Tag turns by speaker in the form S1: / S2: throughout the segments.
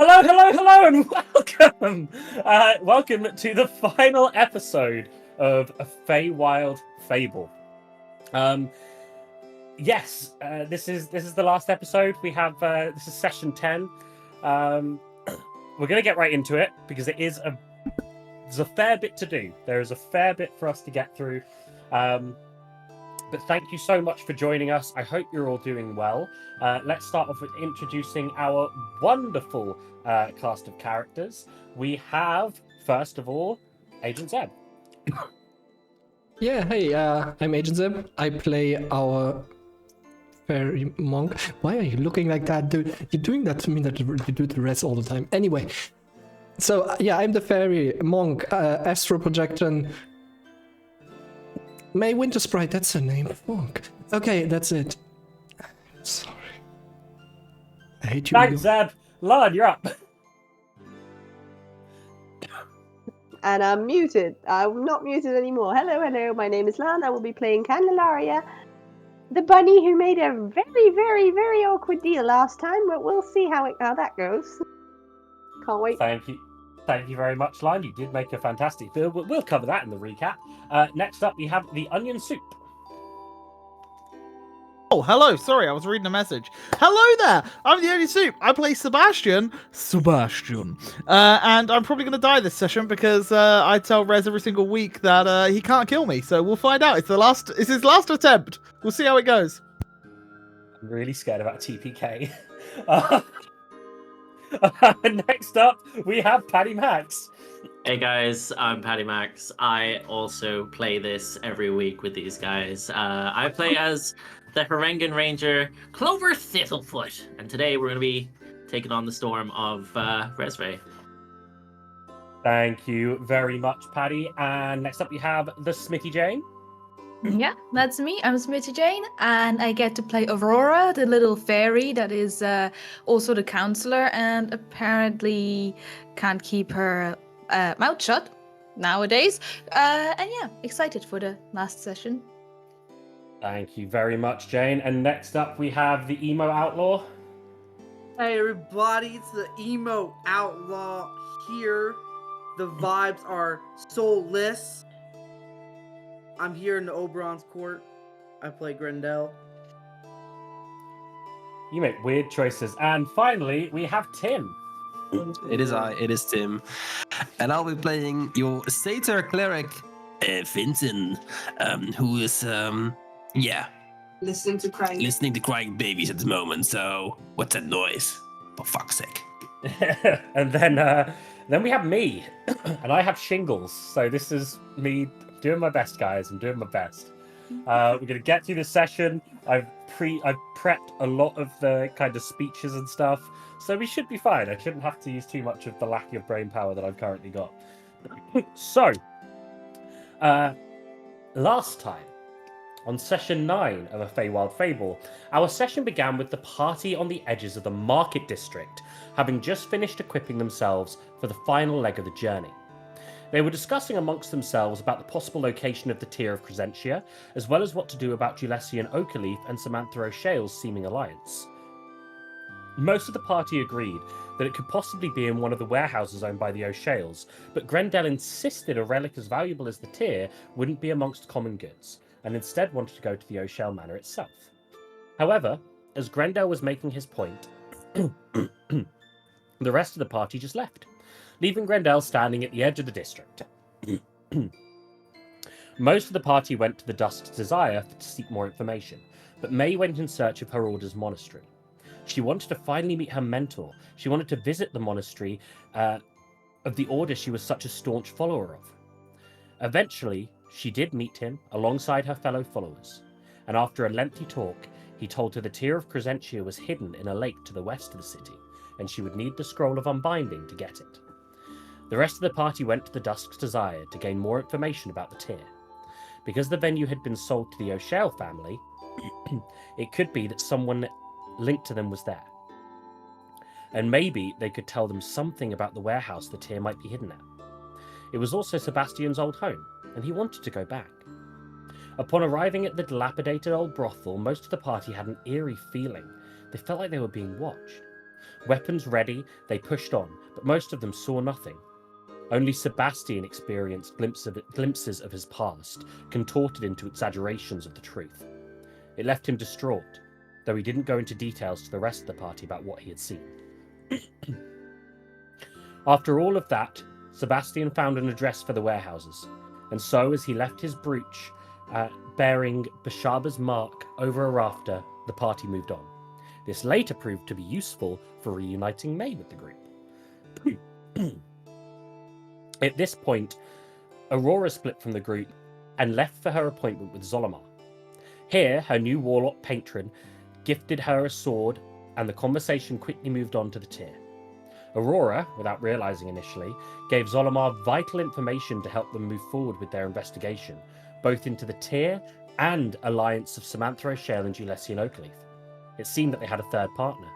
S1: Hello, and welcome! Welcome to the final episode of A Feywild Fable. Yes, this is the last episode. We have this is session 10. We're gonna get right into it because there's a fair bit to do. There is a fair bit for us to get through. But thank you so much for joining us. I hope you're all doing well. Let's start off with introducing our wonderful cast of characters. We have, first of all, Agent Zeb.
S2: Yeah, hey, I'm Agent Zeb. I play our fairy monk. Why are you looking like that, dude? You're doing that to me that you do the rest all the time. Anyway, so yeah, I'm the fairy monk, astral projection. May Winter Sprite, that's her name. Fuck. Okay, that's it. Sorry. I hate you.
S1: Thanks, Zeb. Lard, you're up.
S3: And I'm muted. I'm not muted anymore. Hello. My name is Lan. I will be playing Candelaria, the bunny who made a very awkward deal last time. But we'll see how that goes. Can't wait.
S1: Thank you very much, Lan. You did make a fantastic deal. We'll cover that in the recap. Next up, we have the Onion Soup.
S4: Oh, hello. Sorry, I was reading a message. Hello there. I'm the Only Soup. I play Sebastian. And I'm probably going to die this session because I tell Rez every single week that he can't kill me. So we'll find out. It's his last attempt. We'll see how it goes.
S1: I'm really scared about TPK. Next up, we have Paddy Max.
S5: Hey guys, I'm Paddy Max. I also play this every week with these guys. I play as the Harengan Ranger, Clover Thistlefoot, and today we're going to be taking on the storm of Resve.
S1: Thank you very much, Paddy. And next up, we have the Smitty Jane.
S6: Yeah, that's me. I'm Smitty Jane, and I get to play Aurora, the little fairy that is also the counselor, and apparently can't keep her mouth shut nowadays. And yeah, excited for the last session.
S1: Thank you very much, Jane. And next up, we have the Emo Outlaw.
S7: Hey everybody, it's the Emo Outlaw here. The vibes are soulless. I'm here in the Oberon's court. I play Grendel.
S1: You make weird choices. And finally, we have Tim.
S8: It is Tim. And I'll be playing your Satyr cleric, Vincent, who is,
S9: listening to crying
S8: babies at the moment. So, what's that noise? For fuck's sake.
S1: And then we have me. And I have shingles. So this is me doing my best, guys. I'm doing my best. We're going to get through this session. I've prepped a lot of the kind of speeches and stuff. So we should be fine. I shouldn't have to use too much of the lack of brain power that I've currently got. So, last time, on session 9 of A Feywild Fable, our session began with the party on the edges of the market district, having just finished equipping themselves for the final leg of the journey. They were discussing amongst themselves about the possible location of the Tear of Crescentia, as well as what to do about Julesian Oakleaf and Samantha O'Shale's seeming alliance. Most of the party agreed that it could possibly be in one of the warehouses owned by the O'Shales, but Grendel insisted a relic as valuable as the Tear wouldn't be amongst common goods, and instead wanted to go to the O'Shale Manor itself. However, as Grendel was making his point, the rest of the party just left, leaving Grendel standing at the edge of the district. Most of the party went to the Dusk's Desire to seek more information, but May went in search of her order's monastery. She wanted to finally meet her mentor. She wanted to visit the monastery of the order she was such a staunch follower of. Eventually, she did meet him alongside her fellow followers, and after a lengthy talk, he told her the Tear of Crescentia was hidden in a lake to the west of the city, and she would need the Scroll of Unbinding to get it. The rest of the party went to the Dusk's Desire to gain more information about the Tear. Because the venue had been sold to the O'Shale family, it could be that someone linked to them was there. And maybe they could tell them something about the warehouse the Tear might be hidden at. It was also Sebastian's old home, and he wanted to go back. Upon arriving at the dilapidated old brothel, most of the party had an eerie feeling. They felt like they were being watched. Weapons ready, they pushed on, but most of them saw nothing. Only Sebastian experienced glimpses of his past, contorted into exaggerations of the truth. It left him distraught, though he didn't go into details to the rest of the party about what he had seen. After all of that, Sebastian found an address for the warehouses, and so as he left his brooch bearing Bashaba's mark over a rafter, the party moved on. This later proved to be useful for reuniting May with the group. At this point, Aurora split from the group and left for her appointment with Zolomar. Here, her new warlock patron gifted her a sword, and the conversation quickly moved on to the tier. Aurora, without realizing initially, gave Zolomar vital information to help them move forward with their investigation, both into the tier and alliance of Samantha O'Shale and Julesian Oakleaf. It seemed that they had a third partner,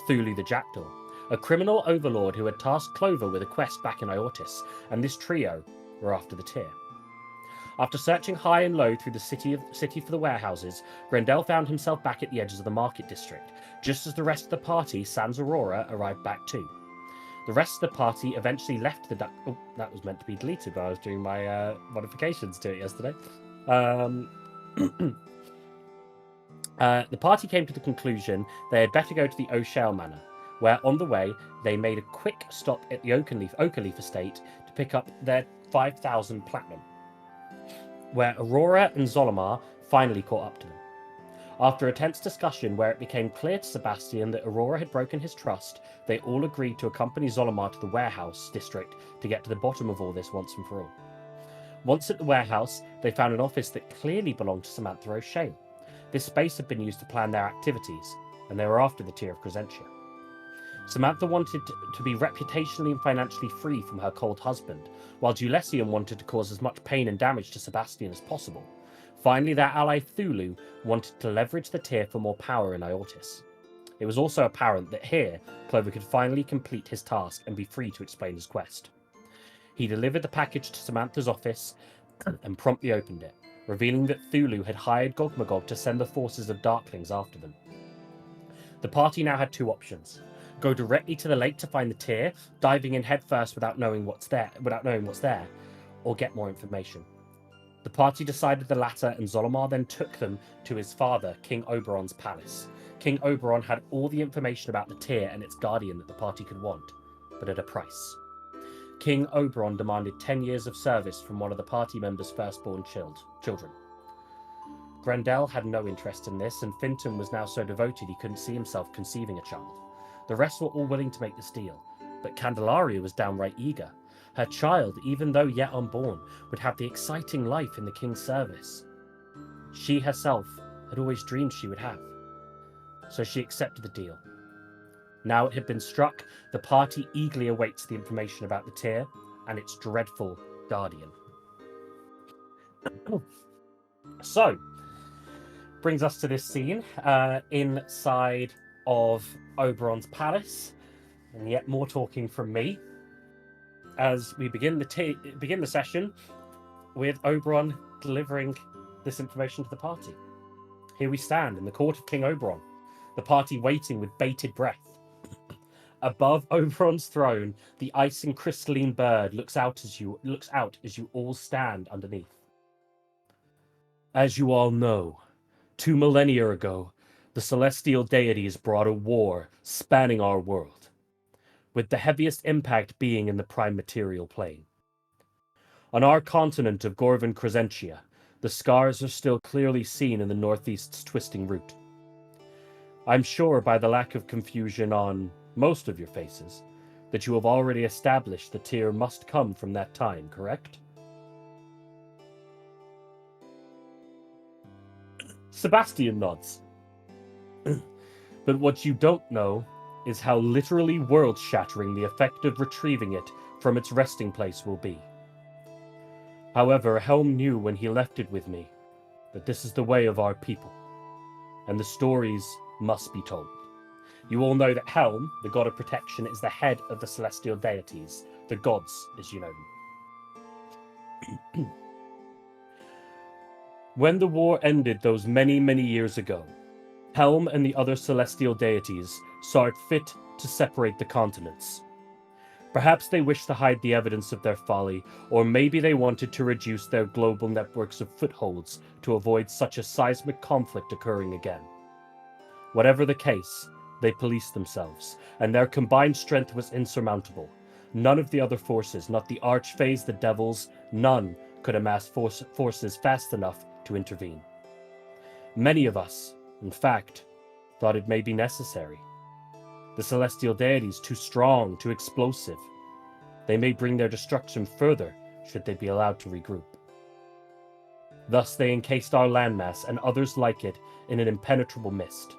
S1: Thulu the Jackdaw, a criminal overlord who had tasked Clover with a quest back in Iortis, and this trio were after the tier. After searching high and low through the city for the warehouses, Grendel found himself back at the edges of the market district, just as the rest of the party, sans Aurora, arrived back too. The rest of the party eventually left the Oh, that was meant to be deleted when I was doing my modifications to it yesterday. The party came to the conclusion they had better go to the O'Shale Manor, where on the way they made a quick stop at the Oakleaf estate to pick up their 5,000 platinum, where Aurora and Zolomar finally caught up to them. After a tense discussion where it became clear to Sebastian that Aurora had broken his trust, they all agreed to accompany Zolomar to the warehouse district to get to the bottom of all this once and for all. Once at the warehouse, they found an office that clearly belonged to Samantha O'Shale. This space had been used to plan their activities, and they were after the tier of Crescentia. Samantha wanted to be reputationally and financially free from her cold husband, while Julesian wanted to cause as much pain and damage to Sebastian as possible. Finally, their ally Thulu wanted to leverage the tier for more power in Iortis. It was also apparent that here, Clover could finally complete his task and be free to explain his quest. He delivered the package to Samantha's office and promptly opened it, revealing that Thulu had hired Gogmagog to send the forces of Darklings after them. The party now had two options: go directly to the lake to find the tier, diving in headfirst without knowing what's there, or get more information. The party decided the latter, and Zolomar then took them to his father, King Oberon's palace. King Oberon had all the information about the tier and its guardian that the party could want, but at a price. King Oberon demanded 10 years of service from one of the party members' firstborn children. Grendel had no interest in this, and Finton was now so devoted he couldn't see himself conceiving a child. The rest were all willing to make this deal, but Candelaria was downright eager. Her child, even though yet unborn, would have the exciting life in the king's service she herself had always dreamed she would have. So she accepted the deal. Now it had been struck, the party eagerly awaits the information about the tier and its dreadful guardian. So, brings us to this scene inside of Oberon's palace, and yet more talking from me as we begin the session with Oberon delivering this information to the party. Here we stand in the court of King Oberon, the party waiting with bated breath. Above Oberon's throne, the ice and crystalline bird looks out as you all stand underneath. As you all know, 2 millennia ago, the celestial deities brought a war spanning our world, with the heaviest impact being in the prime material plane. On our continent of Gorvan Crescentia, the scars are still clearly seen in the northeast's twisting route. I'm sure by the lack of confusion on most of your faces that you have already established the tier must come from that time, correct? Sebastian nods. But what you don't know is how literally world-shattering the effect of retrieving it from its resting place will be. However, Helm knew when he left it with me that this is the way of our people, and the stories must be told. You all know that Helm, the god of protection, is the head of the celestial deities, the gods as you know them. When the war ended those many, many years ago, Helm and the other celestial deities saw it fit to separate the continents. Perhaps they wished to hide the evidence of their folly, or maybe they wanted to reduce their global networks of footholds to avoid such a seismic conflict occurring again. Whatever the case, they policed themselves, and their combined strength was insurmountable. None of the other forces, not the Archfays, the Devils, none could amass forces fast enough to intervene. Many of us, in fact, thought it may be necessary. The celestial deities too strong, too explosive. They may bring their destruction further should they be allowed to regroup. Thus they encased our landmass and others like it in an impenetrable mist.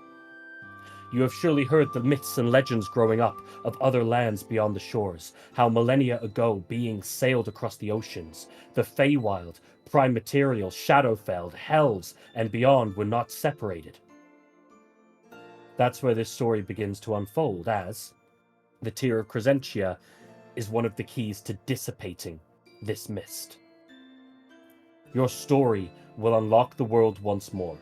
S1: You have surely heard the myths and legends growing up of other lands beyond the shores, how millennia ago beings sailed across the oceans. The Feywild, Prime Material, Shadowfell, Hells, and beyond were not separated. That's where this story begins to unfold, as the Tear of Crescentia is one of the keys to dissipating this mist. Your story will unlock the world once more.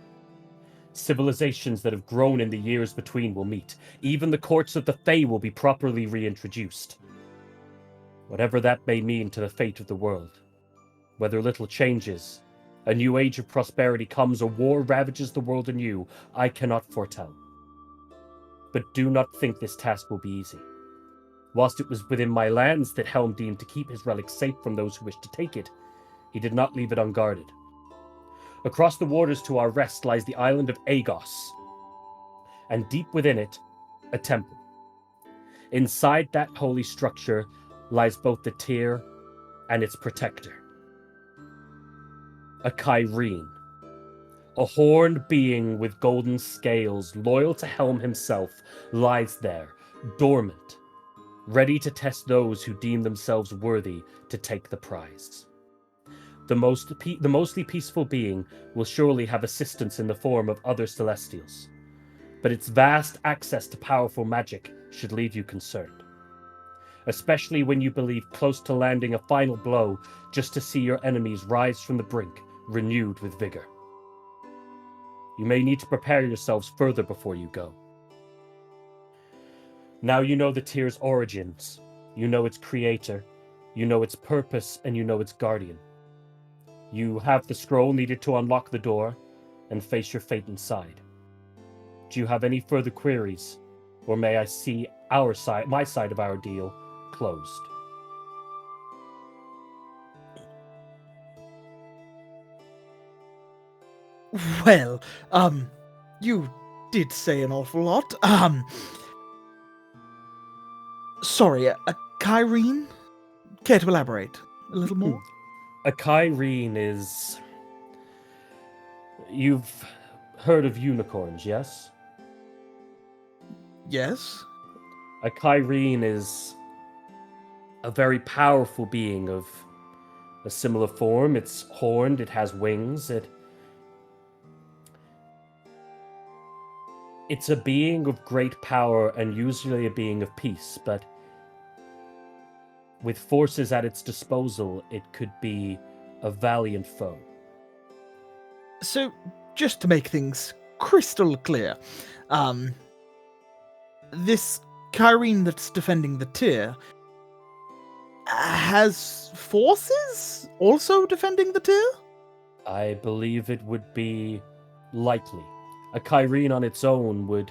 S1: Civilizations that have grown in the years between will meet. Even the courts of the Fae will be properly reintroduced. Whatever that may mean to the fate of the world, whether little changes, a new age of prosperity comes, or war ravages the world anew, I cannot foretell. But do not think this task will be easy. Whilst it was within my lands that Helm deemed to keep his relic safe from those who wished to take it, he did not leave it unguarded. Across the waters to our west lies the island of Agos, and deep within it, a temple. Inside that holy structure lies both the Tear and its protector, a Kyrene, a horned being with golden scales, loyal to Helm himself, lies there, dormant, ready to test those who deem themselves worthy to take the prize. The mostly peaceful being will surely have assistance in the form of other Celestials, but its vast access to powerful magic should leave you concerned, especially when you believe close to landing a final blow just to see your enemies rise from the brink, renewed with vigor. You may need to prepare yourselves further before you go. Now you know the Tear's origins, you know its creator, you know its purpose, and you know its guardian. You have the scroll needed to unlock the door and face your fate inside. Do you have any further queries, or may I see my side of our deal closed?
S4: Well, you did say an awful lot. Sorry, a Kyrene? Care to elaborate a little more?
S1: A Kyrene is... You've heard of unicorns, yes?
S4: Yes.
S1: A Kyrene is a very powerful being of a similar form. It's horned, it has wings, It's a being of great power and usually a being of peace, but with forces at its disposal, it could be a valiant foe.
S4: So, just to make things crystal clear, this Kyrene that's defending the Tear has forces also defending the Tear?
S1: I believe it would be likely. A Kyrene on its own would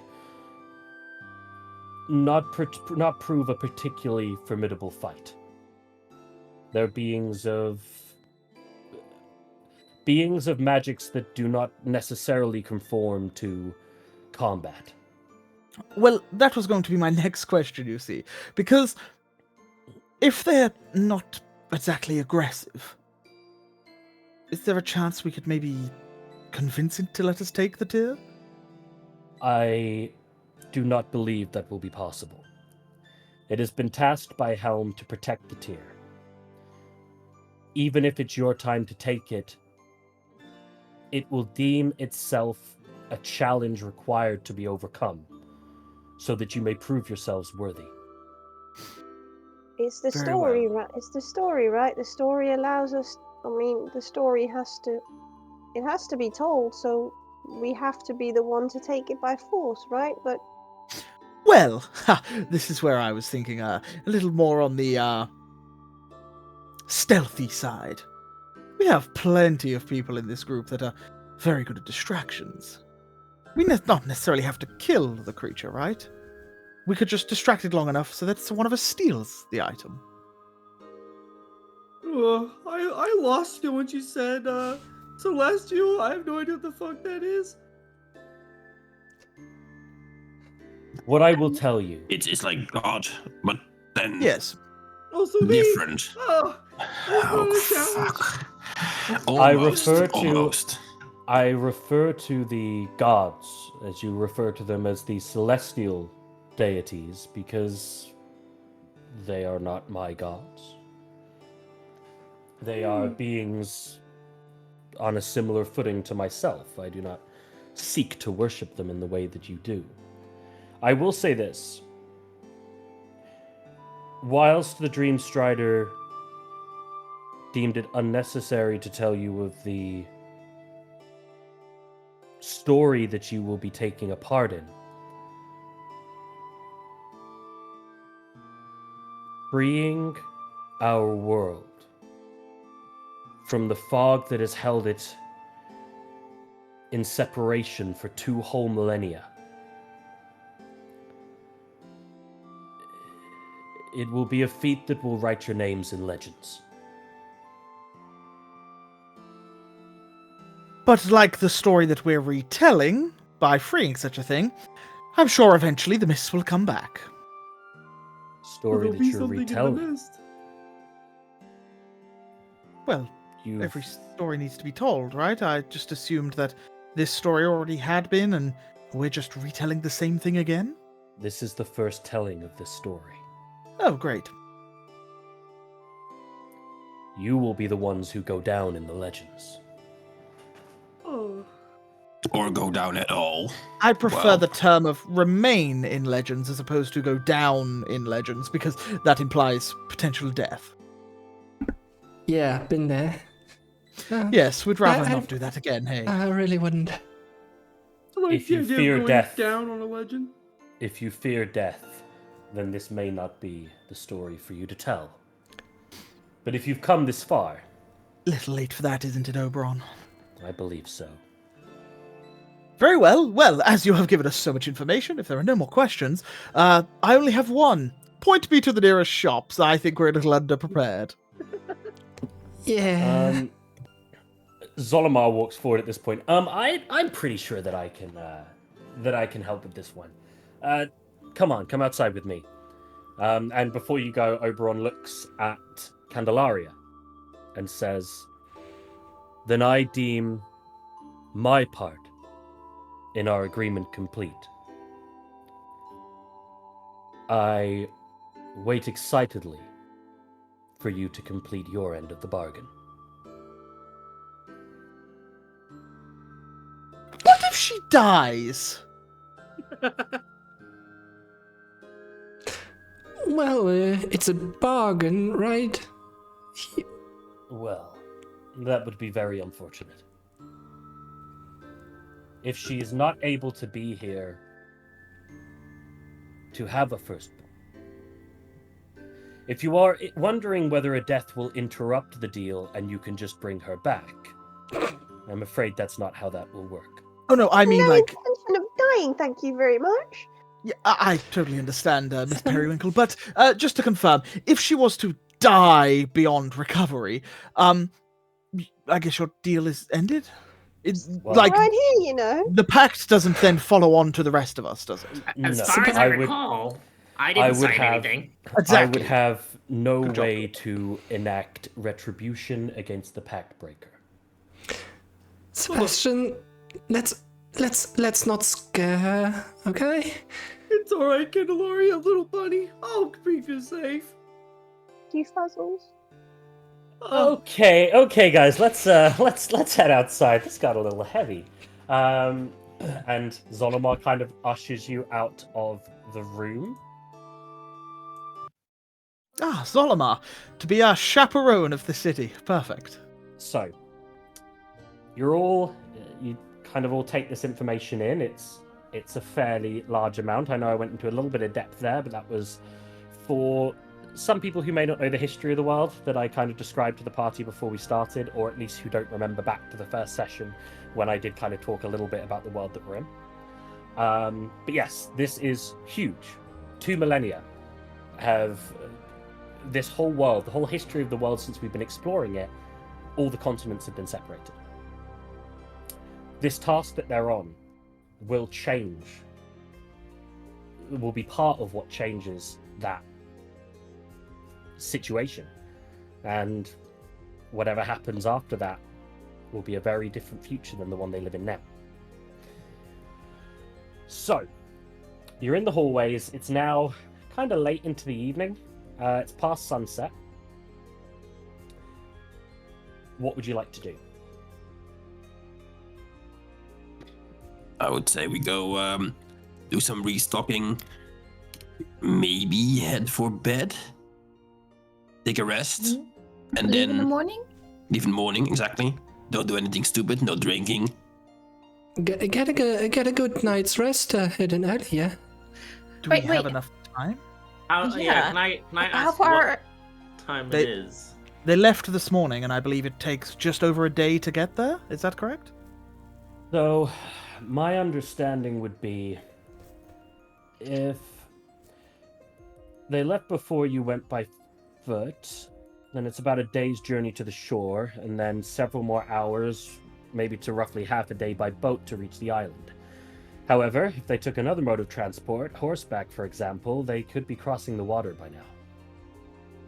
S1: not prove a particularly formidable fight. They're beings of magics that do not necessarily conform to combat.
S4: Well, that was going to be my next question, you see. Because if they're not exactly aggressive, is there a chance we could maybe convince it to let us take the Tear?
S1: I do not believe that will be possible. It has been tasked by Helm to protect the Tear. Even if it's your time to take it, it will deem itself a challenge required to be overcome, so that you may prove yourselves worthy.
S3: It's the
S4: Very
S3: story,
S4: well.
S3: right? It's the story, right? The story allows us. I mean, the story has to. It has to be told, so we have to be the one to take it by force, right? But
S4: Well, this is where I was thinking a little more on the stealthy side. We have plenty of people in this group that are very good at distractions. We not necessarily have to kill the creature, right? We could just distract it long enough so that one of us steals the item.
S7: I lost you when you said Celestial. I have no idea what the fuck that is.
S1: What I will tell you.
S8: It's like God, but then
S4: Yes.
S7: Also
S8: different.
S7: Oh,
S8: fuck.
S1: I
S8: Almost,
S1: refer to-
S8: almost.
S1: I refer to the gods, as you refer to them, as the celestial deities, because they are not my gods. They are beings on a similar footing to myself. I do not seek to worship them in the way that you do. I will say this. Whilst the Dream Strider deemed it unnecessary to tell you of the story that you will be taking a part in, freeing our world from the fog that has held it in separation for 2 whole millennia, it will be a feat that will write your names in legends.
S4: But like the story that we're retelling, by freeing such a thing, I'm sure eventually the mists will come back.
S1: Story
S7: There'll
S1: that
S7: be
S1: you're
S7: something in the
S1: retelling.
S7: mist.
S4: Well,
S1: You
S4: every story needs to be told, right? I just assumed that this story already had been, and we're just retelling the same thing again?
S1: This is the first telling of this story.
S4: Oh, great.
S1: You will be the ones who go down in the legends.
S7: Oh.
S8: Or go down at all.
S4: I prefer
S8: Well.
S4: the term of remain in legends as opposed to go down in legends, because that implies potential death.
S2: Yeah, been there.
S4: Yes, we'd rather
S2: I-
S4: not do that again, hey.
S2: I really wouldn't.
S7: I like
S1: If
S7: the
S1: you
S7: idea of
S1: fear
S7: going
S1: death-
S7: down on a legend.
S1: If you fear death, then this may not be the story for you to tell. But if you've come this far,
S4: Little late for that, isn't it, Oberon?
S1: I believe so.
S4: Very well. Well, as you have given us so much information, if there are no more questions, I only have one. Point me to the nearest shops. I think we're a little underprepared.
S2: Yeah.
S1: Zolomar walks forward at this point. I'm pretty sure that I can help with this one. Come outside with me. And before you go, Oberon looks at Candelaria and says, "Then I deem my part in our agreement complete. I wait excitedly for you to complete your end of the bargain."
S4: What if she dies?
S2: Well, it's a bargain, right?
S1: Well, that would be very unfortunate. If she is not able to be here to have a firstborn. If you are wondering whether a death will interrupt the deal and you can just bring her back, I'm afraid that's not how that will work.
S4: Oh no, I mean
S3: no
S4: like...
S3: intention of dying, thank you very much.
S4: Yeah, I totally understand, Miss Periwinkle, but just to confirm, if she was to die beyond recovery, I guess your deal is ended?
S1: Well,
S4: Like,
S3: Right here, you know.
S4: the pact doesn't then follow on to the rest of us, does it?
S5: As
S1: No,
S5: far as I
S1: I would-
S5: recall, I
S1: I
S5: didn't
S1: would
S5: sign
S1: have-
S5: anything.
S4: Exactly.
S1: I would have no
S4: Good job.
S1: way to enact retribution against the pact breaker.
S2: Sebastian, let's not scare her, okay?
S7: It's alright, Candelaria, little bunny. I'll keep you safe.
S3: You fuzzles.
S1: Okay, guys, let's head outside. This got a little heavy. And Zolomar kind of ushers you out of the room.
S4: Ah, Zolomar, to be our chaperone of the city. Perfect.
S1: So, you kind of all take this information in. It's it's a fairly large amount. I know I went into a little bit of depth there, but that was for some people who may not know the history of the world that I kind of described to the party before we started, or at least who don't remember back to the first session when I did kind of talk a little bit about the world that we're in. But yes, this is huge. 2 millennia have this whole world, the whole history of the world since we've been exploring it, all the continents have been separated. This task that they're on will change, will be part of what changes that situation. And whatever happens after that will be a very different future than the one they live in now. So, you're in the hallways. It's now kind of late into the evening. It's past sunset. What would you like to do?
S8: I would say we go do some restocking. Maybe head for bed. Take a rest. And
S6: Leave
S8: then
S6: in the morning?
S8: leave in the morning, exactly. Don't do anything stupid, no drinking.
S2: Get a good night's rest in early, yeah?
S4: Do
S6: Wait,
S4: we have
S6: wait.
S4: enough time?
S5: Can I
S6: How
S5: ask
S6: far?
S5: what time
S4: They-
S5: it is?
S4: They left this morning, and I believe it takes just over a day to get there. Is that correct?
S1: So, my understanding would be if they left before you went by foot, then it's about a day's journey to the shore, and then several more hours, maybe to roughly half a day by boat to reach the island. However, if they took another mode of transport, horseback for example, they could be crossing the water by now.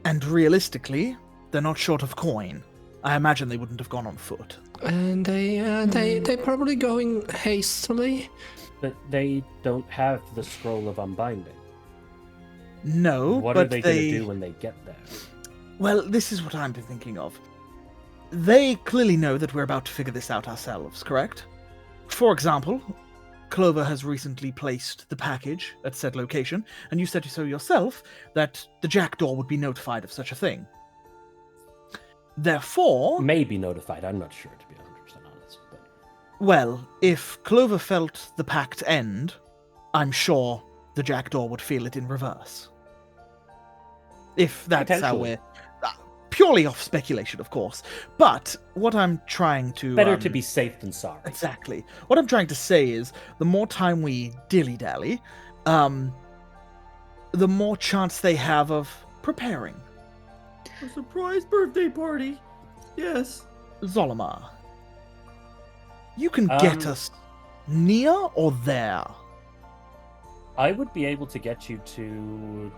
S4: And realistically, they're not short of coin. I imagine they wouldn't have gone on foot.
S2: And they probably going hastily.
S1: But they don't have the scroll of unbinding.
S4: No,
S1: What
S4: but
S1: are they
S4: they...
S1: going to do when they get there?
S4: Well, this is what I'm thinking of. They clearly know that we're about to figure this out ourselves, correct? For example, Clover has recently placed the package at said location, and you said so yourself that the jackdaw would be notified of such a thing. Therefore,
S1: May be notified, I'm not sure to be 100% honest. But...
S4: well, if Clover felt the pact end, I'm sure the jackdaw would feel it in reverse. If that's how
S1: Potentially.
S4: we're... purely off speculation, of course. But what I'm trying to...
S1: Better to be safe than sorry.
S4: Exactly. What I'm trying to say is, the more time we dilly-dally, the more chance they have of preparing.
S7: A surprise birthday party. Yes.
S4: Zolimar, you can get us near or there.
S1: I would be able to get you to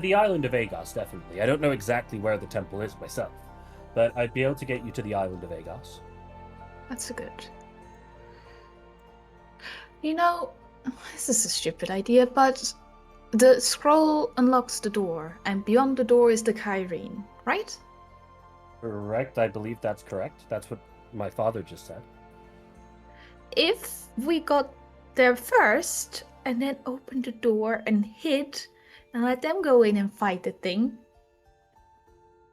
S1: the island of Agos, definitely. I don't know exactly where the temple is myself, but I'd be able to get you to the island of Agos.
S6: That's good. You know, this is a stupid idea, but the scroll unlocks the door, and beyond the door is the Kyrene, right?
S1: Correct, I believe that's correct. That's what my father just said.
S6: If we got there first, and then opened the door and hid, and let them go in and fight the thing,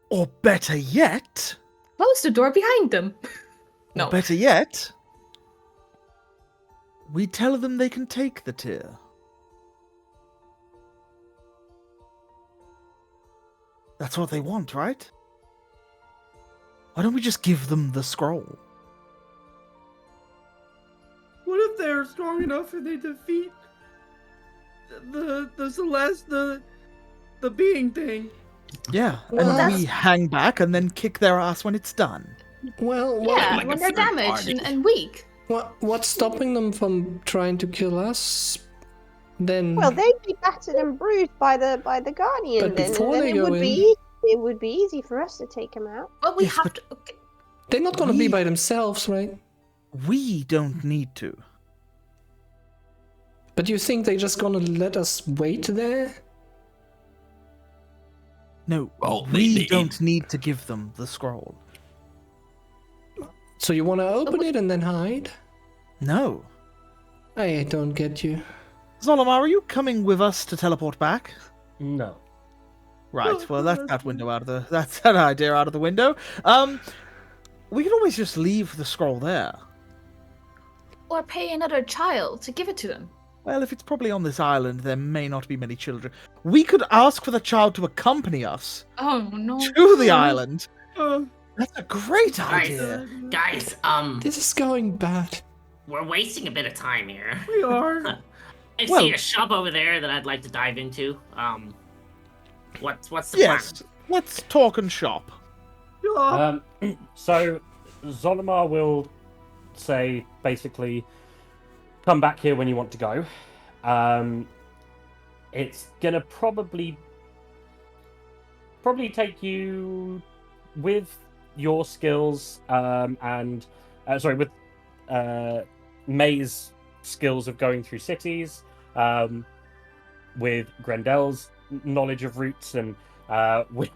S4: Or better yet...
S6: close the door behind them.
S4: Or
S6: No.
S4: better yet... we tell them they can take the tear. That's what they want, right? Why don't we just give them the scroll?
S7: What if they're strong enough and they defeat the Celeste, the being thing?
S4: Yeah,
S2: Well,
S4: and we
S6: that's-
S4: hang back and then kick their ass when it's done.
S2: Well,
S6: Yeah,
S8: like a
S6: when they're
S8: third
S6: damaged
S8: party.
S6: and weak.
S2: what's stopping them from trying to kill us? Then
S3: Well, they'd be battered and bruised by the Guardian,
S2: But
S3: then,
S2: before
S3: and then
S2: they
S3: it
S2: go
S3: would
S2: in-
S3: be it would be easy for us to take them out.
S6: But we
S4: Yes,
S6: have
S4: but-
S6: to. Okay.
S2: they're not gonna be
S4: we-
S2: by themselves, right?
S4: We don't need to.
S2: But you think they're just gonna let us wait there?
S4: No,
S8: Well,
S4: we
S8: they-
S4: don't need to give them the scroll.
S2: So you wanna open it and then hide?
S4: No.
S2: I don't get you.
S4: Zolimar, are you coming with us to teleport back?
S1: No.
S4: Right, well, that's that window out of the... That's that idea out of the window. We can always just leave the scroll there.
S6: Or pay another child to give it to them.
S4: Well, if it's probably on this island, there may not be many children. We could ask for the child to accompany us
S6: Oh no.
S4: to the island. That's a great
S5: Guys,
S4: idea.
S5: guys,
S2: This is going bad.
S5: we're wasting a bit of time here.
S7: We are.
S5: I
S4: Well-
S5: see a shop over there that I'd like to dive into. What's the
S4: Yes, let's talk and shop.
S7: Yeah.
S1: So Zolimar will say basically, come back here when you want to go. It's gonna probably take you with your skills with May's skills of going through cities, with Grendel's knowledge of routes, and with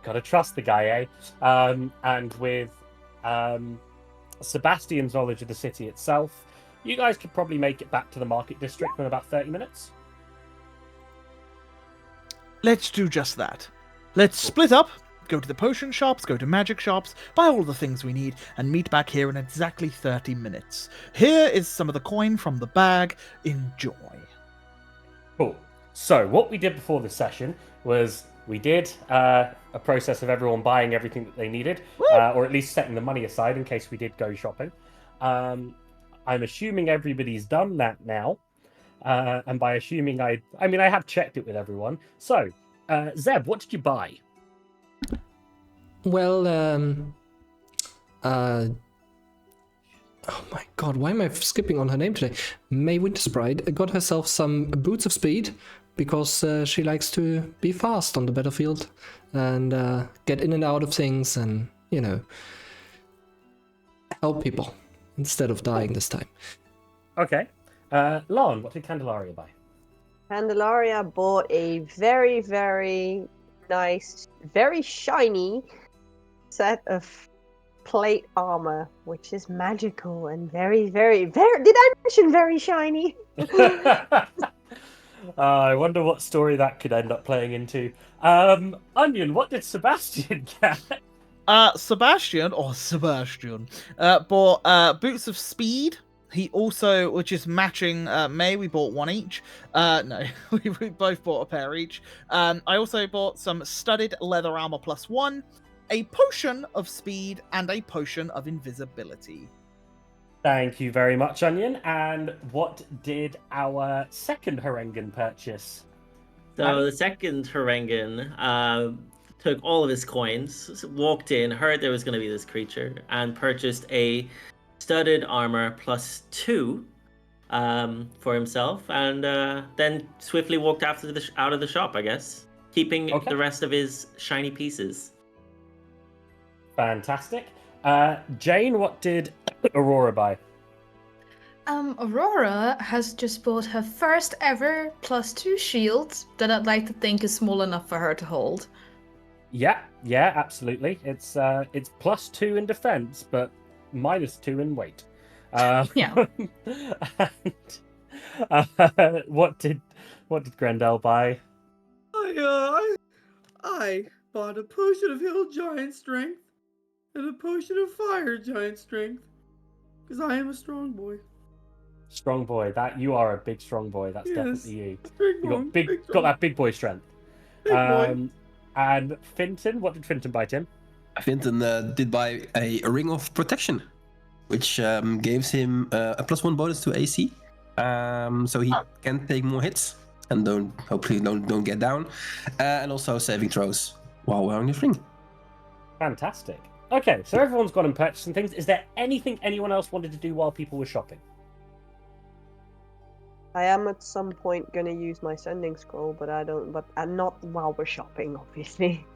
S1: gotta trust the guy, eh? And with Sebastian's knowledge of the city itself, you guys could probably make it back to the market district in about 30 minutes.
S4: Let's do just that. Let's split up, go to the potion shops, go to magic shops, buy all the things we need, and meet back here in exactly 30 minutes. Here is some of the coin from the bag. Enjoy.
S1: Cool. So what we did before this session was we did a process of everyone buying everything that they needed, or at least setting the money aside in case we did go shopping. I'm assuming everybody's done that now. And by assuming, I mean I have checked it with everyone. So, Zeb, what did you buy?
S2: Well, oh my god, why am I skipping on her name today? May Wintersprite got herself some boots of speed because she likes to be fast on the battlefield and get in and out of things and, you know, help people instead of dying this time.
S1: Okay. Lon, what did Candelaria buy?
S3: Candelaria bought a very, very nice, very shiny set of plate armor, which is magical and very, very, very. Did I mention very shiny?
S1: I wonder what story that could end up playing into. Onion, what did Sebastian get?
S4: Sebastian bought boots of speed. He also, which is matching May, we bought one each. No, we both bought a pair each. I also bought some studded leather armor +1, a potion of speed, and a potion of invisibility.
S1: Thank you very much, Onion. And what did our second Harengan purchase?
S5: So the second Harengan took all of his coins, walked in, heard there was going to be this creature, and purchased a studded armor +2 for himself, and then swiftly walked out of the shop, I guess, keeping the rest of his shiny pieces.
S1: Fantastic. Jane, what did Aurora buy?
S6: Aurora has just bought her first ever +2 shield that I'd like to think is small enough for her to hold.
S1: Yeah, absolutely. It's +2 in defense, but -2 in weight.
S6: Yeah.
S1: And, what did Grendel buy?
S7: I bought a potion of hill giant strength and a potion of fire giant strength because I am a strong boy.
S1: Strong boy. That you are a big strong boy. That's
S7: Yes,
S1: definitely you.
S7: Big
S1: You
S7: boy,
S1: got that big boy strength.
S7: Big boy.
S1: And Finton, what did Finton buy, Tim?
S8: Finton did buy a ring of protection, which gives him a +1 bonus to AC, so he can take more hits and hopefully don't get down, and also saving throws while wearing this ring.
S1: Fantastic. Okay, so everyone's gone and purchased some things. Is there anything anyone else wanted to do while people were shopping?
S3: I am at some point going to use my sending scroll, but I'm not while we're shopping, obviously.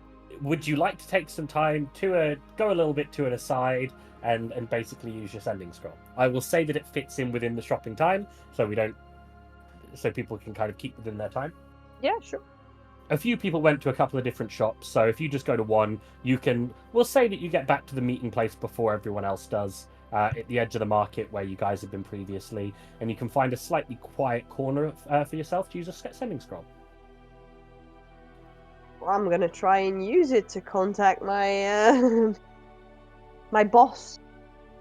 S1: Would you like to take some time to go a little bit to an aside and basically use your sending scroll? I will say that it fits in within the shopping time, so people can kind of keep within their time.
S3: Yeah, sure.
S1: A few people went to a couple of different shops, so if you just go to one, we'll say that you get back to the meeting place before everyone else does, at the edge of the market where you guys have been previously, and you can find a slightly quiet corner for yourself to use a sending scroll.
S3: Well, I'm going to try and use it to contact my my boss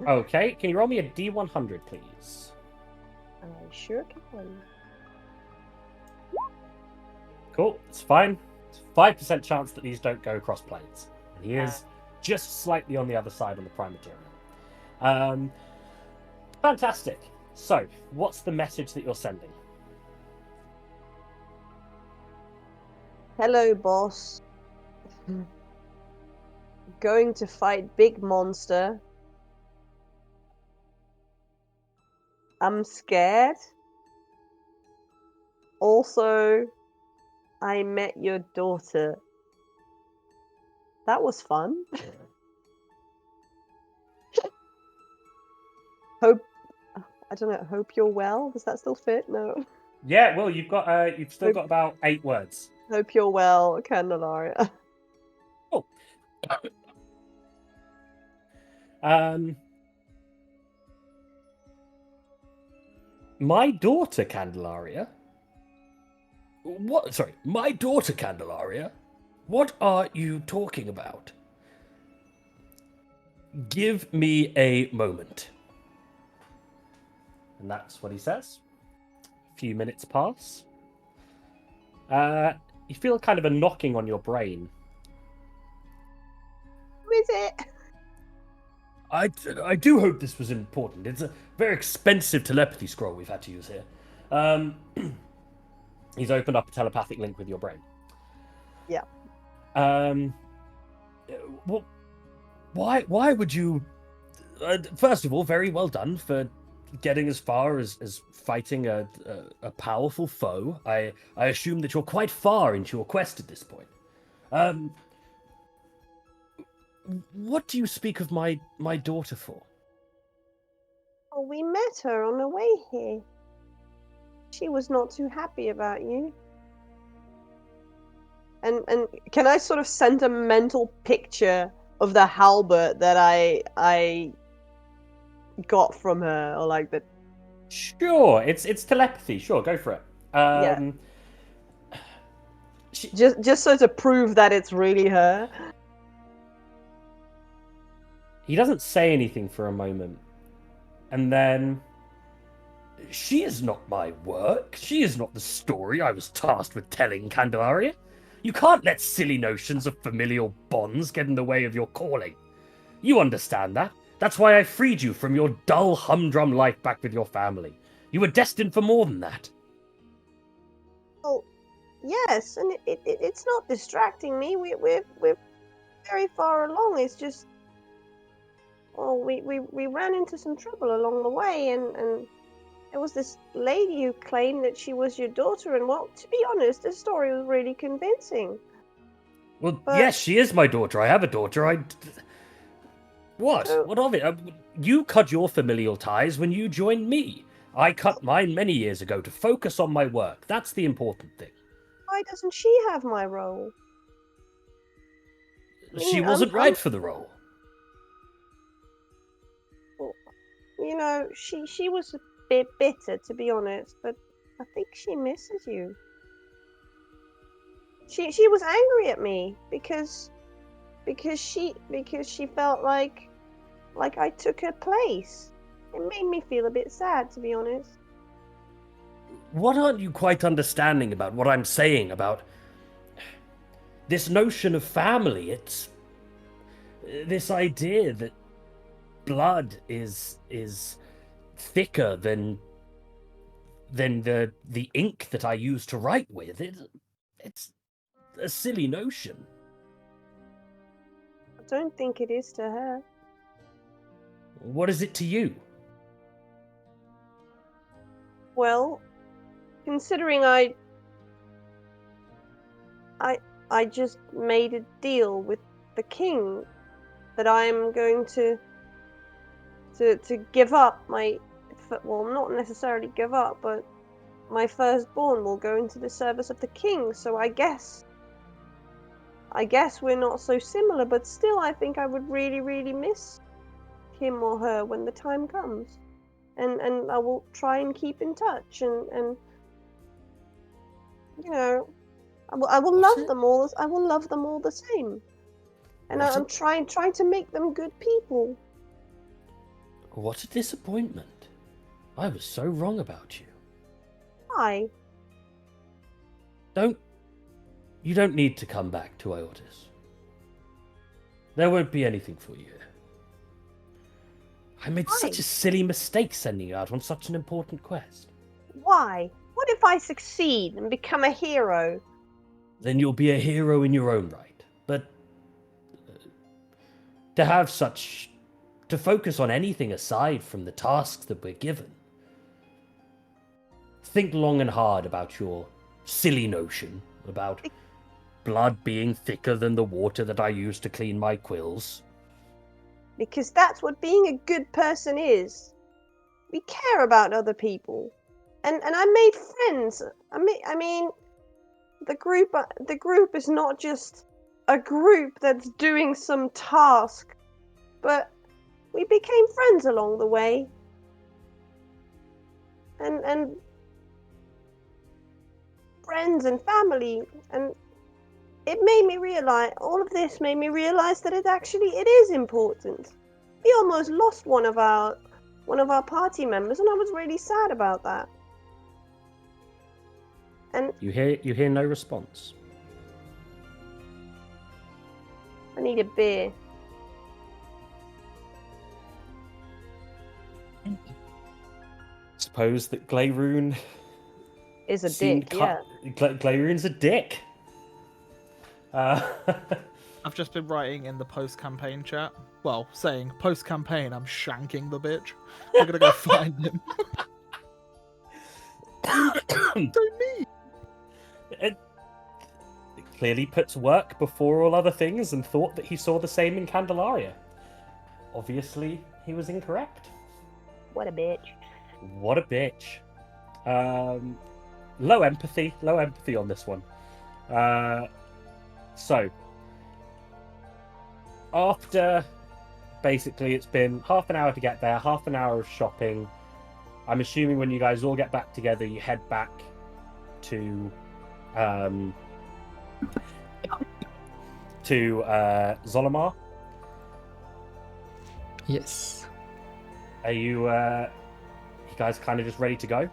S1: Okay, can you roll me a D100, please?
S3: I sure can.
S1: Cool, it's fine. It's 5% chance that these don't go across planes. And he is just slightly on the other side on the prime material. Fantastic. So, what's the message that you're sending?
S3: Hello, boss. Going to fight big monster. I'm scared. Also, I met your daughter. That was fun. Hope I don't know. Hope you're well. Does that still fit? No.
S1: Yeah, well, you've still got about 8 words.
S3: Hope you're well, Candelaria.
S1: Oh. My daughter Candelaria. What? Sorry, my daughter Candelaria. What are you talking about? Give me a moment. And that's what he says. A few minutes pass. You feel kind of a knocking on your brain.
S3: Who is it?
S1: I do hope this was important. It's a very expensive telepathy scroll we've had to use here. He's opened up a telepathic link with your brain.
S3: Yeah.
S1: Well, why would you? First of all, very well done for getting as far as fighting a powerful foe. I assume that you're quite far into your quest at this point. What do you speak of my daughter for?
S3: Oh, we met her on the way here. She was not too happy about you. And can I sort of send a mental picture of the halberd that I got from her, or like the?
S1: Sure, it's telepathy. Sure, go for it.
S3: Yeah. Just so to prove that it's really her.
S1: He doesn't say anything for a moment. And then... She is not my work. She is not the story I was tasked with telling, Candelaria. You can't let silly notions of familial bonds get in the way of your calling. You understand that. That's why I freed you from your dull, humdrum life back with your family. You were destined for more than that.
S3: Oh, yes, and it's not distracting me. We're very far along. It's just... Oh, we ran into some trouble along the way, and there was this lady who claimed that she was your daughter, and well, to be honest, the story was really convincing.
S1: Well,
S3: But-
S1: yes, she is my daughter. I have a daughter. What?
S3: So-
S1: What of it? You cut your familial ties when you joined me. I cut mine many years ago to focus on my work. That's the important thing.
S3: Why doesn't she have my role?
S1: She wasn't right for the role.
S3: You know, she was a bit bitter, to be honest, but I think she misses you. She was angry at me because she felt like I took her place. It made me feel a bit sad, to be honest.
S1: What aren't you quite understanding about what I'm saying about this notion of family? It's this idea that blood is thicker than the ink that I use to write with. It's a silly notion.
S3: I don't think it is to her.
S1: What is it to you?
S3: Well, considering I just made a deal with the king that I'm going to give up well, not necessarily give up, but my firstborn will go into the service of the king. So I guess we're not so similar, but still I think I would really, really miss him or her when the time comes. And I will try and keep in touch, and you know, I will love them all. I will love them all the same, and I'm trying to make them good people.
S1: What a disappointment. I was so wrong about you.
S3: Why?
S1: You don't need to come back to Iotis. There won't be anything for you here. I made such a silly mistake sending you out on such an important quest.
S3: Why? What if I succeed and become a hero?
S1: Then you'll be a hero in your own right. But to focus on anything aside from the tasks that we're given. Think long and hard about your silly notion about blood being thicker than the water that I use to clean my quills.
S3: Because that's what being a good person is. We care about other people. And I made friends. I mean, the group is not just a group that's doing some task, but we became friends along the way. And friends and family, and all of this made me realize that it is important. We almost lost one of our party members, and I was really sad about that. And
S1: You hear no response.
S3: I need a beer.
S1: Suppose that Glayrune
S3: Is a dick, yeah.
S1: Glayrune's a dick.
S4: I've just been writing in the post-campaign chat. Well, saying post-campaign, I'm shanking the bitch. I'm gonna go find him. Don't me.
S1: It clearly puts work before all other things and thought that he saw the same in Candelaria. Obviously, he was incorrect.
S3: What a bitch.
S1: What a bitch. Low empathy on this one. So, after basically it's been half an hour to get there, half an hour of shopping. I'm assuming when you guys all get back together, you head back to Zolamar.
S2: Yes.
S1: Are you guys kind of just ready to go?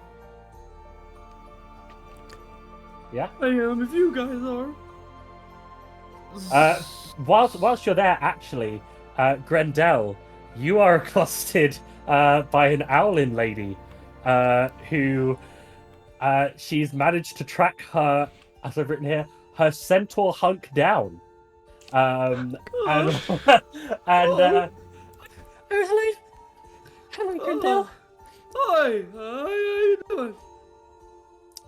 S1: Yeah?
S7: I am, if you guys are.
S1: Whilst you're there, actually, Grendel, you are accosted by an Owlin lady who she's managed to track her, as I've written here, her centaur hunk down. And hello, Grendel.
S7: Hi, how you doing?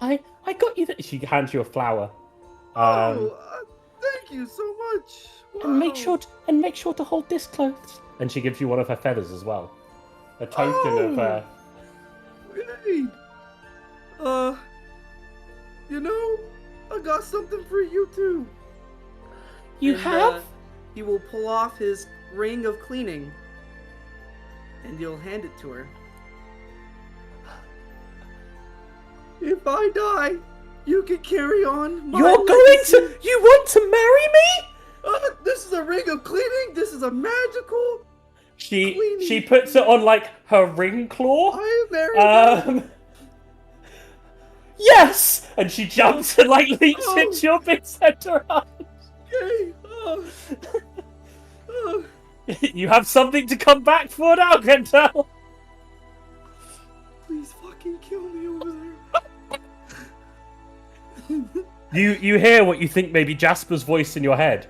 S1: I got you that. She hands you a flower.
S7: Thank you so much. Wow.
S1: And make sure to hold this close. And she gives you one of her feathers as well, a token of.
S7: Great. I got something for you too.
S1: You
S7: And,
S1: have?
S7: He will pull off his ring of cleaning, and you'll hand it to her. If I die, you can carry on my legacy.
S1: You want to marry me?
S7: This is a ring of cleaning. This is a magical.
S1: She puts it on like her ring claw.
S7: I am married.
S1: Yes! And she jumps and like leaps into your big center arm.
S7: Okay.
S1: You have something to come back for now, Grendel.
S7: Please fucking kill me over there.
S1: You hear what you think may be Jasper's voice in your head.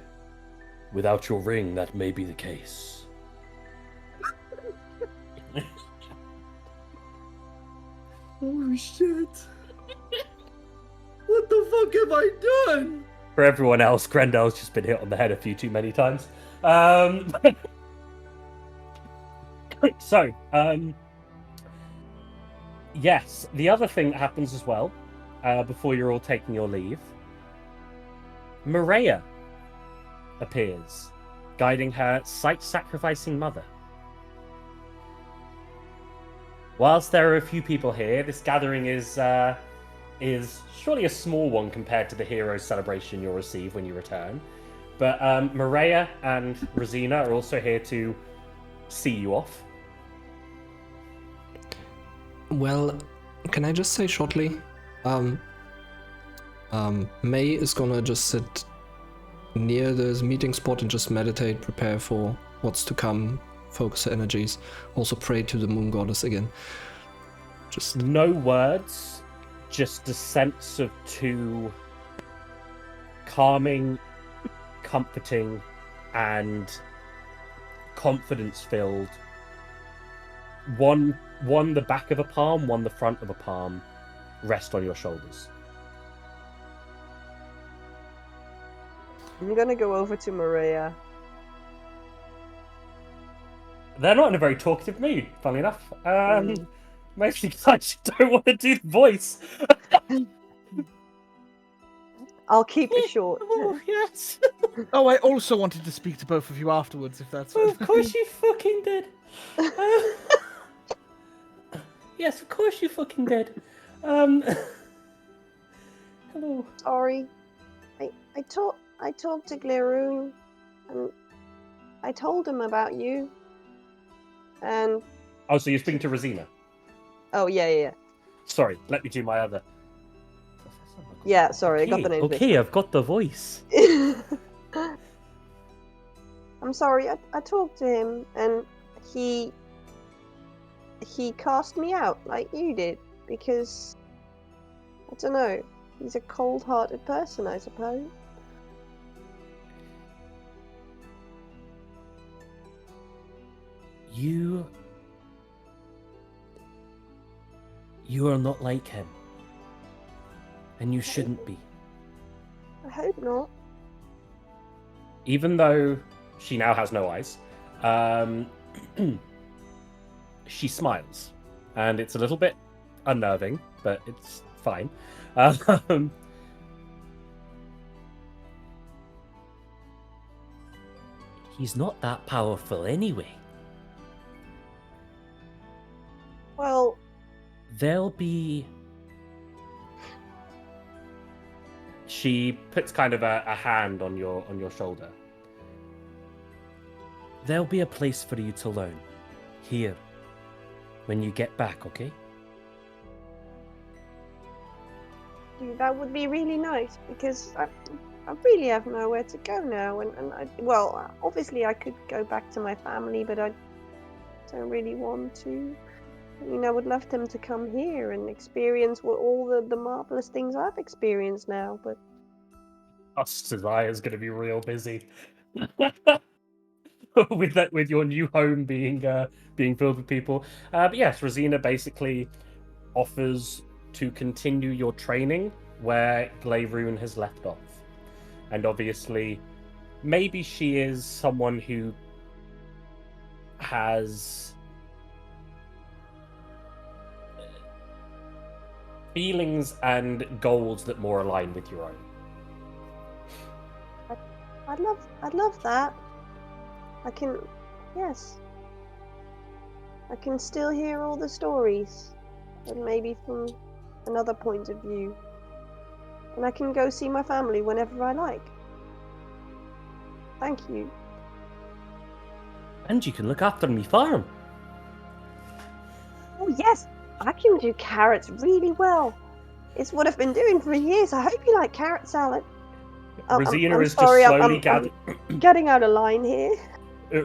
S1: Without your ring, that may be the case.
S7: Oh shit. What the fuck have I done?
S1: For everyone else, Grendel's just been hit on the head a few too many times. Yes, the other thing that happens as well, before you're all taking your leave, Maria appears, guiding her sight-sacrificing mother. Whilst there are a few people here, this gathering is surely a small one compared to the heroes celebration you'll receive when you return. But Maria and Rosina are also here to see you off.
S2: Well, can I just say shortly? May is gonna just sit near this meeting spot and just meditate, prepare for what's to come, focus her energies, also pray to the moon goddess again. Just
S1: No words, just a sense of two calming, comforting, and confidence-filled. One the back of a palm, one the front of a palm, rest on your shoulders.
S3: I'm gonna go over to Maria.
S1: They're not in a very talkative mood, funnily enough. Mostly because I just don't want to do the voice.
S3: I'll keep it short.
S1: Oh, yes.
S4: Oh, I also wanted to speak to both of you afterwards, if that's
S1: Of course you fucking did. Yes, of course you fucking did. Hello.
S3: Sorry. I talked to Glaroon, and I told him about you. And
S1: Oh, so you're speaking to Rosina.
S3: oh yeah.
S1: Sorry, let me do my other.
S3: Yeah, sorry, I got the name.
S1: Okay, I've got the voice.
S3: I'm sorry. I talked to him, and he cast me out like you did because I don't know. He's a cold-hearted person, I suppose.
S1: You are not like him. And you shouldn't be.
S3: I hope not.
S1: Even though she now has no eyes, she smiles. And it's a little bit unnerving, but it's fine. He's not that powerful anyway.
S3: Well,
S1: There'll be... She puts kind of a hand on your shoulder. There'll be a place for you to learn. Here. When you get back, okay?
S3: that would be really nice because I really have nowhere to go now, and well, obviously I could go back to my family, but I don't really want to. I mean, I would love them to come here and experience all the marvelous things I've experienced now, but
S1: Desire's going to be real busy. with your new home being filled with people. But yes, Rosina basically offers to continue your training where Glaroon has left off. And obviously, maybe she is someone who has feelings and goals that more align with your own.
S3: I'd love that. Yes. I can still hear all the stories, but maybe from another point of view. And I can go see my family whenever I like. Thank you.
S1: And you can look after me farm.
S3: Oh yes, I can do carrots really well. It's what I've been doing for years. I hope you like carrot salad.
S1: Rosina
S3: I'm
S1: is
S3: sorry,
S1: just slowly gathering.
S3: I'm getting out of line here.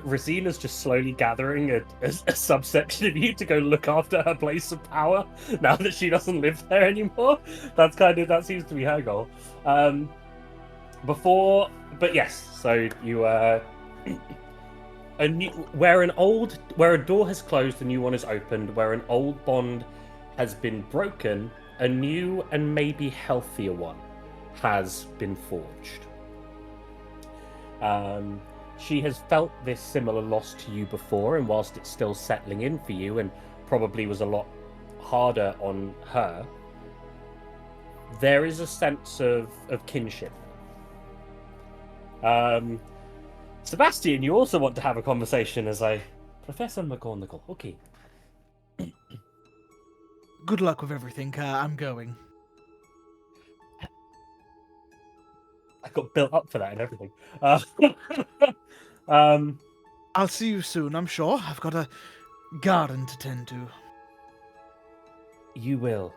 S1: Rosina's just slowly gathering a subsection of you to go look after her place of power now that she doesn't live there anymore. That seems to be her goal. But yes, so you where a door has closed, a new one is opened. Where an old bond has been broken, a new and maybe healthier one has been forged. She has felt this similar loss to you before, and whilst it's still settling in for you and probably was a lot harder on her, there is a sense of kinship. Sebastian, you also want to have a conversation as Professor McGonagall. Okay.
S4: Good luck with everything. I'm going.
S1: I got built up for that and everything.
S4: I'll see you soon, I'm sure. I've got a garden to tend to.
S1: You will.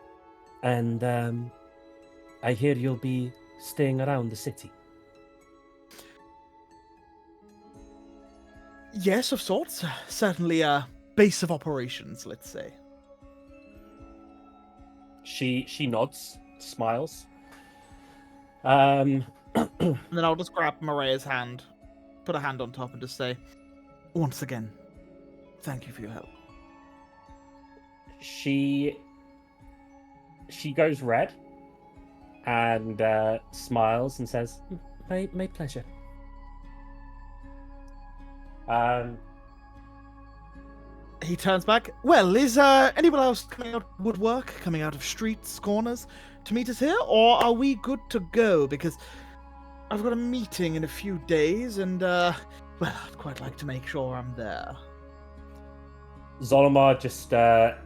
S1: And I hear you'll be staying around the city.
S4: Yes, of sorts. Certainly a base of operations, let's say.
S1: She nods, smiles.
S4: And then I'll just grab Mariah's hand, put a hand on top, and just say, once again, thank you for your help.
S1: She goes red and smiles and says, my pleasure.
S4: He turns back. Well, is anyone else coming out of woodwork, coming out of streets, corners, to meet us here? Or are we good to go? Because I've got a meeting in a few days, and, well, I'd quite like to make sure I'm there.
S1: Zolomar just,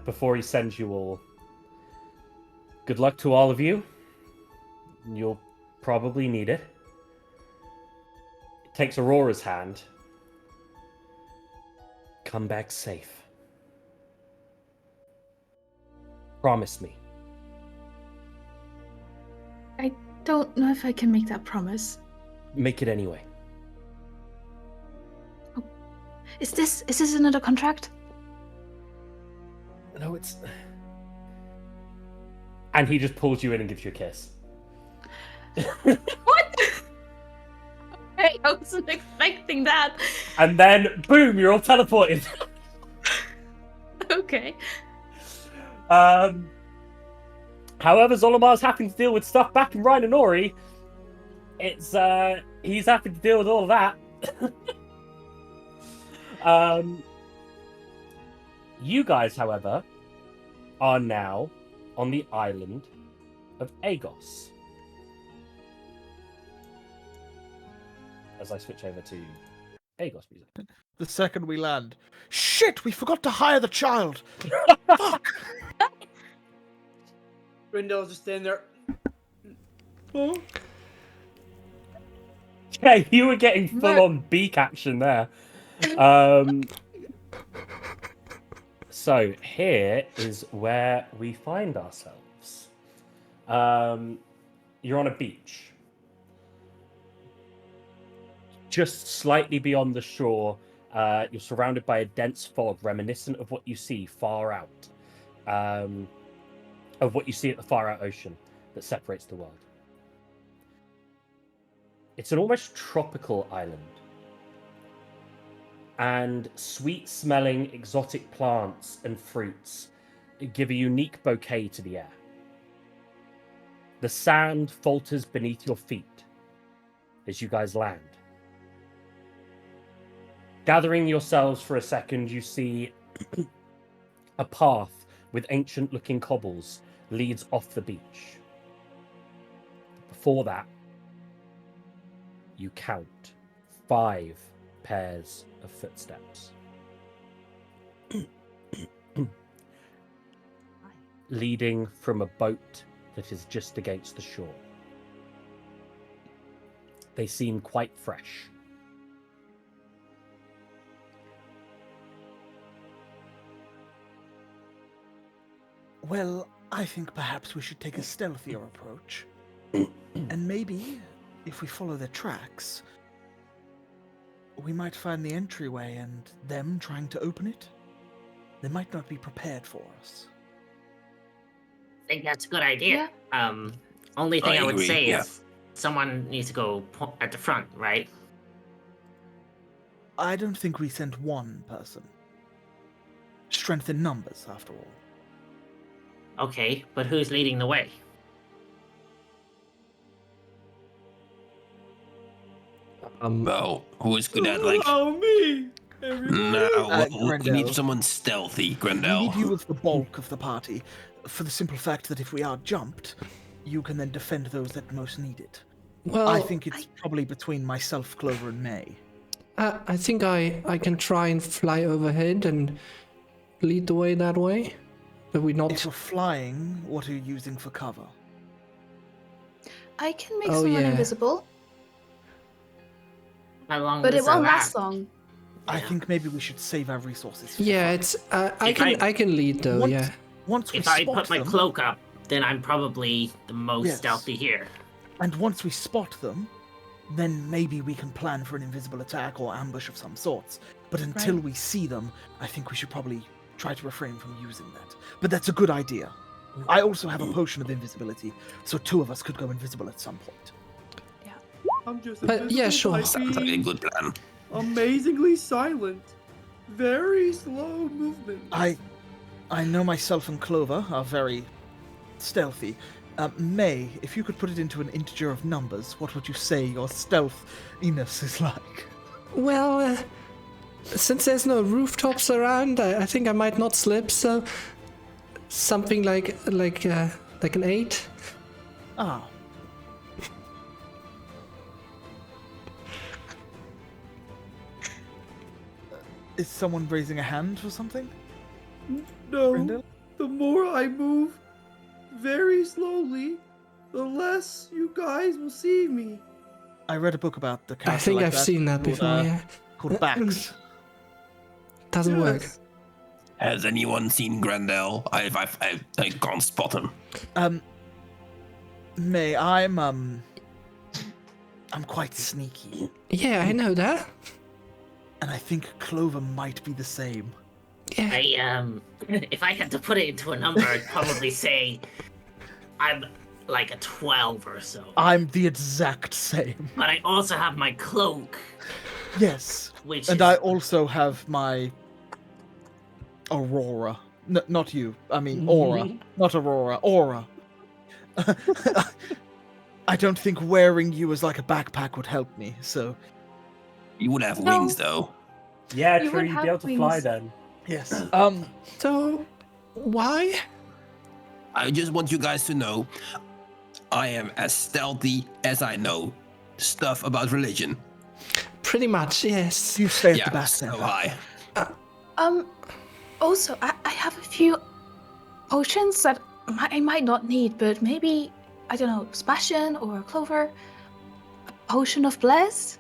S1: before he sends you all, good luck to all of you. You'll probably need it. Takes Aurora's hand. Come back safe. Promise me.
S6: I don't know if I can make that promise.
S1: Make it anyway.
S6: Is this another contract?
S1: No, it's... And he just pulls you in and gives you a kiss.
S6: What? Okay, I wasn't expecting that.
S1: And then, boom, you're all teleported.
S6: Okay.
S1: However, Zolomar's having to deal with stuff back in Rhinanori. It's, he's having to deal with all of that. You guys, however, are now on the island of Agos. As I switch over to Agos music.
S4: The second we land. Shit, we forgot to hire the child! Fuck!
S7: Grindel's just standing there.
S1: Yeah, you were getting full-on beak action there. So here is where we find ourselves. You're on a beach. Just slightly beyond the shore, you're surrounded by a dense fog reminiscent of what you see far out. Of what you see at the far out ocean that separates the world. It's an almost tropical island. And sweet-smelling exotic plants and fruits give a unique bouquet to the air. The sand falters beneath your feet as you guys land. Gathering yourselves for a second, you see a path with ancient-looking cobbles leads off the beach. Before that, you count 5 pairs of footsteps. Leading from a boat that is just against the shore. They seem quite fresh.
S4: Well, I think perhaps we should take a stealthier approach. And maybe, if we follow their tracks, we might find the entryway and them trying to open it. They might not be prepared for us.
S5: I think that's a good idea. Only thing I would
S8: agree,
S5: say
S8: yeah.
S5: is someone needs to go at the front, right?
S4: I don't think we sent one person. Strength in numbers, after all.
S5: Okay, but who's leading the way?
S8: Well, who is good at, like...
S7: Oh, me! Everybody.
S8: No, we
S4: Grendel.
S8: need someone stealthy,
S4: We
S8: Grendel.
S4: need you as the bulk of the party, for the simple fact that if we are jumped, you can then defend those that most need it.
S2: Well,
S4: I think it's probably between myself, Clover, and May.
S2: I think I can try and fly overhead and lead the way that way. That we
S4: If
S2: not.
S4: you're flying, what are you using for cover?
S6: I can make
S2: Oh,
S6: someone
S2: yeah.
S6: invisible,
S5: How long
S6: but
S5: does
S6: it won't
S5: that
S6: last long.
S4: I
S5: Yeah.
S4: think maybe we should save our resources. For
S2: Yeah,
S4: fun.
S2: it's.
S5: If I-
S2: I can lead though.
S4: Once-
S2: Yeah.
S4: once we
S5: If I
S4: spot
S5: put my
S4: them,
S5: cloak up, then I'm probably the most
S4: Yes.
S5: stealthy here.
S4: and once we spot them, then maybe we can plan for an invisible attack or ambush of some sorts. But until we see them, I think we should probably try to refrain from using that. But that's a good idea. I also have a potion of invisibility, so 2 of us could go invisible at some point.
S7: I'm just
S2: But, yeah,
S7: invisible
S2: sure.
S7: by
S8: Sounds like a
S7: being
S8: good plan.
S7: amazingly silent. Very slow movement.
S4: I know myself and Clover are very stealthy. May, if you could put it into an integer of numbers, what would you say your stealthiness is like?
S2: Well, since there's no rooftops around, I think I might not slip. So something like an 8.
S4: Ah. Is someone raising a hand for something?
S7: No,
S4: Brindle?
S7: the more I move very slowly, the less you guys will see me.
S4: I read a book about the castle
S2: I think
S4: like
S2: I've seen that
S4: called,
S2: before. Yeah,
S4: called Backs.
S2: doesn't work.
S7: Yes.
S8: Has anyone seen Grandel? I can't spot him.
S4: May, I'm quite sneaky,
S2: Yeah, I know that.
S4: and I think Clover might be the same.
S2: Yeah.
S5: If I had to put it into a number, I'd probably say I'm like a 12 or so.
S4: I'm the exact same.
S5: But I also have my cloak,
S4: Yes,
S5: which
S4: and
S5: is...
S4: I also have my Aurora. Not you. I mean Aura, not Aurora. Aura. I don't think wearing you as like a backpack would help me. So
S8: You would have
S6: No.
S8: wings, though.
S1: Yeah,
S6: You
S1: true.
S6: would
S1: You'd
S6: have
S1: be able to fly
S6: wings.
S1: then.
S4: yes.
S2: So why?
S8: I just want you guys to know I am as stealthy as I know stuff about religion.
S2: Pretty much, yes.
S4: You stay at
S8: Yeah,
S4: the back
S8: so
S4: then.
S8: high.
S6: Also, I have a few potions that I might not need, but maybe, I don't know, Sebastian or Clover? A potion of bless?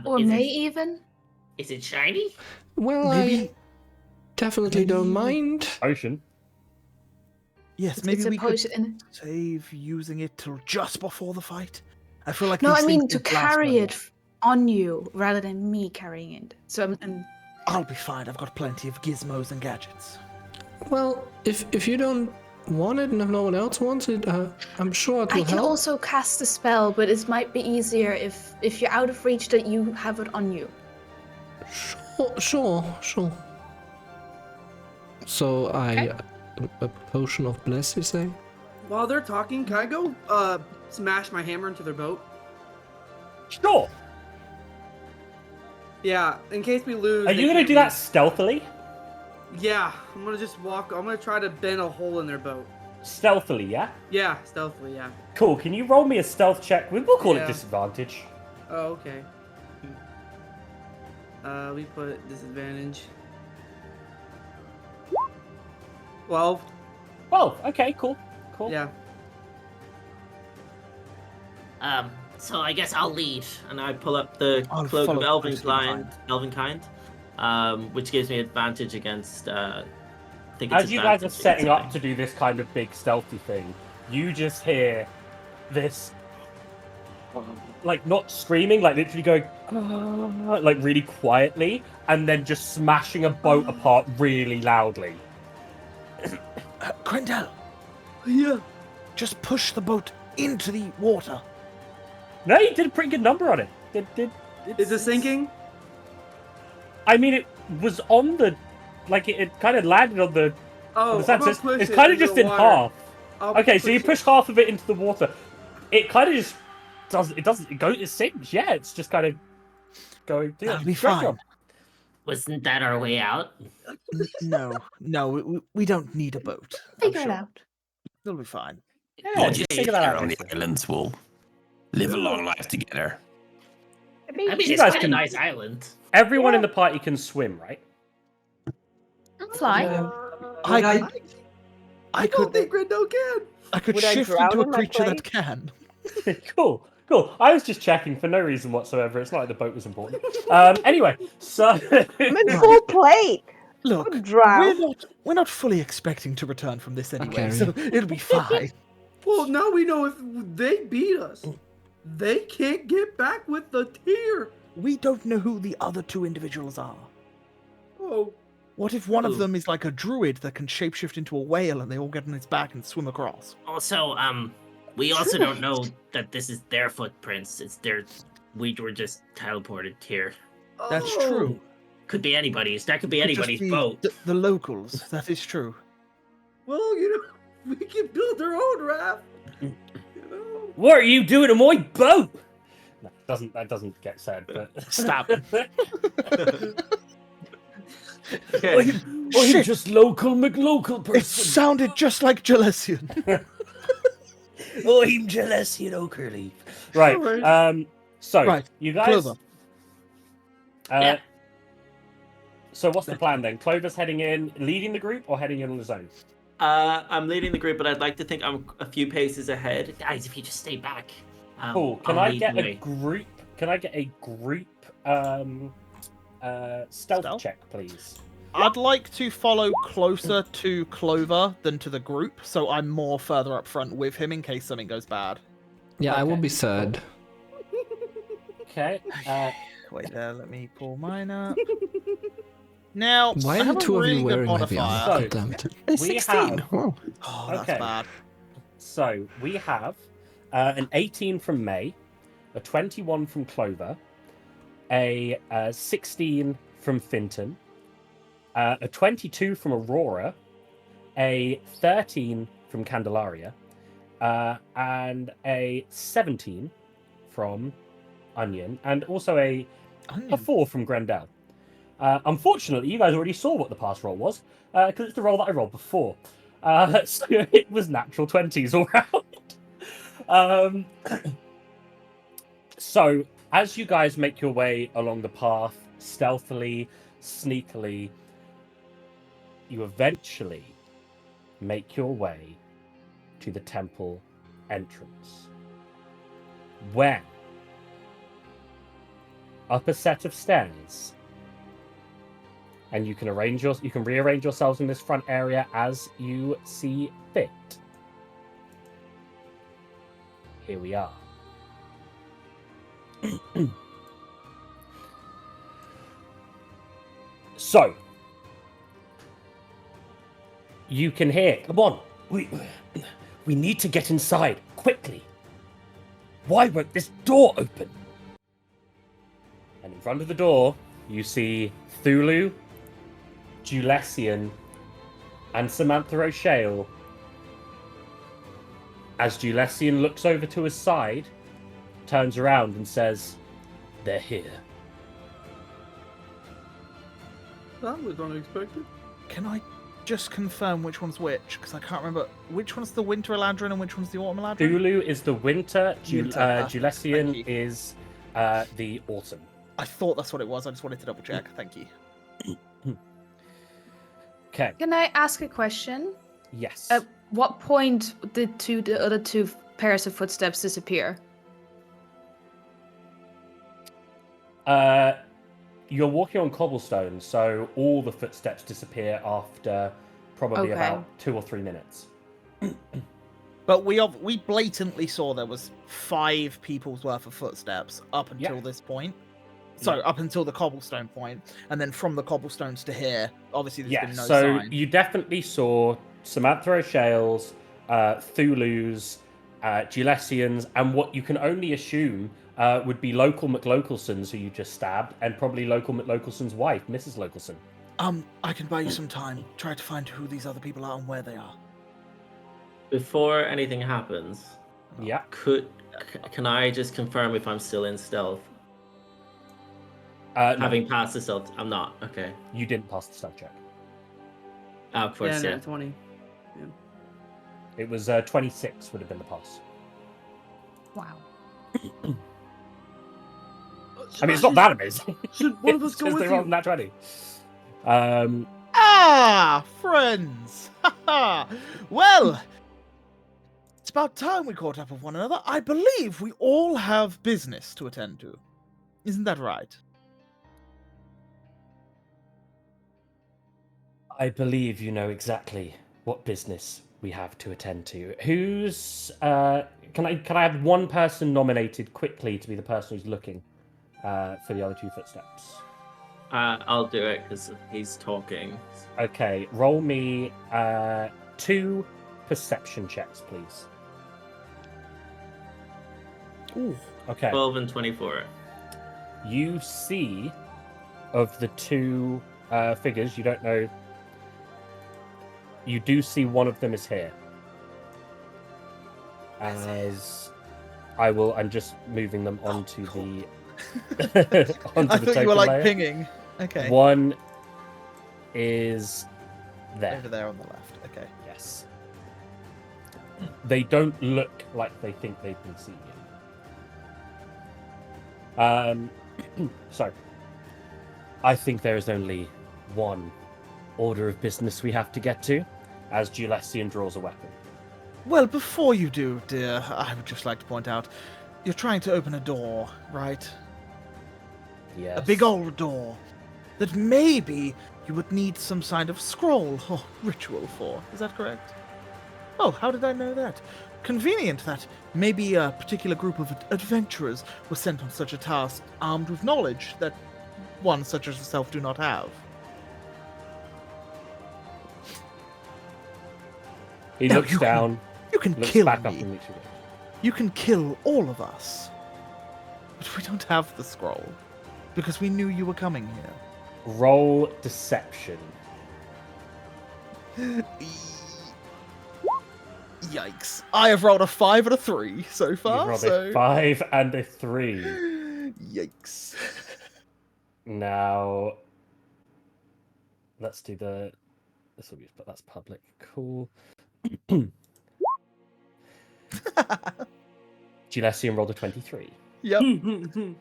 S6: Or
S5: is
S6: May
S5: it,
S6: even?
S5: is it shiny?
S2: Well,
S4: Maybe.
S2: I definitely don't
S4: maybe-
S2: mind.
S1: Ocean.
S4: Yes, maybe
S6: It's a
S4: we could
S6: potion.
S4: save using it till just before the fight. I feel like
S6: No,
S4: these
S6: I mean
S4: things
S6: to
S4: did last
S6: carry
S4: longer.
S6: it on you rather than me carrying it. So I'm
S4: I'll be fine. I've got plenty of gizmos and gadgets.
S2: Well, if you don't want it and if no one else wants it, I'm sure it
S6: I
S2: will
S6: can
S2: help.
S6: also cast a spell, but it might be easier if you're out of reach that you have it on you.
S2: Sure. So a potion of bless, you say?
S7: While they're talking, can I go smash my hammer into their boat?
S1: Sure.
S7: Yeah, in case we lose.
S1: Are
S7: they
S1: you gonna
S7: can't
S1: do that
S7: leave.
S1: stealthily?
S7: Yeah, I'm gonna just walk. I'm gonna try to bend a hole in their boat.
S1: Stealthily, yeah.
S7: Yeah, stealthily. Yeah.
S1: Cool. Can you roll me a stealth check? We'll call it
S7: Yeah.
S1: disadvantage.
S7: Oh, okay. We put disadvantage. 12.
S1: Oh, okay, cool.
S7: Yeah.
S5: So I guess I'll lead, and I pull up the
S4: I'll
S5: cloak
S4: follow
S5: of
S4: closely behind.
S5: Elvenkind, which gives me advantage against. I think it's
S1: As you guys are
S5: advantage
S1: setting
S5: against
S1: up to do this kind of big stealthy thing, you just hear this, like not screaming, like literally going, like really quietly, and then just smashing a boat apart really loudly.
S4: Grendel,
S7: Yeah.
S4: just push the boat into the water.
S1: No, you did a pretty good number on it.
S7: Is it sinking?
S1: I mean, it was on the, like it kind of landed on the.
S7: Oh,
S1: on the
S7: I'm
S1: sand,
S7: gonna
S1: so
S7: push
S1: it's
S7: it
S1: kind of
S7: into
S1: just
S7: the
S1: in
S7: water.
S1: half.
S7: I'll
S1: Okay, so you
S7: it-
S1: push half of it into the water. It kind of just it sinks. Yeah, it's just kind of going through.
S4: That'll be
S1: Great
S4: fine.
S1: job.
S5: Wasn't that our way out?
S4: No, we don't need a boat. I'm
S6: Figure it
S4: sure.
S6: out.
S4: It'll be fine.
S1: Yeah,
S8: We'll
S1: just
S8: just
S1: figure
S8: live
S1: that
S8: here
S1: out.
S8: on the islands. We'll live a long life together.
S5: I mean,
S1: You
S5: it's
S1: guys
S5: quite a
S1: can-
S5: nice island.
S1: Everyone in the party can swim, right?
S6: Fly.
S4: I
S7: don't think
S4: could
S7: Grendel can.
S4: I could
S3: Would I
S4: shift
S3: drown
S4: into a
S3: in my
S4: creature that
S3: place?
S4: can.
S1: Cool. Cool. I was just checking for no reason whatsoever. It's not like the boat was important. Anyway, so
S3: I'm in full plate.
S4: Look,
S3: Don't drown.
S4: we're not fully expecting to return from this anyway,
S2: Okay.
S4: so it'll be fine.
S7: Well, now we know if they beat us, they can't get back with the tier.
S4: We don't know who the other two individuals are.
S7: Oh,
S4: What if one of
S5: Ooh.
S4: them is like a druid that can shapeshift into a whale and they all get on its back and swim across?
S5: Also, we also don't know that this is their footprints. It's their. We were just teleported here.
S4: That's
S7: oh.
S4: true.
S5: Could be anybody's. That could be
S4: Could just
S5: anybody's
S4: be
S5: boat.
S4: The locals. That is true.
S7: Well, we can build our own raft.
S1: what are you doing to my boat? No, that doesn't get said. But
S4: Stop.
S5: Okay.
S1: I'm
S4: Shit.
S1: just local McLocal person.
S4: It sounded just like Jalessian.
S1: I'm Jalessian Oakerleaf. Right.
S7: Alright.
S1: So
S4: Right,
S1: you guys.
S4: Clover.
S5: Yeah.
S1: So what's the plan then? Clover's heading in, leading the group, or heading in on his own?
S5: I'm leading the group, but I'd like to think I'm a few paces ahead. Guys, if you just stay back.
S1: Cool. Can
S5: I'll
S1: I
S5: lead
S1: get
S5: the
S1: a
S5: way.
S1: group? Can I get a group stealth
S4: Stealth?
S1: check, please?
S4: I'd like to follow closer to Clover than to the group, so I'm more further up front with him in case something goes bad.
S2: Yeah, I will
S1: Okay,
S2: be third.
S1: Okay.
S4: Wait there, let me pull mine up. Now,
S2: Why
S4: I
S2: are
S4: have
S2: the
S4: a
S2: two of
S4: really
S2: you
S4: good
S2: wearing heavy
S4: modifier.
S2: armor?
S1: So-
S2: God damn it.
S1: We
S8: 16.
S1: have-
S8: Oh.
S4: Oh, that's
S1: Okay.
S4: bad.
S1: So we have an 18 from May, a 21 from Clover, a 16 from Finton, a 22 from Aurora, a 13 from Candelaria, and a 17 from Onion, and also a 4 from Grendel. Unfortunately, you guys already saw what the pass roll was, because it's the roll that I rolled before. So it was natural 20s all round. So, as you guys make your way along the path, stealthily, sneakily, you eventually make your way to the temple entrance. When, up a set of stairs, and you can rearrange yourselves in this front area as you see fit. Here we are. So, you can hear, come on, we need to get inside, quickly. Why won't this door open? And in front of the door, you see Thulu, Julessian, and Samantha O'Shale. As Julessian looks over to his side, turns around and says, "They're here."
S7: That was unexpected.
S4: Can I just confirm which one's which? Because I can't remember. Which one's the Winter Eladrin and which one's the Autumn Eladrin?
S1: Thulu is the winter,
S4: Winter, thank
S1: Julessian
S4: you.
S1: is the autumn.
S4: I thought that's what it was. I just wanted to double check. Thank you.
S1: Okay,
S6: Can I ask a question?
S1: yes.
S6: At what point did the other two pairs of footsteps disappear?
S1: You're walking on cobblestone, so all the footsteps disappear after probably
S6: Okay.
S1: about 2 or 3 minutes.
S4: But we blatantly saw there was 5 people's worth of footsteps up until
S1: Yeah.
S4: this point. So
S1: Yeah.
S4: up until the cobblestone point, and then from the cobblestones to here, obviously there's
S1: Yeah,
S4: been no
S1: so
S4: sign.
S1: you definitely saw Samantha O'Shale's, Thulu's, Julessians, and what you can only assume would be local McLocalsons who you just stabbed, and probably local McLocalson's wife, Mrs. Localson.
S4: I can buy you some time. Try to find who these other people are and where they are.
S5: Before anything happens,
S1: Yeah.
S5: can I just confirm if I'm still in stealth?
S1: No,
S5: Having passed the stealth, I'm not. Okay.
S1: you didn't pass the stealth check.
S5: Oh, of course, yeah.
S7: 20.
S1: It was 26 would have been the pass.
S6: Wow.
S1: I mean, it's not that amazing.
S7: Should one of us
S1: It's
S7: go
S1: 'cause
S7: with
S1: they
S7: you?
S1: rolled nat 20.
S4: Ah, friends! Well, It's about time we caught up with one another. I believe we all have business to attend to. Isn't that right?
S1: I believe you know exactly what business we have to attend to. Who's can I have one person nominated quickly to be the person who's looking for the other two footsteps?
S5: I'll do it because he's talking.
S1: Okay, roll me 2 perception checks, please.
S4: Ooh.
S1: Okay.
S5: 12 and 24.
S1: You see of the 2 figures, you don't know. You do see one of them is here. As I'm just moving them onto
S4: cool.
S1: the onto
S4: I
S1: the
S4: thought you were
S1: token
S4: like
S1: layer.
S4: pinging. Okay.
S1: One is there.
S4: Over there on the left. Okay.
S1: Yes. They don't look like they think they've been seen yet. So, I think there is only one order of business we have to get to, as Julessian draws a weapon.
S4: Well, before you do, dear, I would just like to point out, you're trying to open a door, right?
S1: Yes.
S4: A big old door that maybe you would need some kind of scroll or ritual for. Is that correct? Oh, how did I know that? Convenient that maybe a particular group of adventurers were sent on such a task armed with knowledge that one such as yourself do not have.
S1: He
S4: Now,
S1: looks down,
S4: You can
S1: looks
S4: kill
S1: back up
S4: me.
S1: and looks again.
S4: You can kill all of us. But we don't have the scroll. Because we knew you were coming here.
S1: Roll deception.
S4: Yikes. I have rolled a 5 and a 3 so
S1: You
S4: far,
S1: rolled
S4: so...
S1: a 5 and a 3.
S4: Yikes.
S1: Now, let's do the... This will be, but that's public. Cool. Julessian rolled a 23.
S4: Yep. And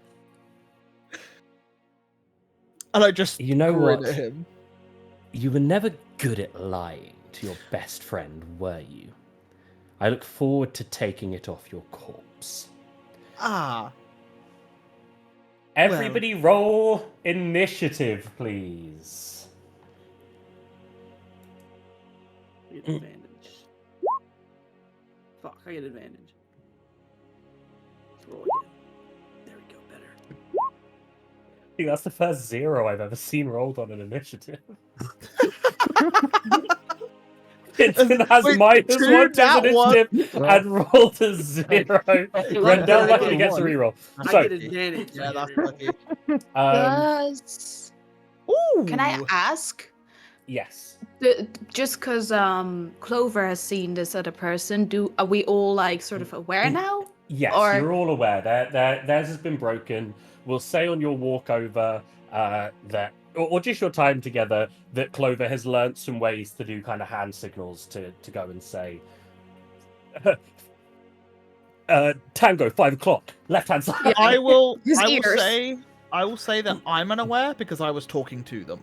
S4: I just
S1: You know
S4: grin
S1: what?
S4: at him.
S1: You were never good at lying to your best friend, were you? I look forward to taking it off your corpse.
S4: Ah.
S1: Everybody roll initiative, please.
S7: I get advantage. Fuck, I get advantage. Let's roll again. There we go, better.
S1: I think that's the first 0 I've ever seen rolled on an initiative. Vincent has
S4: Wait,
S1: -1 to
S4: two,
S1: his
S4: that one.
S1: initiative and rolled a 0. Rendell luckily gets a reroll.
S7: I
S1: So,
S7: get advantage.
S4: Yeah, that's lucky.
S6: Does...
S4: Ooh.
S6: Can I ask?
S1: yes.
S6: Just because Clover has seen this other person, are we all like sort of aware now?
S1: Yes,
S6: Or-
S1: you're all aware. Theirs has been broken. We'll say on your walk over that, or just your time together, that Clover has learnt some ways to do kind of hand signals to go and say, Tango, 5 o'clock, left hand side.
S4: I will
S6: His
S4: I will
S6: ears.
S4: say that I'm unaware because I was talking to them.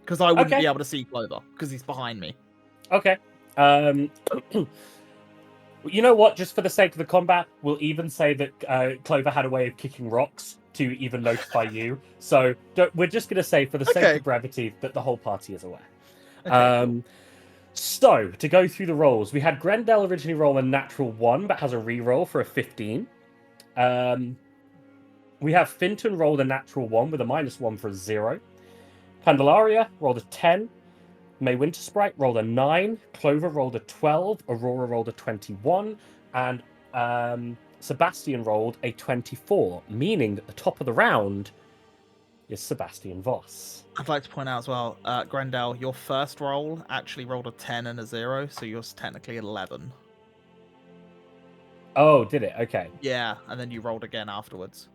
S4: Because I wouldn't
S1: Okay.
S4: be able to see Clover, because he's behind me.
S1: Okay. You know what? Just for the sake of the combat, we'll even say that Clover had a way of kicking rocks to even notify you. So we're just going to say, for the sake
S4: Okay.
S1: of brevity, that the whole party is aware.
S4: Okay, cool.
S1: So, to go through the rolls, we had Grendel originally roll a natural 1, but has a reroll for a 15. We have Finton rolled a natural 1 with a -1 for a 0. Candelaria rolled a 10. May Wintersprite rolled a 9. Clover rolled a 12. Aurora rolled a 21. And Sebastian rolled a 24, meaning that the top of the round is Sebastian Voss.
S4: I'd like to point out as well, Grendel, your first roll actually rolled a 10 and a 0, so you're technically 11.
S1: Oh, did it? Okay.
S4: Yeah, and then you rolled again afterwards,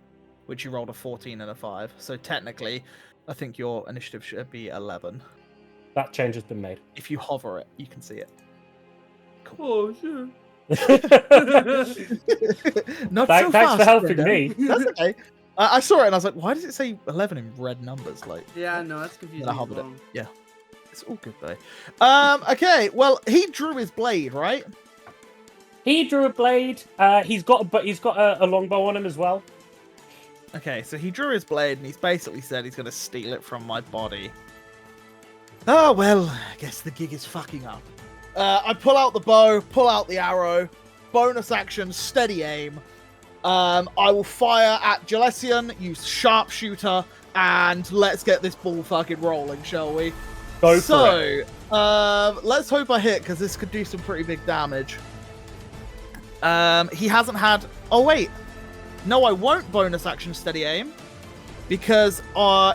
S4: which you rolled a 14 and a 5. So technically, I think your initiative should be 11.
S1: That change has been made.
S4: If you hover it, you can see it.
S7: Oh, sure.
S4: Not
S1: Thanks
S4: so fast,
S1: for helping
S4: Grendel.
S1: me.
S4: That's okay. I saw it and I was like, why does it say 11 in red numbers? Like,
S7: Yeah, no, that's confusing.
S4: I hovered it.
S7: Wrong.
S4: It's all good though. Okay, well, he drew his blade, right?
S1: He drew a blade. He's got a longbow on him as well.
S4: Okay, so he drew his blade and he's basically said he's going to steal it from my body. Oh, well, I guess the gig is fucking up. I pull out the bow, pull out the arrow, bonus action, steady aim. I will fire at Jalessian, use sharpshooter, and let's get this ball fucking rolling, shall we?
S1: Go for it.
S4: Let's hope I hit, because this could do some pretty big damage. He hasn't had... Oh, wait. No, I won't bonus action steady aim, because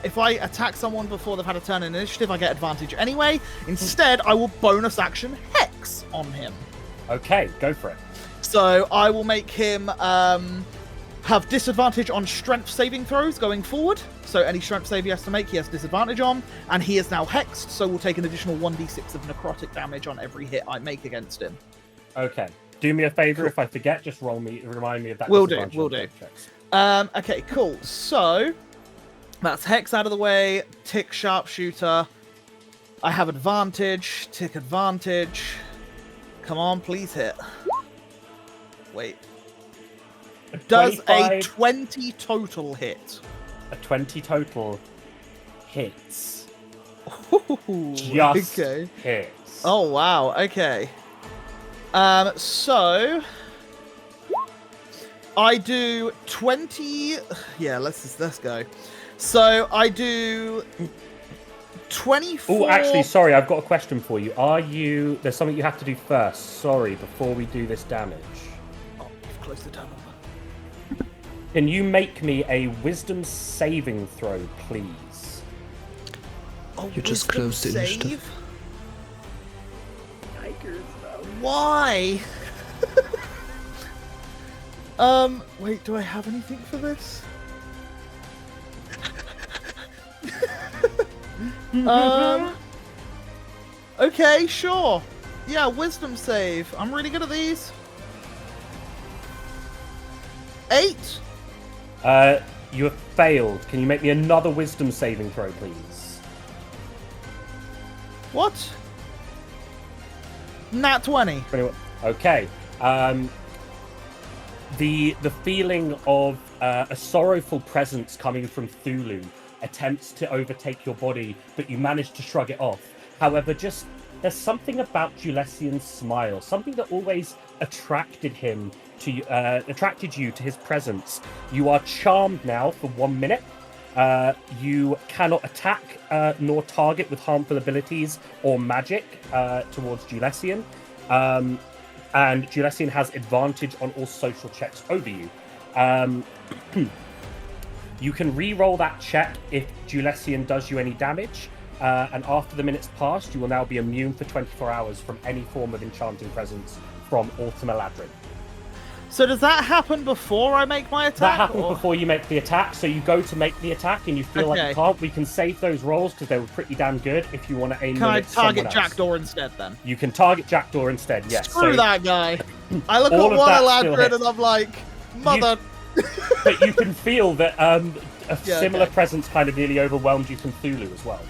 S4: if I attack someone before they've had a turn in initiative, I get advantage anyway. Instead, I will bonus action Hex on him.
S1: Okay, go for it.
S4: So I will make him have disadvantage on strength saving throws going forward. So any strength save he has to make, he has disadvantage on. And he is now hexed, so we'll take an additional 1d6 of necrotic damage on every hit I make against him.
S1: Okay. Do me a favor, if I forget, just remind me of that.
S4: Will do.
S1: Checks.
S4: Okay, cool. So that's hex out of the way. Tick sharpshooter. I have advantage. Tick advantage. Come on, please hit. Wait. Does a 20 total hit?
S1: A 20 total hits.
S4: Ooh,
S1: Just
S4: okay.
S1: hits.
S4: Oh wow. Okay. So I do 20. Yeah, let's go. So I do 24.
S1: Oh, actually, sorry, I've got a question for you. There's something you have to do first. Sorry, before we do this damage.
S4: Oh, you've closed the tunnel.
S1: Can you make me a wisdom saving throw, please?
S4: Oh,
S2: You just
S4: wisdom
S2: closed the
S4: save?
S2: initiative.
S4: Why? Wait, do I have anything for this? Okay, sure. Yeah, wisdom save. I'm really good at these. 8?
S1: You have failed. Can you make me another wisdom saving throw, please?
S4: What? Nat 20.
S1: Okay. The feeling of a sorrowful presence coming from Thulu attempts to overtake your body, but you manage to shrug it off. However, there's something about Julessian's smile, something that always attracted you to his presence. You are charmed now for 1 minute. You cannot attack nor target with harmful abilities or magic towards Julessian. And Julessian has advantage on all social checks over you. You can re-roll that check if Julessian does you any damage. And after the minutes passed, you will now be immune for 24 hours from any form of enchanting presence from Ultima Ladrin.
S4: So does that happen before I make my attack?
S1: That happens before you make the attack, so you go to make the attack and you feel like you can't. We can save those rolls because they were pretty damn good if you want to aim
S4: Can
S1: them
S4: I
S1: at someone
S4: target
S1: else.
S4: Jackdaw instead then?
S1: You can target Jackdaw instead, yes.
S4: Screw that guy. I look at
S1: all of
S4: one
S1: that still
S4: Eladrin
S1: hits.
S4: and I'm like, mother.
S1: But you can feel that a similar
S4: okay.
S1: presence kind of nearly overwhelmed you from Thulu as well.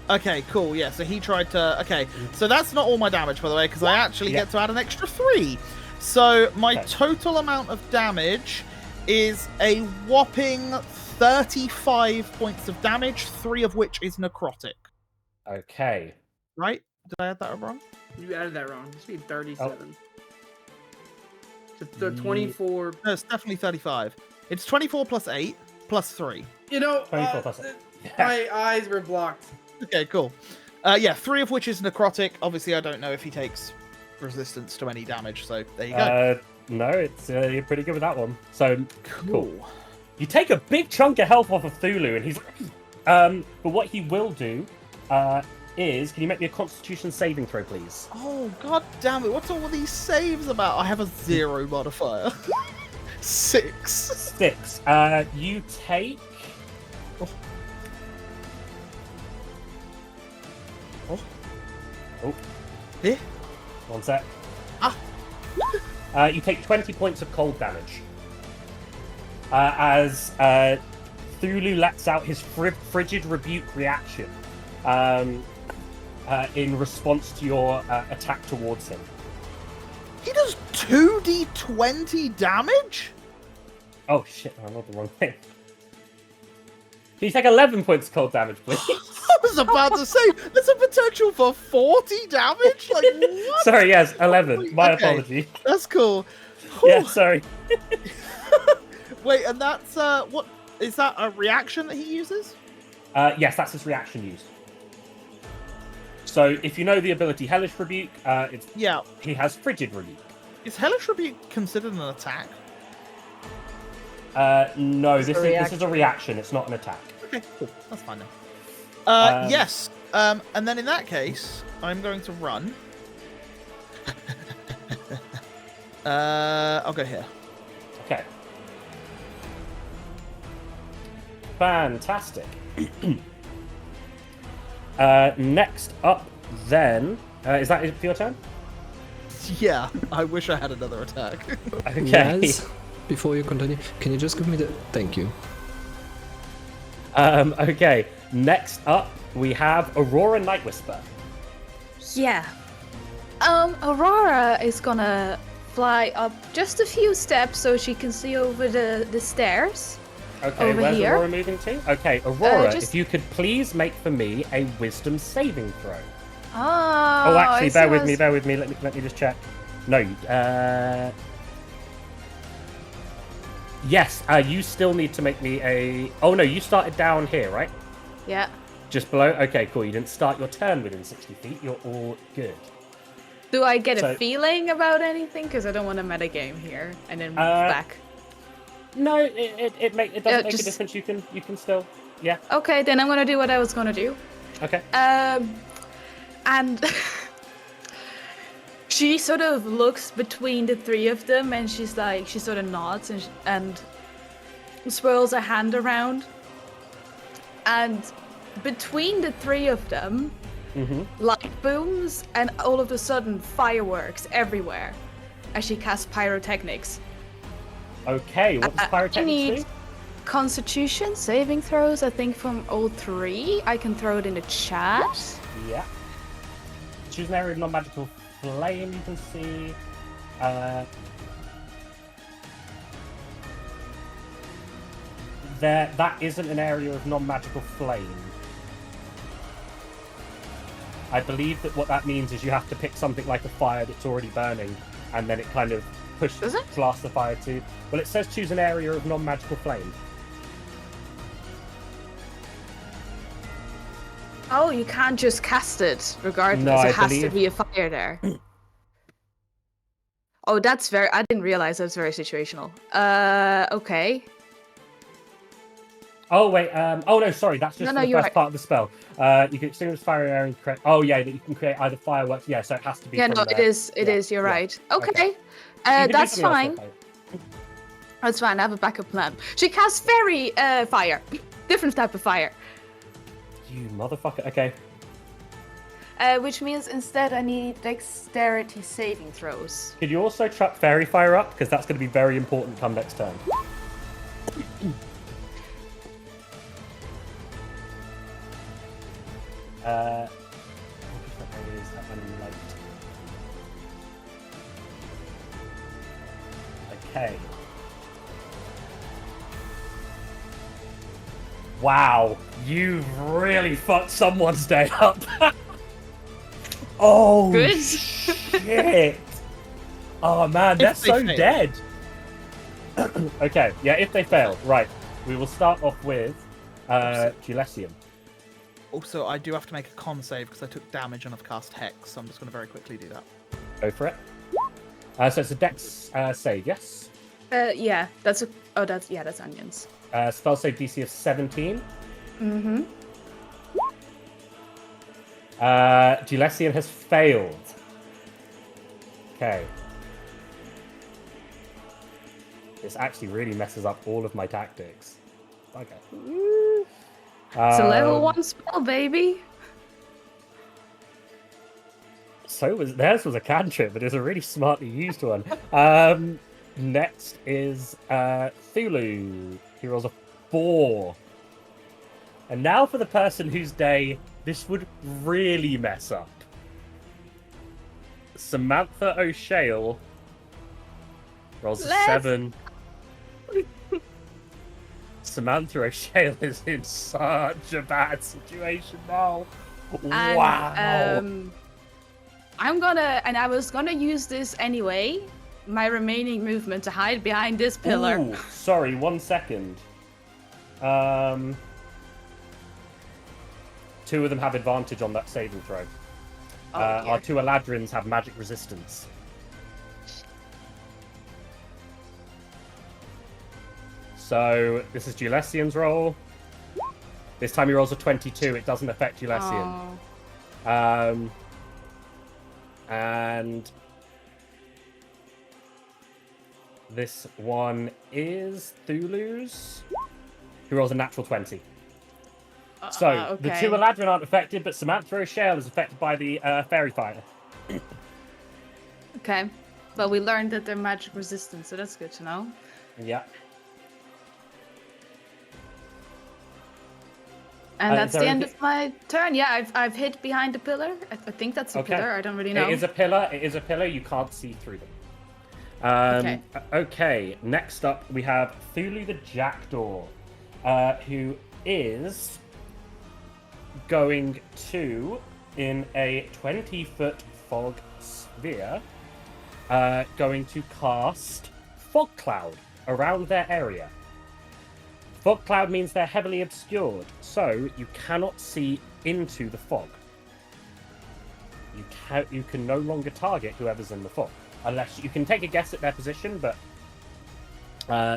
S4: Okay, cool. Yeah, so he tried to... Okay, so that's not all my damage, by the way, because I actually get to add an extra 3. So my total amount of damage is a whopping 35 points of damage, 3 of which is necrotic.
S1: Okay.
S4: Right? Did I add that wrong?
S7: You added that wrong. It should be 37. The 24.
S4: No, it's definitely 35. It's 24 plus 8 plus 3.
S7: You know,
S1: 24 plus 8.
S7: my eyes were blocked.
S4: Okay, cool. Yeah, 3 of which is necrotic. Obviously, I don't know if he takes resistance to any damage, so there you go.
S1: No, it's you're pretty good with that one. So
S4: Cool.
S1: You take a big chunk of health off of Thulu, and he's. But what he will do is, can you make me a Constitution saving throw, please?
S4: Oh, god damn it. What's all these saves about? I have a 0 modifier. 6.
S1: 6. You take. Oh.
S4: Eh?
S1: One sec.
S4: Ah.
S1: You take 20 points of cold damage. As Thulu lets out his frigid rebuke reaction in response to your attack towards him.
S4: He does 2d20 damage?
S1: Oh shit! I rolled the wrong thing. Can you take 11 points of cold damage, please?
S4: I was about to say, there's a potential for 40 damage? Like, what?
S1: Sorry, yes, 11. My
S4: Okay.
S1: apology.
S4: That's cool.
S1: Yeah,
S4: Whew.
S1: sorry.
S4: Wait, and that's, what, is that a reaction that he uses?
S1: Yes, that's his reaction use. So if you know the ability Hellish Rebuke,
S4: Yeah.
S1: he has Frigid Rebuke.
S4: Is Hellish Rebuke considered an attack?
S1: No,
S3: It's
S1: this is a reaction. It's not an attack.
S4: Okay, cool. That's fine then. Yes. And then in that case, I'm going to run. I'll go here.
S1: Okay. Fantastic. Next up, then, is that it for your turn?
S4: Yeah, I wish I had another attack.
S1: Okay.
S2: Yes. Before you continue, can you just give me the... Thank you.
S1: Okay. Next up, we have Aurora Night Whisper.
S6: Yeah. Aurora is gonna fly up just a few steps so she can see over the stairs.
S1: Okay,
S6: Over
S1: where's
S6: here?
S1: Aurora moving to? Okay, Aurora,
S6: just-
S1: if you could please make for me a Wisdom saving throw.
S6: Oh,
S1: Oh, actually,
S6: I see
S1: bear with
S6: what's-
S1: me, bear with me. Let me just check. No, yes, you still need to make me a... Oh, no, you started down here, right?
S6: Yeah.
S1: Just below? Okay, cool. You didn't start your turn within 60 feet. You're all good.
S6: Do I get
S1: So-
S6: a feeling about anything? Because I don't want to metagame here and then move back.
S1: No, it doesn't make a
S6: just-
S1: difference. You can still... Yeah,
S6: Okay, then I'm gonna do what I was gonna do.
S1: okay.
S6: And she sort of looks between the three of them, and she sort of nods and swirls a hand around. And between the three of them, light booms, and all of a sudden fireworks everywhere as she casts pyrotechnics.
S1: Okay, what does
S6: I
S1: Pyrotechnics
S6: need
S1: do?
S6: Constitution saving throws, I think, from all three. I can throw it in the chat.
S1: Yeah. Choose an area of non-magical flame, you can see. That isn't an area of non-magical flame. I believe that what that means is you have to pick something like a fire that's already burning, and then it kind of
S6: Does it?
S1: blasts the fire to... Well, it says choose an area of non-magical flame.
S6: Oh, you can't just cast it regardless.
S1: No, I
S6: it has to
S1: believe-
S6: be a fire there. Oh, that's very... I didn't realize that's very situational. Okay.
S1: Oh, wait, oh no, sorry, that's just
S6: No,
S1: for the
S6: you're
S1: first
S6: right.
S1: part of the spell. You can extinguish fire area and create... Oh, yeah, that you can create either fireworks... Yeah, so it has to be
S6: Yeah,
S1: from
S6: no,
S1: the...
S6: it is. It
S1: yeah,
S6: is. You're
S1: yeah.
S6: right.
S1: Okay.
S6: Okay.
S1: You can do
S6: That's
S1: something else,
S6: fine.
S1: okay.
S6: That's fine. I have a backup plan. She casts fairy fire. Different type of fire.
S1: You motherfucker. Okay.
S6: Which means instead I need dexterity saving throws.
S1: Could you also chuck fairy fire up? Because that's going to be very important come next turn. What different areas have been light? Okay. Wow, you've really fucked someone's day up. Oh,
S6: Good.
S1: shit. Oh man, they're
S4: If they
S1: so
S4: fail.
S1: dead. Okay, yeah, if they fail, right. We will start off with Julesium.
S4: Also, I do have to make a con save because I took damage and I've cast Hex, so I'm just going to very quickly do that.
S1: Go for it. So it's a Dex save, yes?
S6: Yeah, that's that's onions.
S1: Spell save DC of 17.
S6: Mm-hmm.
S1: Julesium has failed. Okay. This actually really messes up all of my tactics. Okay.
S6: It's a level 1 spell, baby.
S1: Theirs was a cantrip, but it was a really smartly used one. Next is Thulu. He rolls a 4. And now for the person whose day this would really mess up. Samantha O'Shale Rolls a
S6: Let's-
S1: 7. Samantha O'Shea is in such a bad situation now.
S6: And,
S1: Wow.
S6: I was gonna use this anyway. My remaining movement to hide behind this pillar.
S1: Ooh, sorry, 1 second. 2 of them have advantage on that saving throw.
S6: Oh,
S1: Our
S6: dear.
S1: 2 Eladrins have magic resistance. So this is Julesian's roll. This time he rolls a 22. It doesn't affect Julesian.
S6: Oh.
S1: And this one is Thulu's, who rolls a natural 20. So the 2 Eladrin aren't affected, but Samantha O'Shea is affected by the fairy fire.
S6: Okay. Well, we learned that they're magic resistant, so that's good to know.
S1: Yeah.
S6: And
S1: Is
S6: that's
S1: there
S6: the end
S1: anything-
S6: of my turn. Yeah, I've hid behind the pillar. I think that's a
S1: Okay.
S6: pillar. I don't really know.
S1: It is a pillar. It is a pillar. You can't see through them.
S6: Okay.
S1: Okay. Next up, we have Thulu the Jackdaw, who is going to, in a 20-foot fog sphere, going to cast Fog Cloud around their area. Fog Cloud means they're heavily obscured, so you cannot see into the fog. You can no longer target whoever's in the fog, unless you can take a guess at their position. But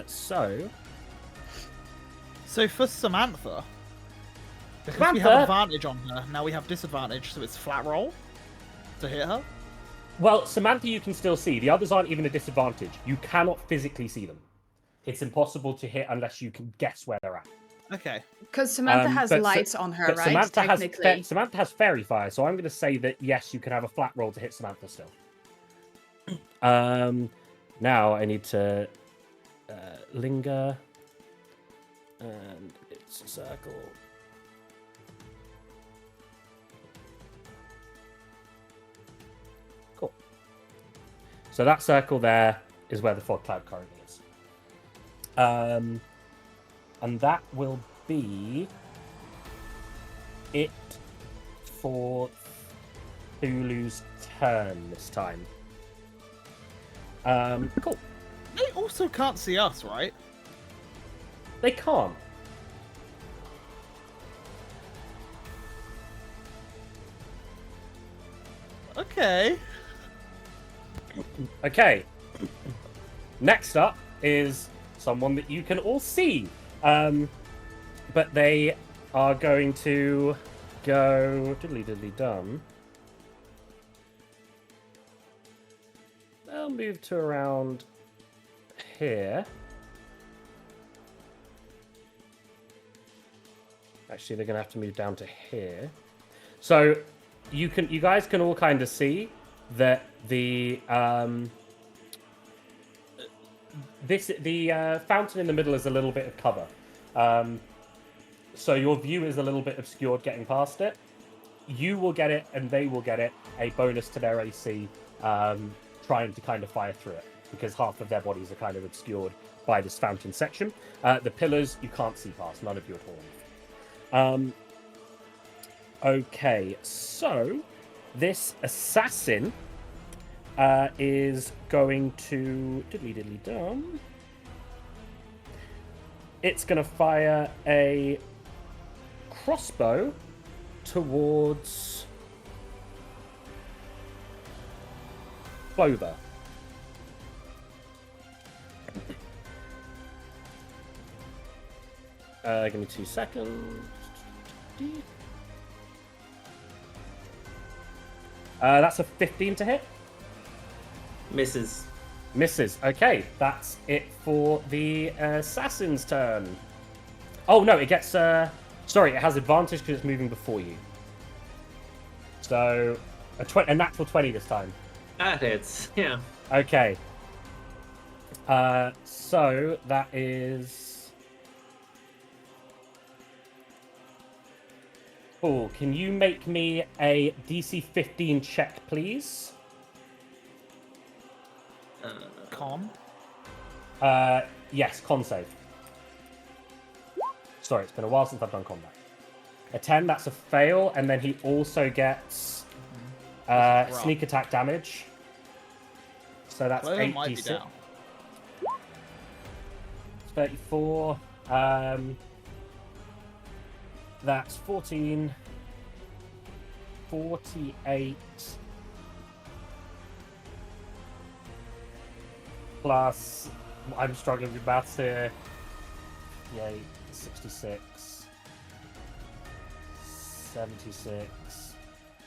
S1: so
S4: So for Samantha, because we
S1: Samantha?
S4: have advantage on her, now we have disadvantage, so it's flat roll to hit her.
S1: well, Samantha, you can still see. The others aren't even a disadvantage. You cannot physically see them. It's impossible to hit unless you can guess where they're at.
S4: Okay.
S6: Because Samantha has
S1: but
S6: lights on her,
S1: But
S6: right?
S1: Samantha
S6: Technically.
S1: Samantha has fairy fire, so I'm going to say that yes, you can have a flat roll to hit Samantha still. Now I need to linger, and it's a circle. Cool. So that circle there is where the fog cloud currently is. And that will be it for Thulu's turn this time. Cool.
S4: They also can't see us, right?
S1: They can't.
S4: Okay.
S1: Okay. Next up is someone that you can all see. But they are going to go diddly diddly dum. They'll move to around here. Actually, they're going to have to move down to here. So you guys can all kind of see that the fountain in the middle is a little bit of cover. So your view is a little bit obscured getting past it. You will get it, and they will get it, a bonus to their AC, trying to kind of fire through it, because half of their bodies are kind of obscured by this fountain section. The pillars, you can't see past, none of you at all. Okay, so this assassin is going to diddly diddly dum. It's going to fire a crossbow towards Clover. Give me 2 seconds. That's a 15 to hit.
S5: Misses.
S1: Misses. Okay, that's it for the assassin's turn. Oh no, it gets. Sorry, it has advantage because it's moving before you. So a natural 20 this time.
S5: That hits. Yeah.
S1: Okay. So that is. Cool. Can you make me a DC 15 check, please?
S4: Con.
S1: Yes, con save. Sorry, it's been a while since I've done combat. A 10, that's a fail, and then he also gets sneak attack damage. So that's
S4: Clover might be
S1: 86.
S4: down.
S1: 34. That's 14. 48. Plus, I'm struggling with maths here. Yeah, 66. 76.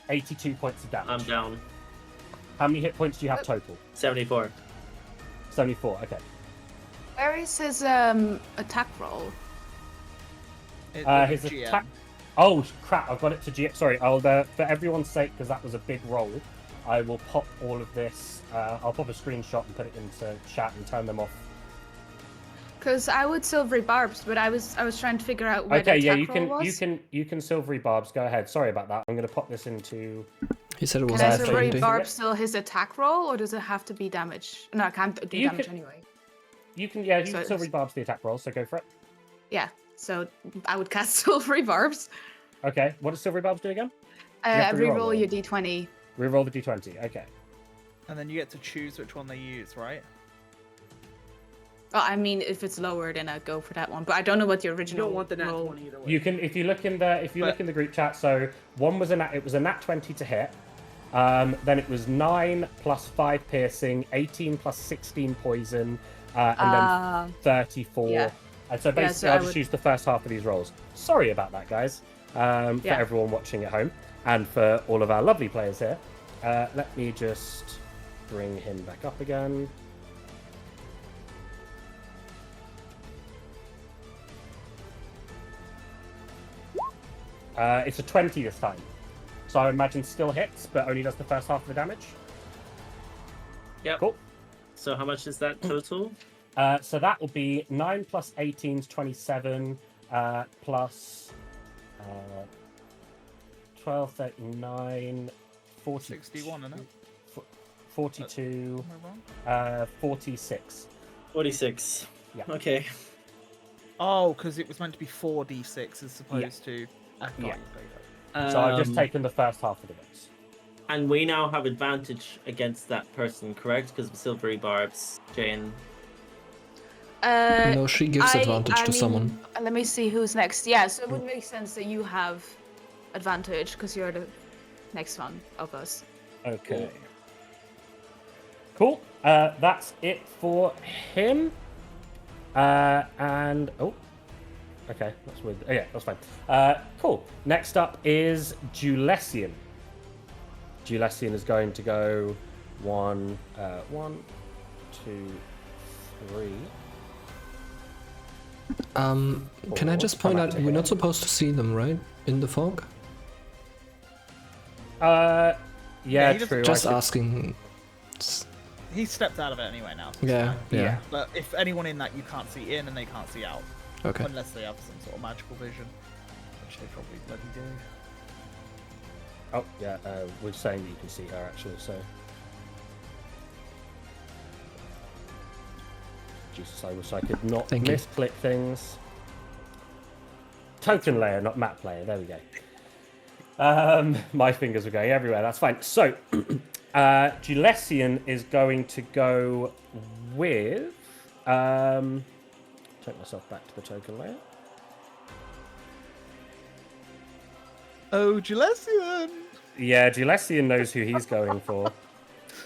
S1: 82 points of damage.
S5: I'm down.
S1: How many hit points do you have total?
S5: 74.
S1: 74, okay.
S6: Where is his attack roll?
S1: His attack. Oh crap! I've got it to GM. Sorry, I'll for everyone's sake, because that was a big roll. I will pop all of this. I'll pop a screenshot and put it into chat and turn them off.
S6: Because I would silvery barbs, but I was trying to figure out where
S1: Okay,
S6: the
S1: yeah,
S6: attack roll was.
S1: you can silvery barbs. Go ahead. Sorry about that. I'm going to pop this into.
S2: He said it was
S6: Can I
S1: That's
S6: silvery
S2: 20.
S6: barb still his attack roll, or does it have to be damage? No, I can't do
S1: You
S6: damage
S1: can-
S6: anyway.
S1: You can you
S6: So
S1: can silvery barbs the attack roll. So go for it.
S6: Yeah, so I would cast silvery barbs.
S1: Okay. What does silvery barbs do again? have to reroll
S6: Reroll
S1: them.
S6: your d20.
S1: Reroll the d20. Okay.
S4: And then you get to choose which one they use, right?
S6: Well, I mean, if it's lower, then I'd go for that one. But I don't know what the
S7: You
S6: original
S7: don't want the nat
S6: roll.
S7: 20 either way.
S1: You can if you look in the group chat. So one was it was a nat 20 to hit. Then it was 9 plus 5 piercing, 18 plus 16 poison, and then 34.
S6: yeah.
S1: And so basically,
S6: so
S1: I'll
S6: I
S1: just
S6: would-
S1: use the first half of these rolls. Sorry about that, guys. For
S6: Yeah.
S1: everyone watching at home, and for all of our lovely players here. Let me just bring him back up again. It's a 20 this time. So I imagine still hits, but only does the first half of the damage.
S5: Yep.
S1: Cool.
S5: So how much is that total?
S1: So that will be 9 plus 18 is 27, plus 12, 39, 40,
S4: 61, isn't it?
S1: 42,
S4: Am I wrong?
S1: 46.
S5: 46.
S1: Yeah.
S5: Okay.
S4: Oh, because it was meant to be 4d6 as opposed to. I got
S1: Yeah.
S4: you, got you.
S1: So I've just
S5: Um,
S1: taken the first half of the bits.
S5: And we now have advantage against that person, correct? Because of silvery barbs, Jane.
S2: No, she gives advantage to someone.
S6: Let me see who's next. Yeah, so it would make sense that you have advantage because you're the next one of us.
S1: Okay. Cool. That's it for him. And okay, that's weird. Oh, yeah, that's fine. Cool. Next up is Julesian. Julesian is going to go 1, 2, 3.
S2: Can I just point out, we're not supposed to see them, right? In the fog?
S1: Yeah,
S4: he doesn't-
S1: true.
S2: Just
S1: I should-
S2: asking.
S4: He stepped out of it anyway now. so it's
S2: Yeah,
S4: fine.
S2: yeah.
S4: But if anyone in that, you can't see in and they can't see out.
S2: Okay.
S4: Unless they have some sort of magical vision. Which they probably bloody do.
S1: Oh, yeah, we're saying that you can see her actually, so. Jesus, I wish I could not
S2: Thank you.
S1: misclick things. Token layer, not map layer. There we go. My fingers were going everywhere. That's fine. So, Julesian is going to go with. Take myself back to the token layer.
S4: Oh, Julesian!
S1: Yeah, Julesian knows who he's going for.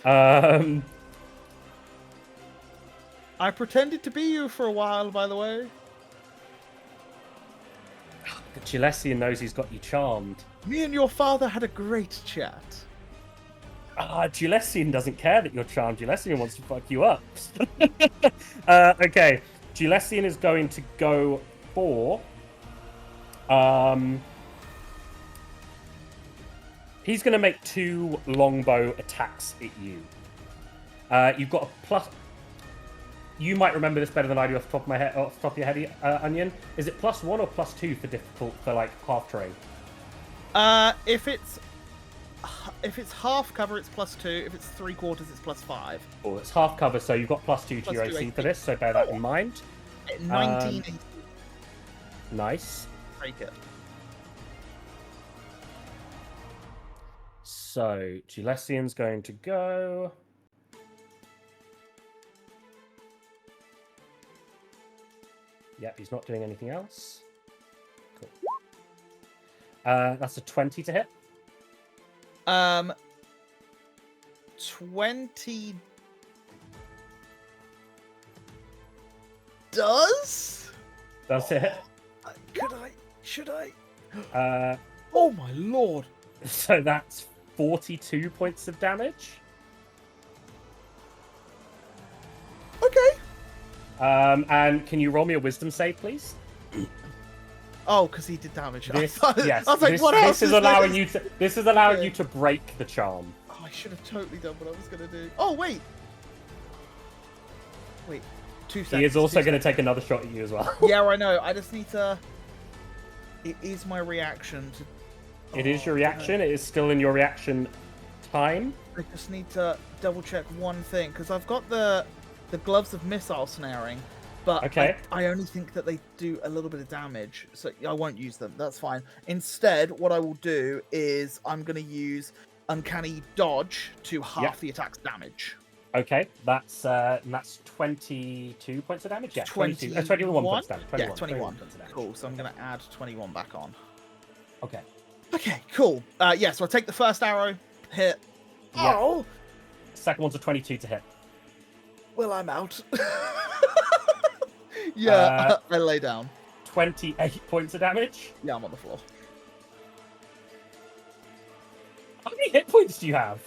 S4: I pretended to be you for a while, by the way.
S1: Julesian knows he's got you charmed.
S4: Me and your father had a great chat.
S1: Julesian doesn't care that you're charmed. Julesian wants to fuck you up. Okay, Julesian is going to go for. He's going to make 2 longbow attacks at you. You've got a plus. You might remember this better than I do off the top of my head. Off the top of your head, Onion. Is it +1 or +2 for difficult for like half terrain?
S4: If it's if it's half cover, it's +2. If it's 3/4, it's +5.
S1: Oh, it's half cover, so you've got +2 to
S4: Plus
S1: your
S4: 2
S1: AC
S4: AC.
S1: for this, so bear that in mind.
S4: 19 AC.
S1: Nice.
S4: Take it.
S1: So, Gilesian's going to go. Yep, he's not doing anything else. Cool. That's a 20 to hit.
S4: 20 does?
S1: Does it hit?
S4: Should I?
S1: Uh,
S4: Oh my lord.
S1: so that's 42 points of damage.
S4: Okay.
S1: And can you roll me a wisdom save, please?
S4: Oh, because he did damage.
S1: This,
S4: I was like,
S1: this,
S4: what else
S1: this is allowing
S4: this?
S1: you to. This is allowing
S4: Okay.
S1: you to break the charm.
S4: Oh, I should have totally done what I was gonna do. Oh wait. Wait. 2 seconds.
S1: He is also
S4: 2
S1: going to take another shot at you as well.
S4: Yeah, I know. I just need to. It is my reaction to.
S1: It is your
S4: Oh,
S1: reaction. It is still in your reaction time.
S4: I just need to double check one thing because I've got the gloves of missile snaring, but
S1: Okay.
S4: I only think that they do a little bit of damage, so I won't use them. That's fine. Instead, what I will do is I'm going to use uncanny dodge to half
S1: Yep.
S4: the attack's damage.
S1: Okay, that's 22 points of damage. Yeah, 22. 21 points of damage. 21,
S4: Yeah, 21.
S1: points of damage.
S4: Cool. So I'm going to add 21 back on.
S1: Okay.
S4: Okay, cool. Yeah, so I take the first arrow, hit.
S1: Yeah.
S4: Oh,
S1: Second one's a 22 to hit.
S4: well, I'm out. Yeah, I lay down.
S1: 28 points of damage.
S4: Yeah, I'm on the floor.
S1: How many hit points do you have?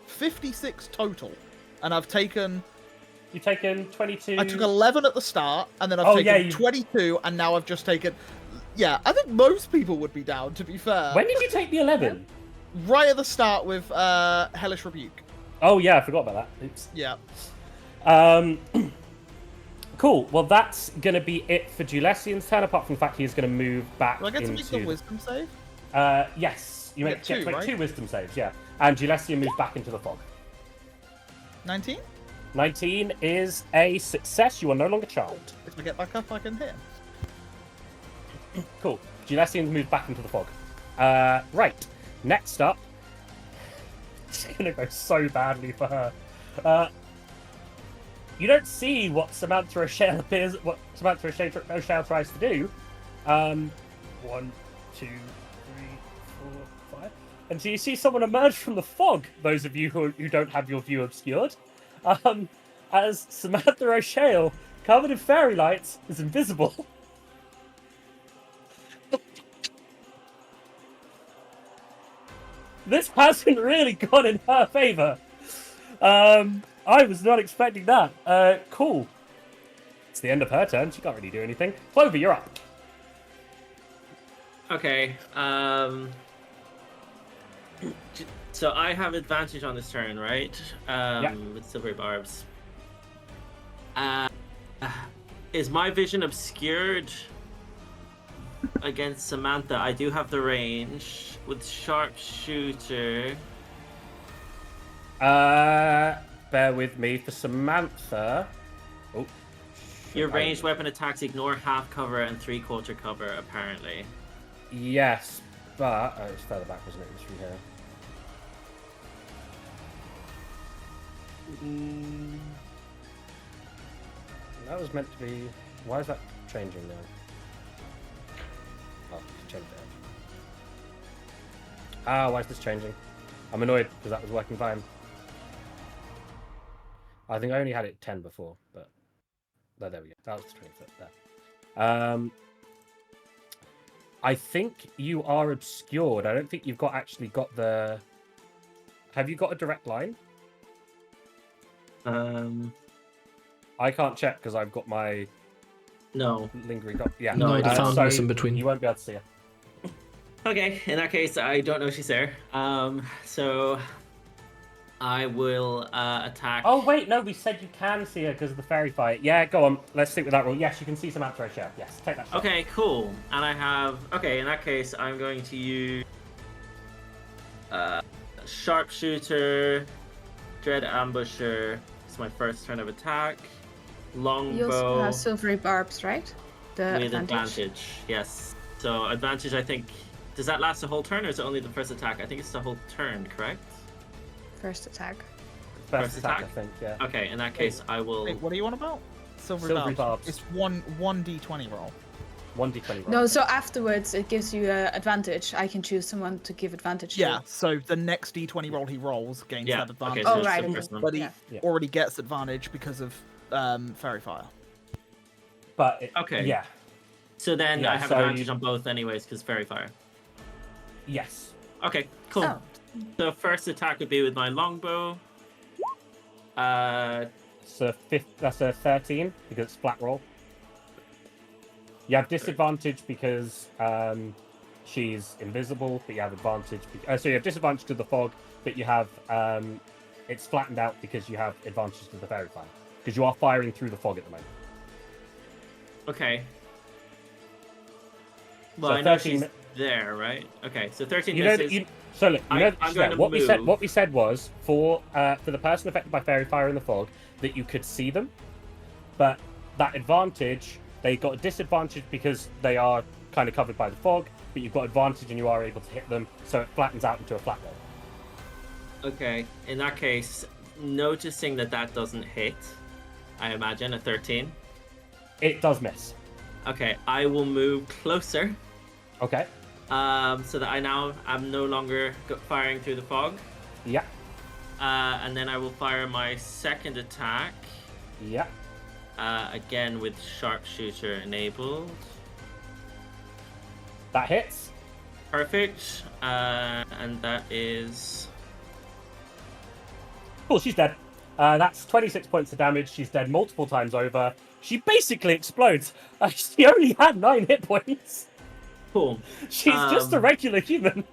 S4: 56 total, and I've taken.
S1: You've taken 22.
S4: I took 11 at the start, and then I've
S1: Oh,
S4: taken
S1: yeah, you-
S4: 22, and now I've just taken. Yeah, I think most people would be down. To be fair,
S1: When did you take the 11?
S4: right at the start with Hellish Rebuke.
S1: Oh, yeah, I forgot about that. Oops.
S4: Yeah.
S1: Cool. Well, that's going to be it for Julesian's turn, apart from the fact he is going to move back
S4: Do I get to
S1: into...
S4: make the Wisdom save?
S1: Yes. You
S4: You
S1: get
S4: get
S1: to
S4: two,
S1: make
S4: right?
S1: 2 wisdom saves, yeah. And Julesian moves back into the fog.
S4: 19.
S1: 19 is a success. You are no longer charmed.
S4: If I get back up, I can hit him.
S1: Cool. Julesian moves back into the fog. Right. Next up... It's going to go so badly for her. You don't see what Samantha O'Shea appears. What Samantha O'Shea tries to do. 1, 2, 3, 4, 5. And so you see someone emerge from the fog. Those of you who don't have your view obscured, as Samantha O'Shea, covered in fairy lights, is invisible. This hasn't really gone in her favor. I was not expecting that. Cool. It's the end of her turn. She can't really do anything. Clover, you're up.
S5: Okay. So I have advantage on this turn, right? With silvery barbs. Is my vision obscured against Samantha? I do have the range with sharpshooter.
S1: Bear with me for Samantha. Oh.
S5: Your ranged weapon attacks ignore half cover and 3/4 cover, apparently.
S1: Yes, but it's further back, wasn't it? It was from here. That was meant to be. Why is that changing now? Oh, it's changed it. Why is this changing? I'm annoyed because that was working fine. I think I only had it 10 before, but there we go. That was the 20 foot there. I think you are obscured. I don't think you've actually got the. Have you got a direct line? I can't check because I've got my
S5: No.
S1: lingering. Yeah.
S2: No, the fountains in between.
S1: You won't be able to see her.
S5: Okay, in that case, I don't know she's there. So I will attack.
S1: Oh wait, no, we said you can see her because of the fairy fight. Yeah, go on. Let's stick with that rule. Yes, you can see Samantha O'Shea. Yes, take that shot.
S5: Okay, cool. And I have. Okay, in that case, I'm going to use. Sharpshooter, Dread Ambusher. It's my first turn of attack.
S6: You also
S5: Longbow
S6: have silvery barbs, right? The
S5: with advantage. Yes. So advantage, I think. Does that last the whole turn, or is it only the first attack? I think it's the whole turn, correct?
S6: First attack.
S1: First
S5: First
S1: attack, I
S5: attack?
S1: think, yeah.
S5: Okay, in that case, I will.
S4: Wait, what are you on about?
S1: Silvery barbs.
S4: It's one d20 roll.
S1: 1d20 roll.
S6: No, so afterwards it gives you advantage. I can choose someone to give advantage
S4: Yeah,
S6: to.
S4: so the next d20 roll he rolls gains
S5: Yeah,
S4: that advantage.
S5: okay, so
S6: Oh,
S5: it's
S6: right,
S5: the
S6: okay.
S5: first one.
S4: But he
S6: Yeah.
S4: already gets advantage because of Fairy Fire.
S1: But
S5: Okay.
S1: yeah,
S5: So then
S1: Yeah,
S5: I have
S1: so
S5: advantage
S1: you-
S5: on both anyways, because Fairy Fire.
S1: yes.
S5: Okay, cool.
S6: Oh.
S5: So first attack would be with my longbow.
S1: So that's a 13 because it's flat roll. You have disadvantage because she's invisible, but you have advantage. So you have disadvantage to the fog, but you have it's flattened out because you have advantage to the fairy fire because you are firing through the fog at the moment.
S5: Okay. Well,
S1: So
S5: I know
S1: 13
S5: she's there, right? Okay, so 13
S1: You know
S5: misses.
S1: that you. So look, you know
S5: I'm
S1: she's
S5: going
S1: there.
S5: to
S1: What we
S5: move.
S1: said was for the person affected by fairy fire in the fog that you could see them, but that advantage they got a disadvantage because they are kind of covered by the fog, but you've got advantage and you are able to hit them, so it flattens out into a flat roll.
S5: Okay, in that case, noticing that that doesn't hit, I imagine a 13.
S1: It does miss.
S5: Okay, I will move closer,
S1: Okay.
S5: so that I'm no longer firing through the fog.
S1: Yeah.
S5: And then I will fire my second attack,
S1: Yeah.
S5: again with sharpshooter enabled.
S1: That hits.
S5: Perfect, and that is
S1: Cool. She's dead. That's 26 points of damage. She's dead multiple times over. She basically explodes. She only had 9 hit points.
S5: cool.
S1: She's just a regular human.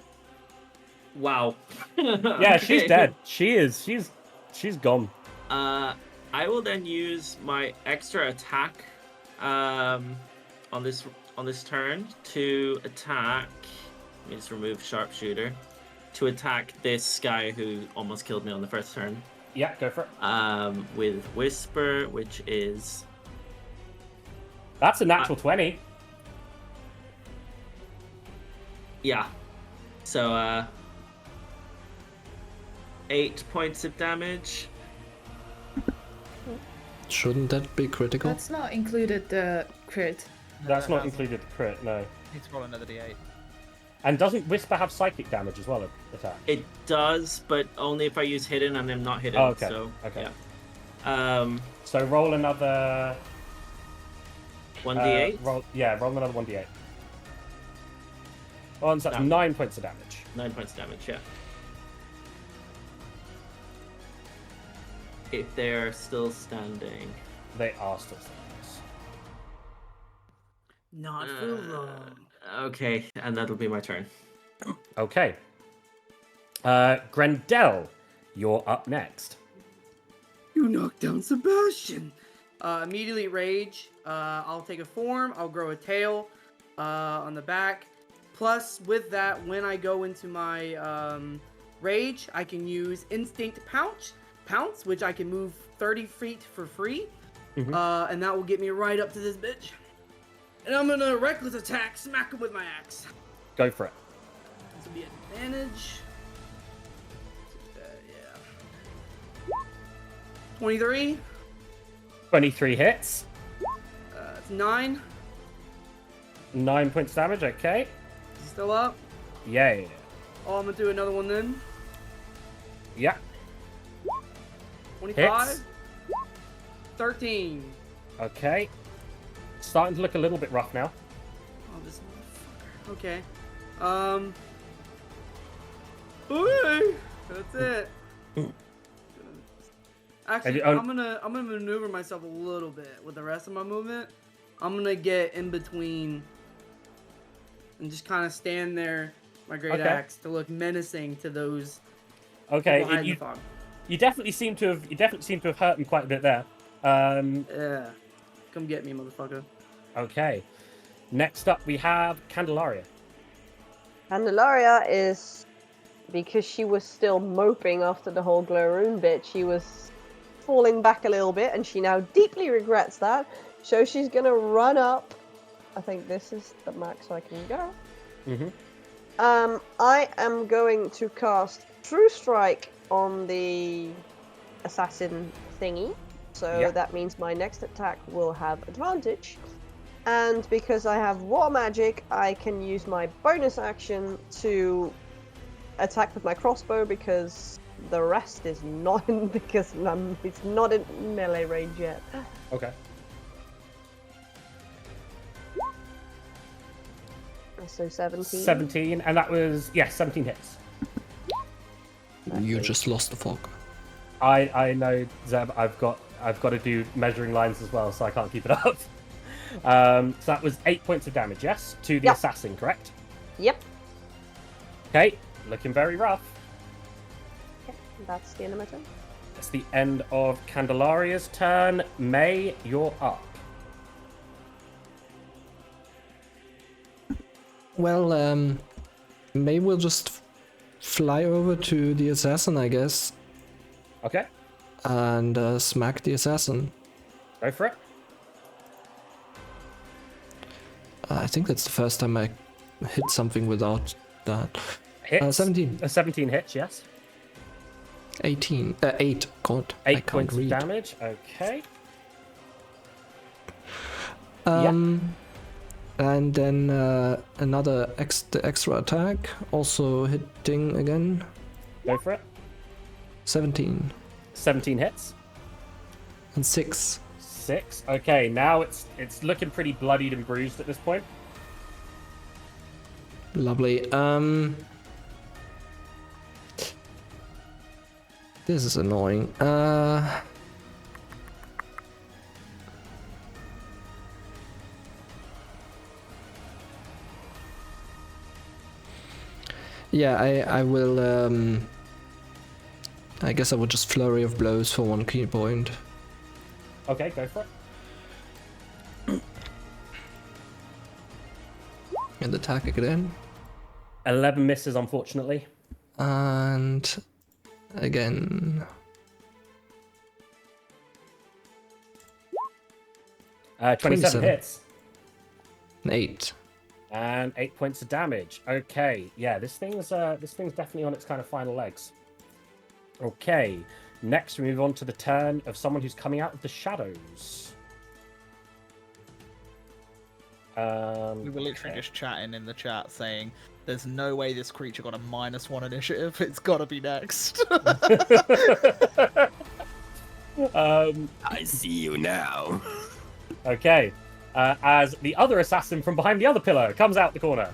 S5: Wow.
S1: Yeah, she's
S5: Okay.
S1: dead. She's gone.
S5: I will then use my extra attack on this turn to attack. Let me just remove sharpshooter to attack this guy who almost killed me on the first turn.
S1: Yeah, go for it.
S5: With whisper, which is
S1: That's a natural 20.
S5: yeah. So 8 points of damage.
S2: Shouldn't that be critical?
S6: That's not included the crit.
S1: That's not included the crit, no.
S4: Need to roll another d8.
S1: And doesn't Whisper have psychic damage as well, attack?
S5: It does, but only if I use hidden and I'm not hidden.
S1: Oh, okay.
S5: So
S1: Okay.
S5: yeah.
S1: So roll another
S5: 1d8.
S1: roll another 1d8. Oh, so that's
S5: No.
S1: 9 points of damage.
S5: 9 points of damage, yeah. If they're still standing.
S1: They are still standing.
S7: Not for long.
S5: Okay, and that'll be my turn.
S1: Okay. Grendel, you're up next.
S7: You knocked down Sebastian. Immediately rage. I'll take a form. I'll grow a tail on the back. Plus, with that, when I go into my rage, I can use Instinct Pounce, which I can move 30 feet for free.
S1: Mhm.
S7: And that will get me right up to this bitch. And I'm gonna reckless attack, smack him with my axe.
S1: Go for it.
S7: This will be an advantage. Yeah. 23.
S1: 23 hits.
S7: It's 9.
S1: 9 points damage, okay.
S7: Is he still up?
S1: Yeah.
S7: Oh, I'm gonna do another one then.
S1: Yeah.
S7: 25.
S1: Hits.
S7: 13.
S1: Okay. Starting to look a little bit rough now.
S7: Oh, this motherfucker. Okay. Okay. That's it. Actually,
S1: you-
S7: I'm gonna maneuver myself a little bit with the rest of my movement. I'm gonna get in between and just kind of stand there, my great
S1: Okay.
S7: axe, to look menacing to those
S1: Okay,
S7: people hiding in
S1: you,
S7: the fog.
S1: you definitely seem to have hurt him quite a bit there.
S7: Yeah. Come get me, motherfucker.
S1: Okay. Next up we have Candelaria.
S3: Candelaria is because she was still moping after the whole Glowroom bit, she was falling back a little bit, and she now deeply regrets that. So she's gonna run up. I think this is the max I can go. I am going to cast True Strike on the assassin thingy. So that means my next attack will have advantage. And because I have War Magic, I can use my bonus action to attack with my crossbow, because the rest is not in, because it's not in melee range yet.
S1: Okay.
S3: So 17.
S1: 17, and that was 17 hits.
S2: You just lost the fog.
S1: I know, Zeb. I've got to do measuring lines as well, so I can't keep it up. So that was 8 points of damage, yes, to the assassin, correct?
S3: Yep.
S1: Okay, looking very rough.
S3: Okay, that's the end of my turn.
S1: That's the end of Candelaria's turn. May, you're up.
S2: Well, May will just fly over to the assassin, I guess,
S1: Okay,
S2: and smack the assassin.
S1: go for it.
S2: I think that's the first time I hit something without that.
S1: Hits.
S2: 17.
S1: 17 hits, yes.
S2: 18. 8. God, I
S1: 8
S2: can't
S1: points
S2: read.
S1: of damage. Okay.
S2: And then another extra attack, also hitting again.
S1: Go for it.
S2: 17
S1: 17 hits.
S2: and 6.
S1: 6. Okay, now it's looking pretty bloodied and bruised at this point.
S2: Lovely. This is annoying. Yeah, I will. I guess I would just flurry of blows for 1 key point.
S1: Okay, go for it.
S2: And attack again.
S1: 11 misses, unfortunately.
S2: And again.
S1: 27 hits.
S2: An 8.
S1: And 8 points of damage. Okay, yeah, this thing's definitely on its kind of final legs. Okay, next we move on to the turn of someone who's coming out of the shadows.
S4: We were literally just chatting in the chat saying, there's no way this creature got a -1 initiative. It's gotta be next.
S8: I see you now.
S1: Okay, as the other assassin from behind the other pillar comes out the corner.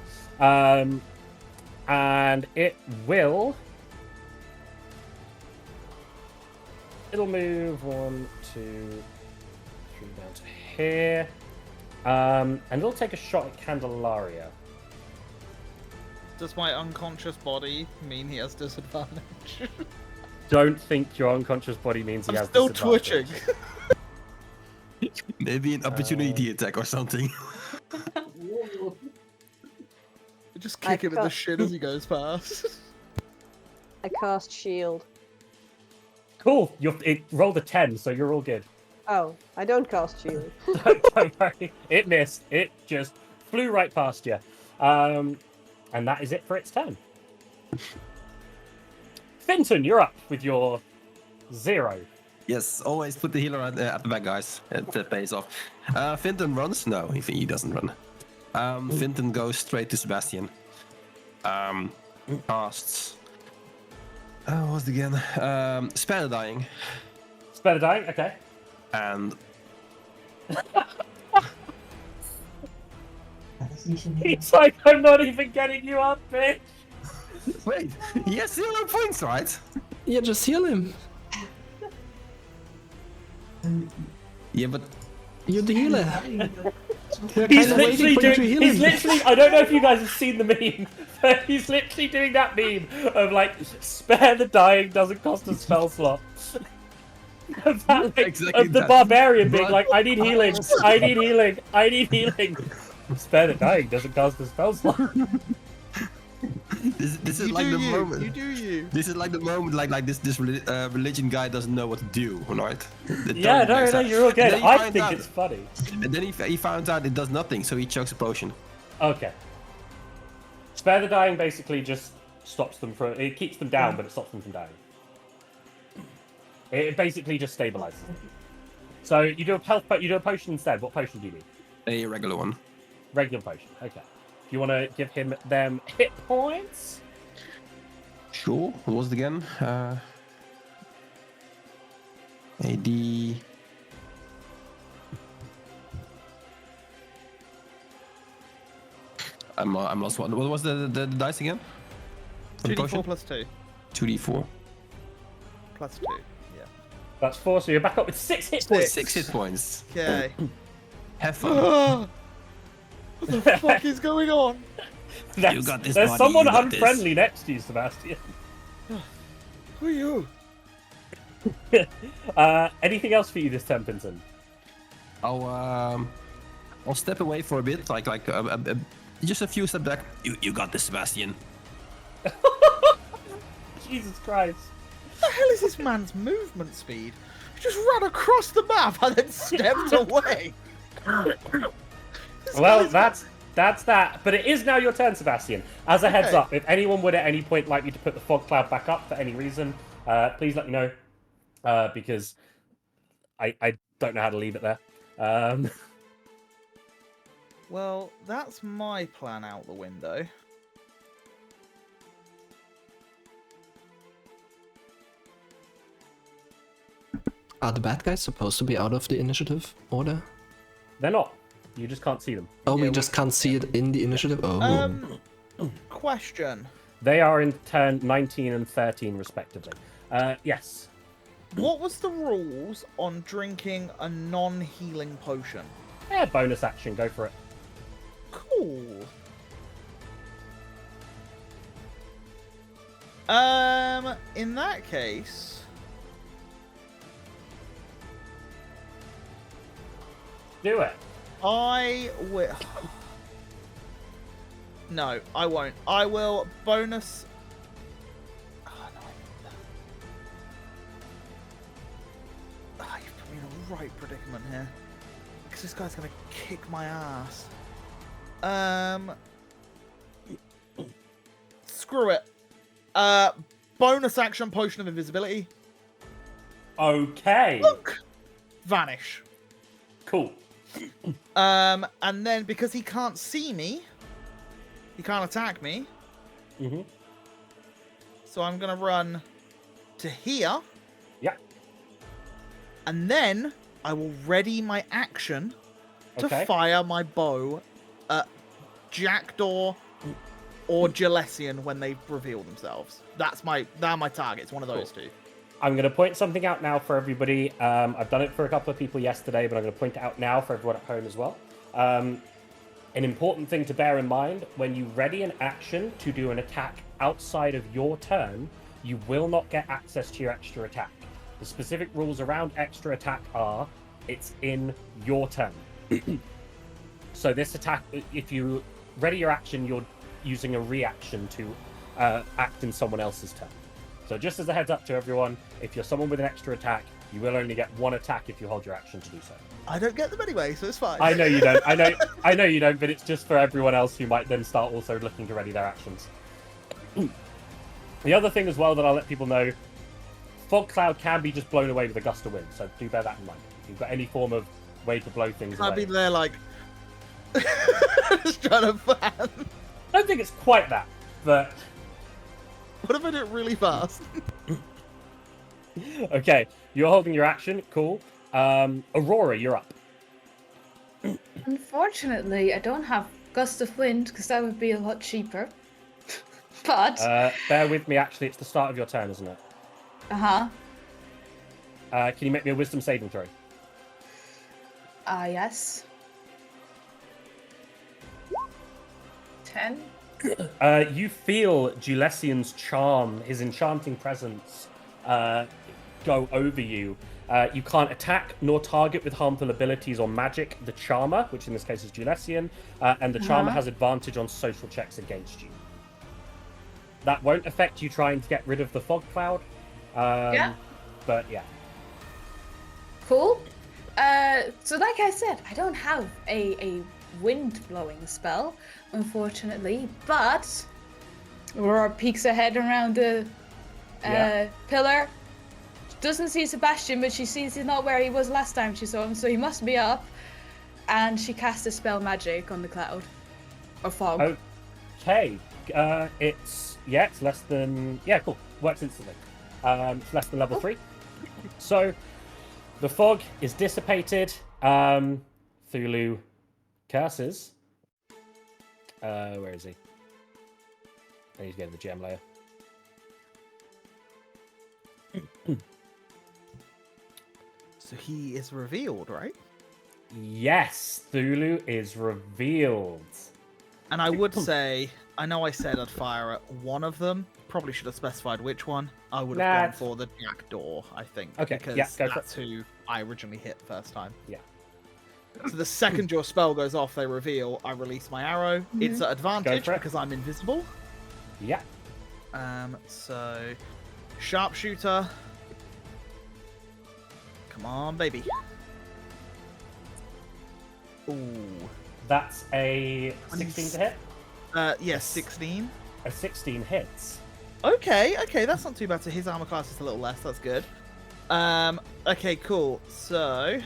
S1: And it'll move 1, 2, 3 down to here. And it'll take a shot at Candelaria.
S4: Does my unconscious body mean he has disadvantage?
S1: Don't think your unconscious body means he
S4: I'm
S1: has
S4: still
S1: disadvantage.
S4: twitching.
S8: Maybe an opportunity attack or something.
S4: Just kick him in the shin as he goes past.
S3: I cast shield.
S1: Cool. It rolled a 10, so you're all good.
S3: Oh, I don't cast shield.
S1: Don't worry. It missed. It just flew right past you. And that is it for its turn. Finton, you're up with your 0.
S8: Yes, always put the healer at the back, guys. That pays off. Finton runs? No, he doesn't run. Finton goes straight to Sebastian. Casts. What was it again? Spare the Dying.
S1: Spare the Dying? Okay.
S8: And
S1: He's like, I'm not even getting you up, bitch.
S8: wait, he has 0 points, right?
S2: Yeah, just heal him.
S8: Yeah, but
S2: You're the healer.
S1: He's
S2: kinda
S1: literally
S2: waiting for you to heal
S1: doing. He's
S2: him.
S1: literally. I don't know if you guys have seen the meme, but he's literally doing that meme of like, spare the dying doesn't cost a spell slot. Of that, like,
S8: Exactly
S1: of the
S8: that.
S1: barbarian being
S8: But-
S1: like, I need healing, I need healing, I need healing. Spare the dying doesn't cost a spell slot.
S8: This is
S4: You
S8: like
S4: do
S8: the
S4: you.
S8: moment.
S4: You do you.
S8: This is like the moment, like this religion guy doesn't know what to do, right? The
S1: Yeah,
S8: tongue breaks
S1: no,
S8: out.
S1: you're all
S8: And
S1: good.
S8: then he
S1: I
S8: finds
S1: think
S8: out-
S1: it's funny.
S8: And then he finds out it does nothing, so he chucks a potion.
S1: Okay. Spare the dying basically just stops them from. It keeps them down, but it stops them from dying. It basically just stabilizes them. So you do a potion instead. What potion do you do?
S8: A regular one.
S1: Regular potion. Okay. Do you want to give them hit points?
S8: Sure. What was it again? AD. I'm lost one. What was the dice again? For the
S4: 2d4
S8: potion?
S4: plus 2.
S8: 2d4.
S4: Plus 2. Yeah.
S1: That's 4, so you're back up with 6 hit points.
S8: 6 hit points.
S4: Okay.
S8: Have fun.
S4: What the fuck is going on?
S1: There's,
S8: got this,
S1: there's
S8: buddy,
S1: someone
S8: you got this.
S1: unfriendly next to you, Sebastian.
S4: Who are you?
S1: Anything else for you this turn, Pinson?
S8: I'll step away for a bit, just a few steps back. You got this, Sebastian.
S1: Jesus Christ.
S4: What the hell is this man's movement speed? He just ran across the map and then stepped away.
S1: Well, that's that. But it is now your turn, Sebastian. As a heads
S4: Okay.
S1: up, if anyone would at any point like me to put the fog cloud back up for any reason, please let me know. Because I don't know how to leave it there.
S4: Well, that's my plan out the window.
S2: Are the bad guys supposed to be out of the initiative order?
S1: They're not. You just can't see them.
S2: Oh,
S4: Yeah,
S2: we just can't see it in the initiative? Oh.
S4: Question.
S1: They are in turn 19 and 13, respectively. Yes.
S4: What was the rules on drinking a non-healing potion?
S1: Yeah, bonus action. Go for it.
S4: Cool. In that case,
S1: Do it.
S4: I will. No, I won't. I will bonus. Oh, no, you've put me in a right predicament here. Because this guy's gonna kick my ass. Screw it. Bonus action potion of invisibility.
S1: Okay.
S4: Look! Vanish.
S1: Cool.
S4: And then because he can't see me, he can't attack me.
S1: Mm-hmm.
S4: So I'm gonna run to here.
S1: Yeah.
S4: And then I will ready my action to
S1: Okay.
S4: fire my bow at Jackdaw or Gelesian when they reveal themselves. They're my targets, one of those two.
S1: I'm going to point something out now for everybody. I've done it for a couple of people yesterday, but I'm going to point it out now for everyone at home as well. An important thing to bear in mind, when you ready an action to do an attack outside of your turn, you will not get access to your extra attack. The specific rules around extra attack are, it's in your turn. So this attack, if you ready your action, you're using a reaction to act in someone else's turn. So just as a heads up to everyone, if you're someone with an extra attack, you will only get one attack if you hold your action to do so.
S4: I don't get them anyway, so it's fine.
S1: I know you don't. I know you don't, but it's just for everyone else who might then start also looking to ready their actions. The other thing as well that I'll let people know, fog cloud can be just blown away with a gust of wind, so do bear that in mind. If you've got any form of way to blow things
S4: I'd
S1: away.
S4: be there like just trying to fan.
S1: I don't think it's quite that, but
S4: What if I do it really fast?
S1: okay. You're holding your action, cool. Aurora, you're up.
S6: Unfortunately, I don't have Gust of Wind because that would be a lot cheaper. But,
S1: Bear with me, actually, it's the start of your turn, isn't it?
S6: uh-huh.
S1: Can you make me a wisdom saving throw?
S6: Yes. 10.
S1: You feel Gelesian's charm, his enchanting presence, go over you. You can't attack nor target with harmful abilities or magic the Charmer, which in this case is Gelesian, and the Charmer has advantage on social checks against you. that won't affect you trying to get rid of the fog cloud.
S6: Yeah.
S1: But yeah.
S6: Cool. So like I said, I don't have a wind blowing spell, unfortunately, but Aurora peeks her head around the pillar. Doesn't see Sebastian, but she sees he's not where he was last time she saw him, so he must be up. And she casts a spell magic on the cloud. Or fog.
S1: Okay. It's less than cool. Works instantly. It's less than level 3. So the fog is dissipated. Thulu curses. Where is he? I need to go to the gem layer.
S4: So he is revealed, right?
S1: Yes, Thulu is revealed.
S4: And I would say, I know I said I'd fire at one of them. Probably should have specified which one. I would have gone for the Jack Door, I think.
S1: Okay,
S4: because
S1: go for
S4: that's who I originally hit first time.
S1: Yeah.
S4: So the second your spell goes off, they reveal, I release my arrow. It's at advantage because I'm invisible.
S1: Yeah.
S4: So sharpshooter. Come on, baby. Ooh.
S1: That's a 16 to hit.
S4: Yes, 16.
S1: A 16 hits.
S4: Okay, that's not too bad. So his armor class is a little less. That's good. Okay, cool. So,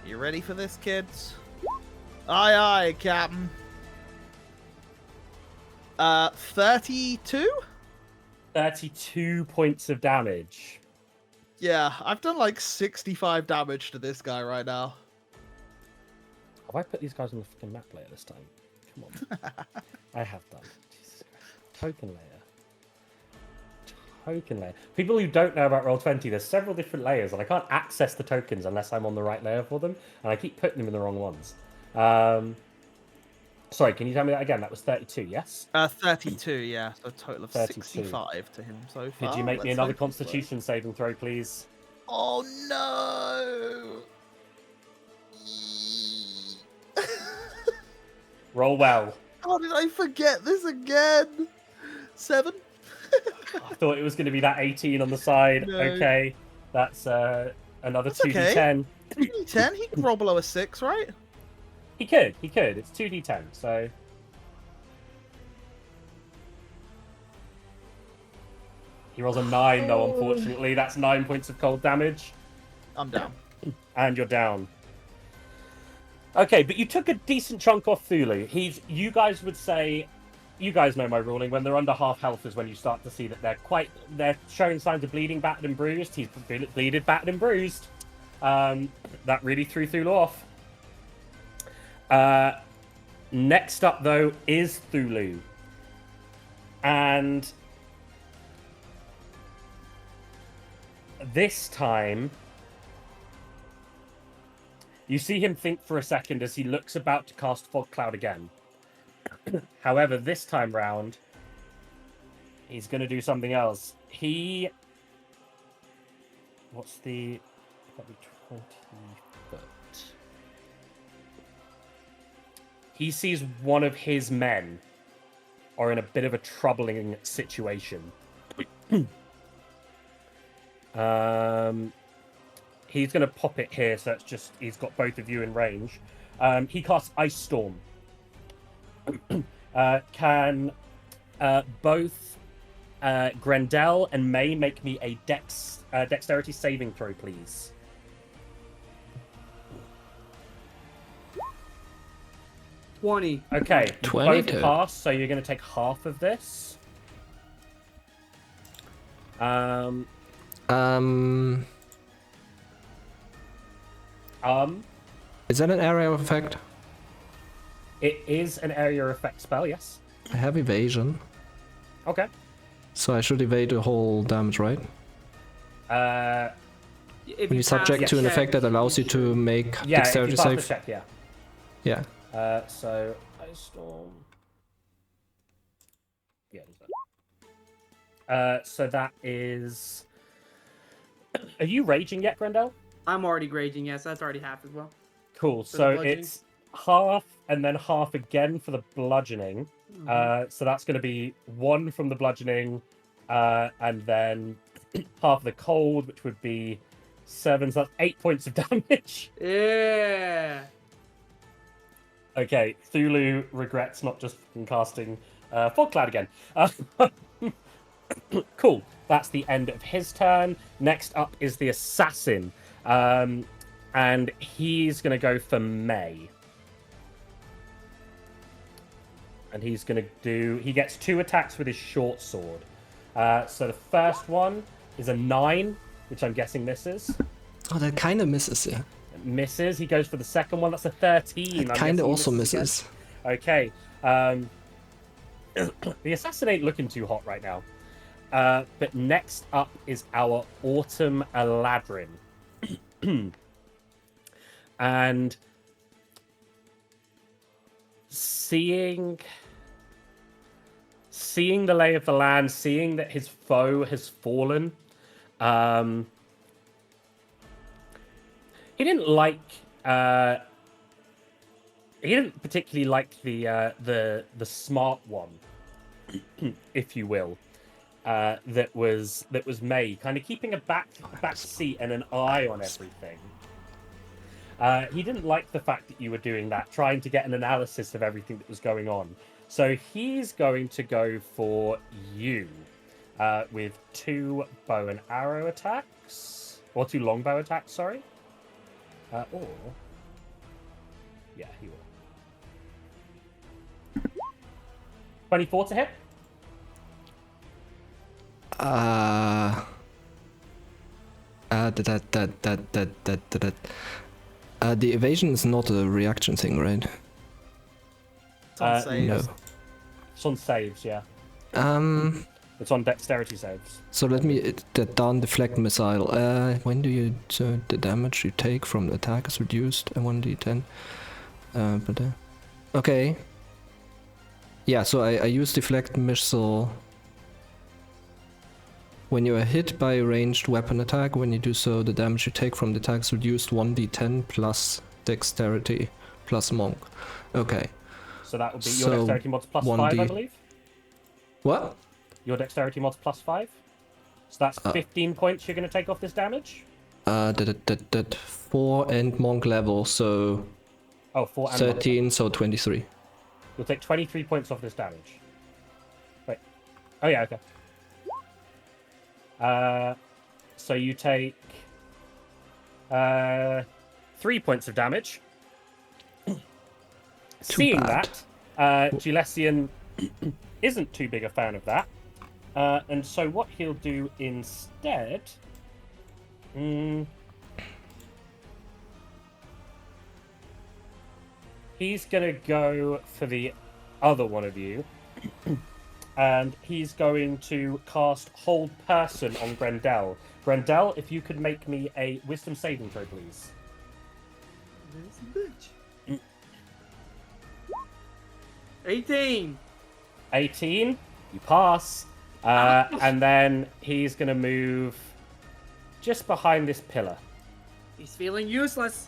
S4: you ready for this, kids? Aye, aye, Captain. 32?
S1: 32 points of damage.
S4: Yeah, I've done like 65 damage to this guy right now.
S1: Have I put these guys on the fucking map layer this time? Come on. I have done. Jesus Christ. Token layer. Token layer. People who don't know about Roll20, there's several different layers, and I can't access the tokens unless I'm on the right layer for them, and I keep putting them in the wrong ones. Sorry, can you tell me that again? That was 32, yes?
S4: 32, yeah. So a total of
S1: 32.
S4: 65 to him so far.
S1: Could you make me
S4: Let's
S1: another
S4: hope it's
S1: Constitution saving throw, please?
S4: Oh no!
S1: Roll well.
S4: How did I forget this again? 7?
S1: I thought it was going to be that 18 on the side.
S4: No.
S1: Okay, that's another
S4: That's
S1: 2d10.
S4: 2d10? He can roll below a 6, right?
S1: He could. It's 2d10, so... He rolls a 9, though, unfortunately. That's 9 points of cold damage.
S4: I'm down.
S1: And you're down. Okay, but you took a decent chunk off Thulu. You guys would say... You guys know my ruling. When they're under half health is when you start to see that they're showing signs of bleeding, battered, and bruised. He's bleeded, battered, and bruised. That really threw Thulu off. Next up, though, is Thulu. And this time, you see him think for a second as he looks about to cast Fog Cloud again. However, this time round, he's going to do something else. What's the... Probably 20 foot. He sees one of his men are in a bit of a troubling situation. He's going to pop it here, so it's just he's got both of you in range. He casts Ice Storm. Can both Grendel and May make me a dexterity saving throw, please?
S7: $20.
S1: Okay,
S2: 22.
S1: both pass, so you're going to take half of this.
S2: Is that an area of effect?
S1: It is an area effect spell, yes.
S2: I have evasion,
S1: Okay.
S2: so I should evade the whole damage, right?
S7: If
S2: When you're subject
S7: pass
S2: to an
S7: the
S2: effect
S7: check,
S2: that allows you to make
S1: Yeah, if
S2: dexterity
S1: you pass the
S2: save.
S1: check, yeah.
S2: Yeah.
S1: So Ice Storm. Yeah, there's that. So that is. Are you raging yet, Grendel?
S7: I'm already raging, yes. That's already half as well.
S1: Cool.
S7: For the
S1: So
S7: bludgeoning?
S1: it's half and then half again for the bludgeoning. So that's going to be 1 from the bludgeoning, and then half of the cold, which would be 7. So that's 8 points of damage.
S7: Yeah.
S1: Okay, Thulu regrets not just casting Fog Cloud again. Cool. That's the end of his turn. Next up is the assassin, and he's going to go for May. And he's going to do... He gets 2 attacks with his short sword. So the first one is a 9, which I'm guessing misses.
S2: Oh, that kind of misses, yeah.
S1: Misses. He goes for the second one. That's a 13.
S2: It kind of also
S1: misses
S2: misses.
S1: again. Okay. The assassin ain't looking too hot right now. But next up is our Autumn Eladrin. And seeing the lay of the land, seeing that his foe has fallen, he didn't like. He didn't particularly like the smart one, if you will. That was May, kind of keeping a back seat and an eye on everything. He didn't like the fact that you were doing that, trying to get an analysis of everything that was going on. So he's going to go for you with 2 bow and arrow attacks, or 2 longbow attacks. Sorry, or yeah, he will. 24 to hit.
S2: The evasion is not a reaction thing, right?
S4: It's on saves.
S2: No.
S1: It's on saves, yeah. It's on dexterity saves.
S2: So let me down deflect missile. When do you the damage you take from the attack is reduced? 1d10. Okay. Yeah, so I use deflect missile. When you are hit by a ranged weapon attack, when you do so, the damage you take from the attack is reduced 1d10 plus dexterity plus monk. Okay.
S1: So that would be your dexterity mod's plus 5, I believe?
S2: What?
S1: Your dexterity mod's plus 5? So that's 15 points you're going to take off this damage?
S2: 4 and monk level, so...
S1: Oh, 4 and
S2: 13,
S1: monk.
S2: so 23.
S1: You'll take 23 points off this damage. Wait. Oh, yeah, okay. So you take 3 points of damage. Seeing
S2: bad.
S1: that, Gilesian isn't too big a fan of that. And so what he'll do instead... he's going to go for the other one of you. And he's going to cast Hold Person on Grendel. Grendel, if you could make me a Wisdom saving throw, please.
S7: This bitch. 18.
S1: 18. You pass. And then he's going to move just behind this pillar.
S7: He's feeling useless.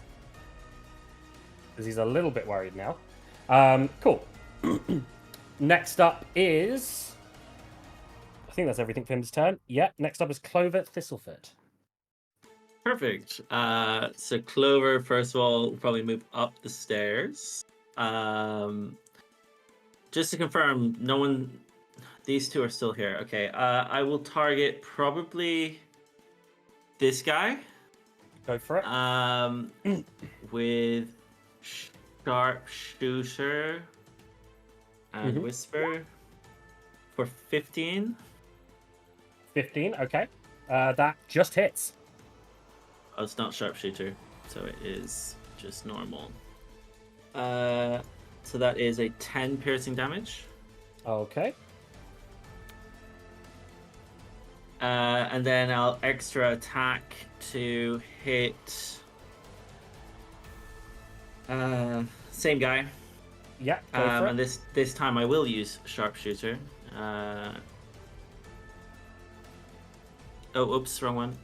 S1: Because he's a little bit worried now. Cool. Next up is... I think that's everything for him this turn. Yeah, next up is Clover Thistlefoot.
S5: Perfect. So Clover, first of all, will probably move up the stairs. Just to confirm, no one... These two are still here. Okay, I will target probably this guy.
S1: Go for it.
S5: With Sharpshooter and Whisper for 15.
S1: 15, okay. That just hits.
S5: Oh, it's not Sharpshooter, so it is just normal. So that is a 10 piercing damage.
S1: Okay.
S5: And then I'll extra attack to hit... same guy.
S1: Yeah, go for it.
S5: And this time I will use Sharpshooter. Oh, oops, wrong one.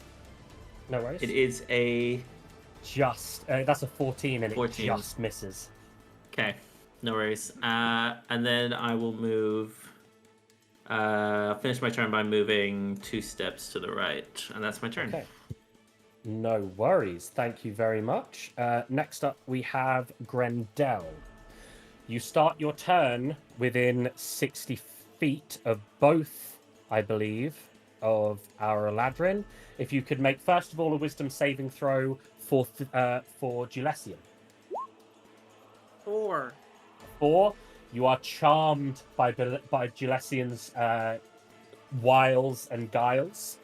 S1: No worries.
S5: It is a...
S1: Just... that's a 14 and
S5: 14.
S1: it just misses.
S5: Okay. No worries. And then I will move. Finish my turn by moving 2 steps to the right, and that's my turn.
S1: Okay. No worries. Thank you very much. Next up, we have Grendel. You start your turn within 60 feet of both, I believe, of our Eladrin. If you could make, first of all, a wisdom saving throw for Julesian.
S7: 4.
S1: 4. You are charmed by Julesian's wiles and guiles.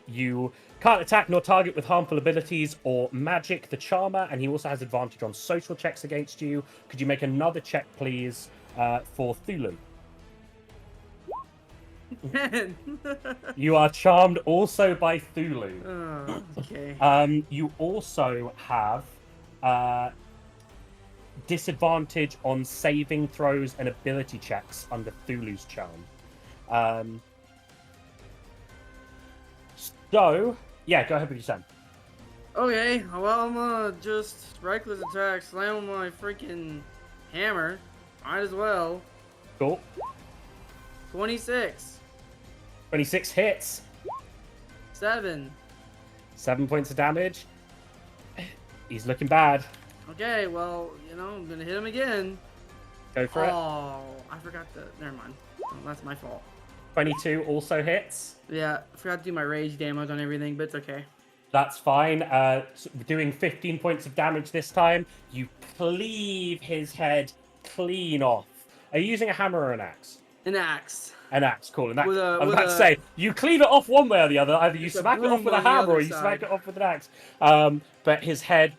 S1: You can't attack nor target with harmful abilities or magic, the Charmer, and he also has advantage on social checks against you. Could you make another check, please, for Thulu?
S7: 10.
S1: You are charmed also by Thulu.
S7: Oh, okay.
S1: You also have disadvantage on saving throws and ability checks under Thulu's charm. So, yeah, go ahead with your turn.
S7: Okay, well, I'm gonna just reckless attack, slam with my freaking hammer. Might as well.
S1: Cool.
S7: 26.
S1: 26 hits.
S7: 7.
S1: 7 points of damage. He's looking bad.
S7: Okay, well, I'm gonna hit him again.
S1: Go for it.
S7: Oh, I forgot to. Never mind. Oh, that's my fault.
S1: 22 also hits.
S7: Yeah, I forgot to do my rage damage on everything, but it's okay.
S1: That's fine. Doing 15 points of damage this time. You cleave his head clean off. Are you using a hammer or an axe?
S7: An axe.
S1: An axe, cool. And that,
S7: With a-
S1: I was
S7: with
S1: about to
S7: a-
S1: say, you cleave it off one way or the other. Either you
S7: With a
S1: smack it off
S7: broom
S1: with a
S7: on the
S1: hammer
S7: other
S1: or you
S7: side.
S1: smack it off with an axe. But his head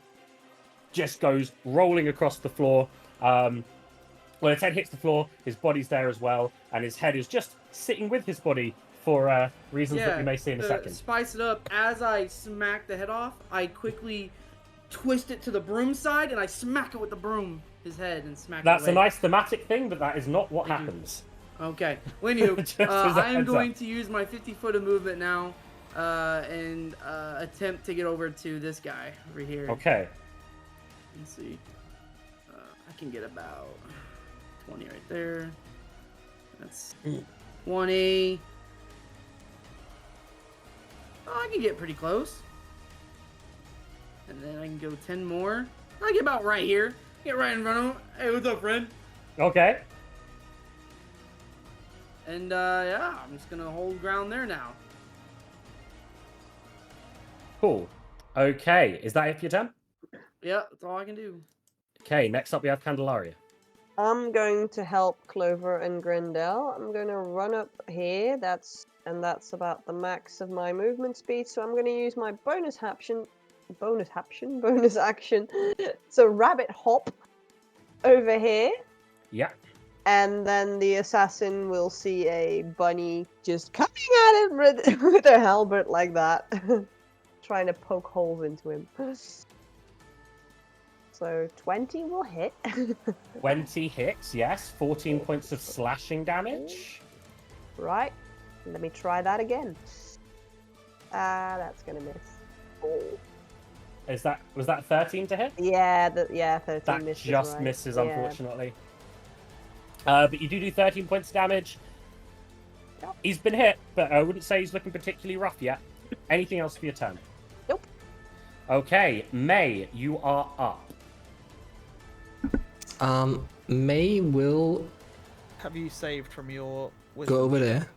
S1: just goes rolling across the floor. When his head hits the floor, his body's there as well, and his head is just sitting with his body for reasons that we may see in a
S7: to
S1: second.
S7: Spice it up. As I smack the head off, I quickly twist it to the broom side, and I smack it with the broom, his head, and smack
S1: That's
S7: it
S1: a
S7: away.
S1: nice thematic thing, but that is not what
S7: Thank you.
S1: happens.
S7: Okay. When you,
S1: Just as a
S7: I am
S1: heads
S7: going
S1: up.
S7: to use my 50-foot of movement now, and attempt to get over to this guy over here.
S1: Okay.
S7: Let's see. I can get about 20 right there. That's 20. Oh, I can get pretty close. And then I can go 10 more. I get about right here. Get right in front of him. Hey, what's up, friend?
S1: Okay.
S7: And yeah, I'm just gonna hold ground there now.
S1: Cool. Okay. Is that it for your turn?
S7: Yeah, that's all I can do.
S1: Okay. Next up, we have Candelaria.
S3: I'm going to help Clover and Grendel. I'm going to run up here. That's about the max of my movement speed. So I'm going to use my bonus action. So rabbit hop over here,
S1: Yeah.
S3: and then the assassin will see a bunny just coming at him with a halberd like that, trying to poke holes into him. So 20 will hit.
S1: 20 hits, yes. 14 points of slashing damage.
S3: Right. Let me try that again. That's gonna miss. Oh.
S1: Was that 13 to hit?
S3: Yeah, 13
S1: That
S3: misses.
S1: just
S3: right?
S1: misses,
S3: Yeah.
S1: unfortunately. But you do 13 points of damage.
S3: Yep.
S1: He's been hit, but I wouldn't say he's looking particularly rough yet. Anything else for your turn?
S3: Nope.
S1: Okay, May, you are up.
S2: May will
S4: Have you saved from your
S2: go over there.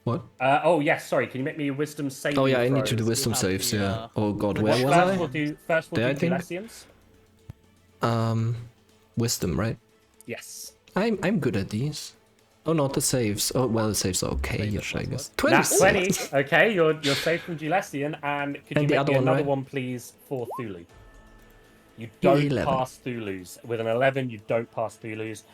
S2: What?
S1: Oh, yes, sorry. Can you make me a wisdom saving
S2: Oh yeah, I need to do
S1: throws?
S2: wisdom
S4: have
S2: saves.
S4: the,
S2: Yeah. Oh god, where
S1: First
S2: was I?
S1: We'll do
S2: There, I think.
S1: Julesians.
S2: Wisdom, right?
S1: Yes.
S2: I'm good at these. Oh, not the saves. Oh well, the saves are okay. Yes, I guess.
S1: That's
S2: 26.
S1: 20. Okay, you're safe from Julesian. And could you
S2: And the
S1: make
S2: other
S1: me
S2: one,
S1: another
S2: right?
S1: one, please, for Thulu? You don't
S2: 11.
S1: pass Thulu's. With an 11, you don't pass Thulu's.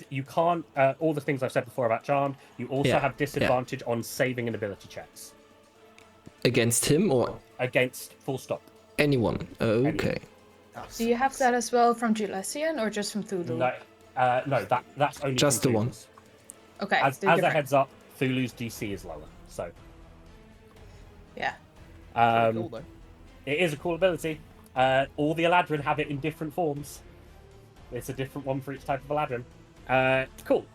S1: You can't. All the things I've said before about Charmed. You also
S2: Yeah,
S1: have disadvantage on saving and ability checks
S2: Against him or
S1: against full stop.
S2: anyone? Okay.
S6: Do you have that as well from Julesian or just from Thulu?
S1: No, that's only
S2: Just
S1: from
S2: the one.
S1: Thulu's.
S6: Okay.
S1: As
S6: they're
S1: a
S6: different.
S1: heads up, Thulu's DC is lower. So
S6: Yeah.
S4: cool, though.
S1: it is a cool ability. All the Eladrin have it in different forms. It's a different one for each type of Eladrin. Cool.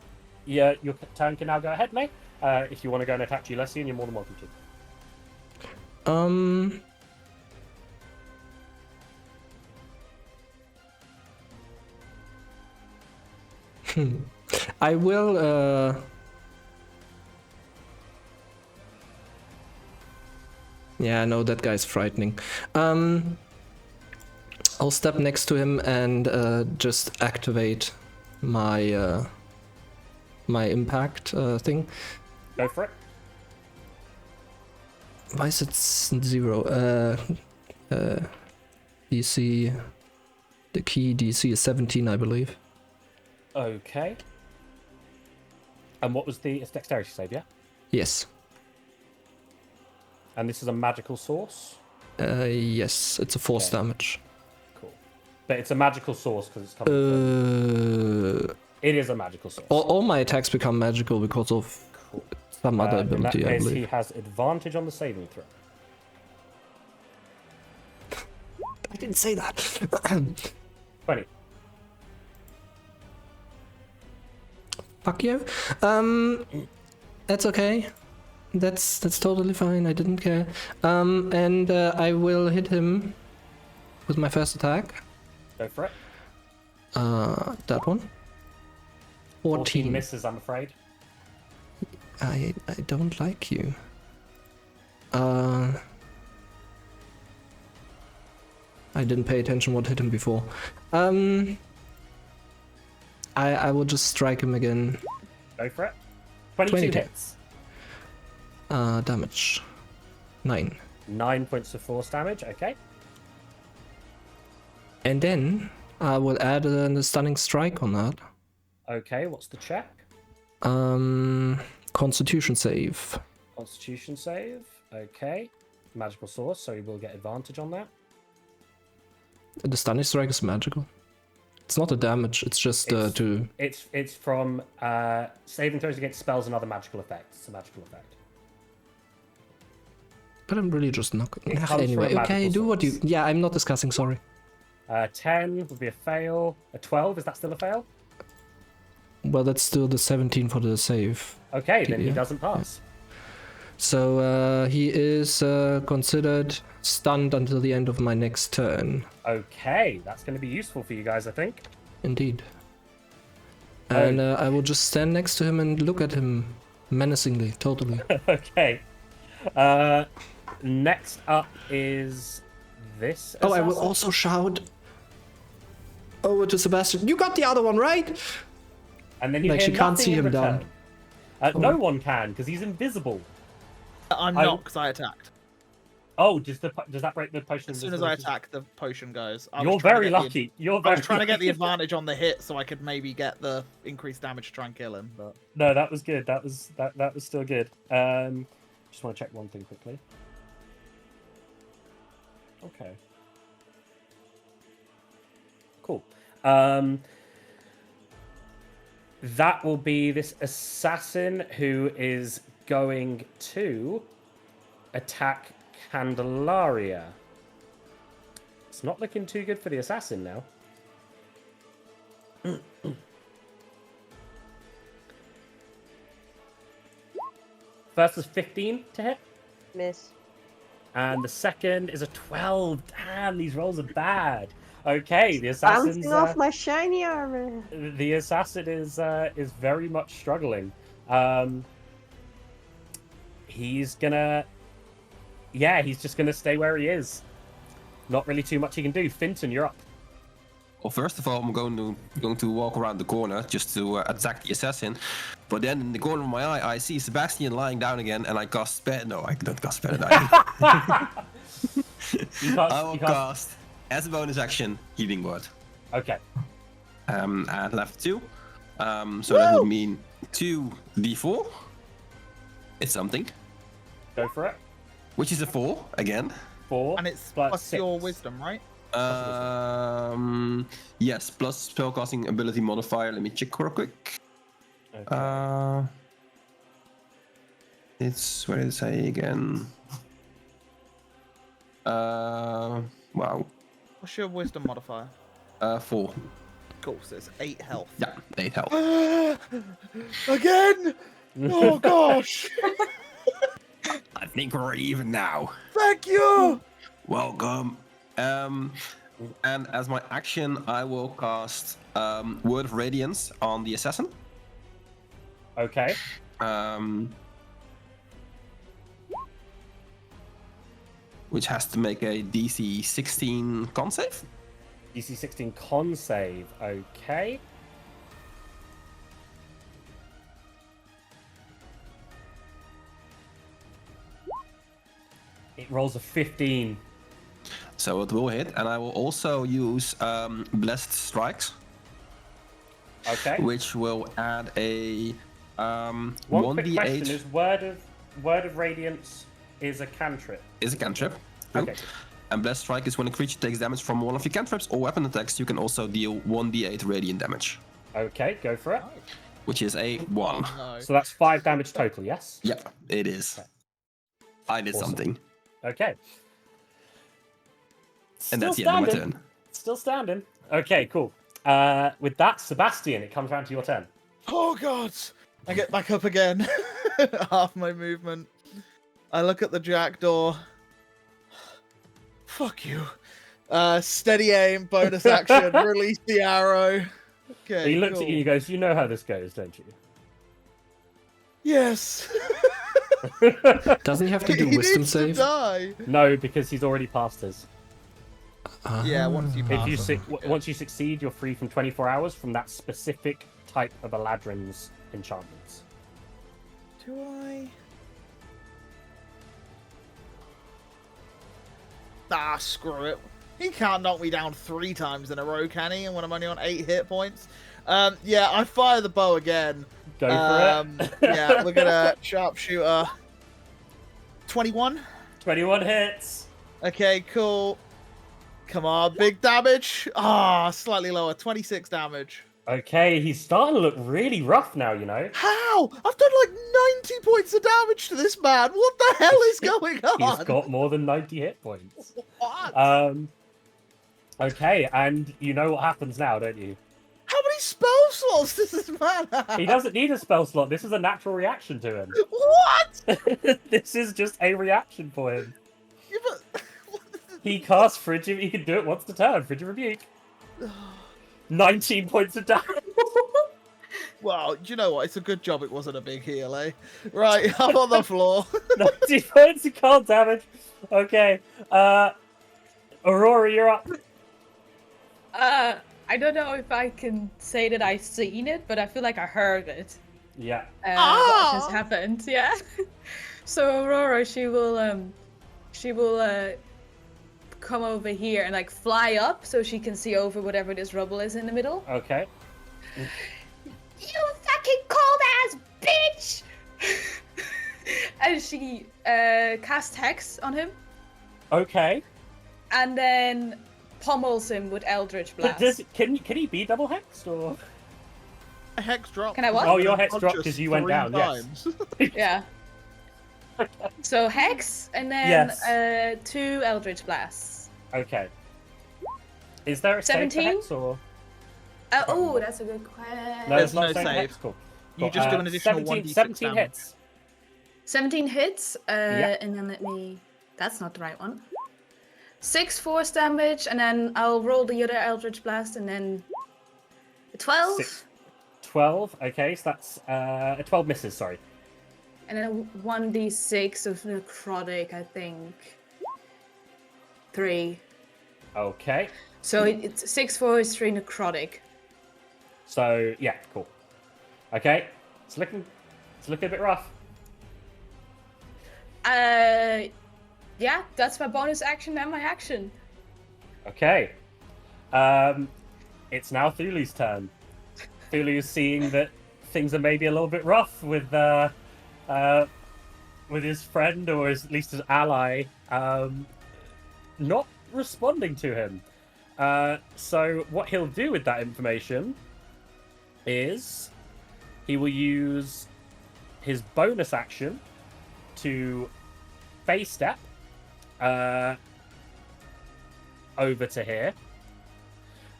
S1: Yeah, your turn can now go ahead, May. If you want to go and attack Julesian, you're more than welcome to.
S2: I will. Yeah, no, that guy's frightening. I'll step next to him and just activate my my impact thing.
S1: Go for it.
S2: Why is it 0? DC. The key DC is 17, I believe.
S1: Okay. And what was it's dexterity save, yeah?
S2: Yes.
S1: And this is a magical source?
S2: Yes, it's a force damage.
S1: Cool. But it's a magical source because it's coming from... It is a magical source.
S2: All my attacks become magical because of some other ability,
S1: in that
S2: I
S1: case,
S2: believe.
S1: he has advantage on the saving throw.
S2: I didn't say that.
S1: 20.
S2: Fuck you. That's okay. That's totally fine. I didn't care. And I will hit him with my first attack.
S1: Go for it.
S2: That one. 14
S1: misses, I'm afraid.
S2: I don't like you. I didn't pay attention what hit him before. I will just strike him again.
S1: Go for it. 22 hits.
S2: Damage. 9.
S1: 9 points of force damage, okay.
S2: And then I will add a stunning strike on that.
S1: Okay, what's the check?
S2: Constitution save.
S1: Constitution save, okay. Magical source, so you will get advantage on that.
S2: The stunning strike is magical. It's not a damage, it's just to...
S1: It's from saving throws against spells and other magical effects. It's a magical effect.
S2: But I'm really just not...
S1: It comes
S2: Anyway,
S1: from a
S2: okay,
S1: magical
S2: do what you...
S1: source.
S2: Yeah, I'm not discussing, sorry.
S1: 10 would be a fail. A 12, is that still a fail?
S2: Well, that's still the 17 for the save.
S1: Okay, then he
S2: Yeah.
S1: doesn't pass.
S2: So he is considered stunned until the end of my next turn.
S1: Okay, that's going to be useful for you guys, I think.
S2: Indeed. And I will just stand next to him and look at him menacingly, totally.
S1: Okay. Next up is this.
S2: Oh, I will
S1: assassin.
S2: also shout over to Sebastian. You got the other one, right?
S1: And then you
S2: Like,
S1: hear
S2: she can't
S1: nothing
S2: see
S1: in
S2: him down.
S1: return. No one can, because he's invisible.
S4: I'm not, because I attacked.
S1: Oh, does that break the potion?
S4: As soon as I attack, the potion goes.
S1: You're very lucky.
S4: I was trying to get the advantage on the hit so I could maybe get the increased damage to try and kill him, but...
S1: No, that was good. That was still good. Just want to check one thing quickly. Okay. Cool. That will be this assassin who is going to attack Candelaria. It's not looking too good for the assassin now. First is 15 to hit.
S3: Miss.
S1: And the second is a 12. Damn, these rolls are bad. Okay, the assassin's
S3: Bouncing off my shiny armor.
S1: the assassin is very much struggling. He's gonna, he's just gonna stay where he is. Not really too much he can do. Finton, you're up.
S8: Well, first of all, I'm going to walk around the corner just to attack the assassin. But then in the corner of my eye, I see Sebastian lying down again, and I cast spell. No, I don't cast spell. I will cast as a bonus action Healing Word.
S1: Okay.
S8: And left 2. So that would mean 2d4. It's something.
S1: Go for it.
S8: Which is a 4 again.
S1: 4.
S4: And it's
S1: plus
S4: plus
S1: 6.
S4: your wisdom, right?
S8: Yes, plus spellcasting ability modifier. Let me check real quick.
S1: Okay.
S8: It's where did it say again? Wow.
S4: What's your wisdom modifier?
S8: 4.
S4: Cool, so it's 8 health.
S8: Yeah, 8 health.
S4: Again? Oh gosh!
S8: I think we're even now.
S4: Thank you!
S8: Welcome. And as my action, I will cast Word of Radiance on the assassin.
S1: Okay.
S8: Which has to make a DC 16 con save.
S1: DC 16 con save. Okay. It rolls a 15.
S8: So it will hit, and I will also use Blessed Strikes,
S1: Okay.
S8: which will add a
S1: One quick
S8: 1d8.
S1: question is Word of Radiance is a cantrip.
S8: Is a cantrip. True.
S1: Okay.
S8: And Blessed Strike is when a creature takes damage from one of your cantrips or weapon attacks, you can also deal 1d8 radiant damage,
S1: Okay, go for it.
S8: which is a 1.
S4: No.
S1: So that's 5 damage total, yes?
S8: Yeah, it is.
S1: Okay.
S8: I did
S1: Awesome.
S8: something.
S1: Okay.
S8: And that's the end of my turn.
S1: Still standing. Okay, cool. With that, Sebastian, it comes round to your turn.
S4: Oh god! I get back up again. Half my movement. I look at the jackdaw. Fuck you. Steady aim, bonus action, release the arrow. Okay.
S1: He looks
S4: cool.
S1: at you and he goes, "You know how this goes, don't you?"
S4: Yes.
S2: Doesn't he have to do
S4: He
S2: wisdom
S4: needs to
S2: save?
S4: die.
S1: No, because he's already passed his.
S4: Yeah, once you
S1: If
S4: pass.
S1: you
S4: Awesome.
S1: once you succeed, you're free from 24 hours from that specific type of Eladrin's enchantments.
S4: Do I? Ah, screw it. He can't knock me down 3 times in a row, can he? And when I'm only on 8 hit points. Yeah, I fire the bow again.
S1: Go for it.
S4: Yeah, look at a sharpshooter. 21.
S1: 21 hits.
S4: Okay, cool. Come on, big damage. Ah, slightly lower. 26 damage.
S1: Okay, he's starting to look really rough now, you know.
S4: How? I've done like 90 points of damage to this man. What the hell is going on?
S1: He's got more than 90 hit points.
S4: What?
S1: Okay, and you know what happens now, don't you?
S4: How many spell slots does this man have?
S1: He doesn't need a spell slot. This is a natural reaction to him.
S4: What?
S1: This is just a reaction for him.
S4: Yeah, but...
S1: He casts Frigid. He can do it once a turn. Frigid Rebuke. 19 points of damage.
S4: Well, do you know what? It's a good job it wasn't a big heal, eh? Right, I'm on the floor.
S1: 19 points of cold damage. Okay. Aurora, you're up.
S6: I don't know if I can say that I've seen it, but I feel like I heard it.
S1: Yeah.
S6: What just happened? Yeah. So Aurora, she will come over here and like fly up so she can see over whatever this rubble is in the middle.
S1: Okay.
S6: You fucking cold ass bitch! And she casts Hex on him
S1: Okay.
S6: and then pummels him with Eldritch
S1: But
S6: Blast.
S1: can he be double hexed or?
S4: A hex drop.
S6: Can I what?
S1: Oh, your hex dropped because you went down. Yes.
S6: Yeah. So Hex and then
S1: Yes.
S6: 2 Eldritch Blasts.
S1: Okay. Is there a save for
S6: 17?
S1: hex or?
S6: Oh, that's a good question.
S1: No,
S4: There's
S1: it's not
S4: no
S1: save.
S4: save.
S1: Hex. Cool.
S4: You
S1: Cool.
S4: just do an additional
S1: 17,
S4: 1d6
S1: 17
S4: damage.
S1: hits.
S6: 17 hits,
S1: Yeah.
S6: and then let me... That's not the right one. 6 force damage, and then I'll roll the other Eldritch Blast, and then... 12?
S1: 12. Okay, so that's 12 misses. Sorry.
S6: And then 1d6 of necrotic, I think. 3.
S1: Okay.
S6: So it's 6 force, 3 necrotic.
S1: So yeah, cool. Okay, it's looking a bit rough.
S6: Yeah, that's my bonus action and my action.
S1: Okay. It's now Thulu's turn. Thulu is seeing that things are maybe a little bit rough with his friend, or at least his ally, not responding to him. So what he'll do with that information is he will use his bonus action to face step over to here.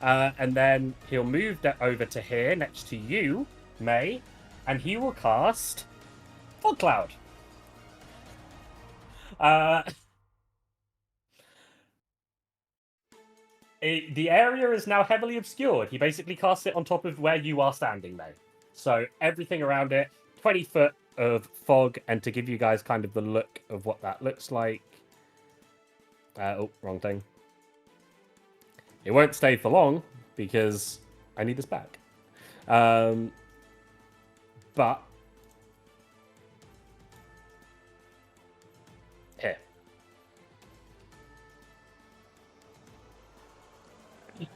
S1: And then he'll move that over to here next to you, May, and he will cast Fog Cloud. The area is now heavily obscured. He basically casts it on top of where you are standing now. So everything around it, 20 foot of fog, and to give you guys kind of the look of what that looks like. Oh, wrong thing. It won't stay for long because I need this back. But here.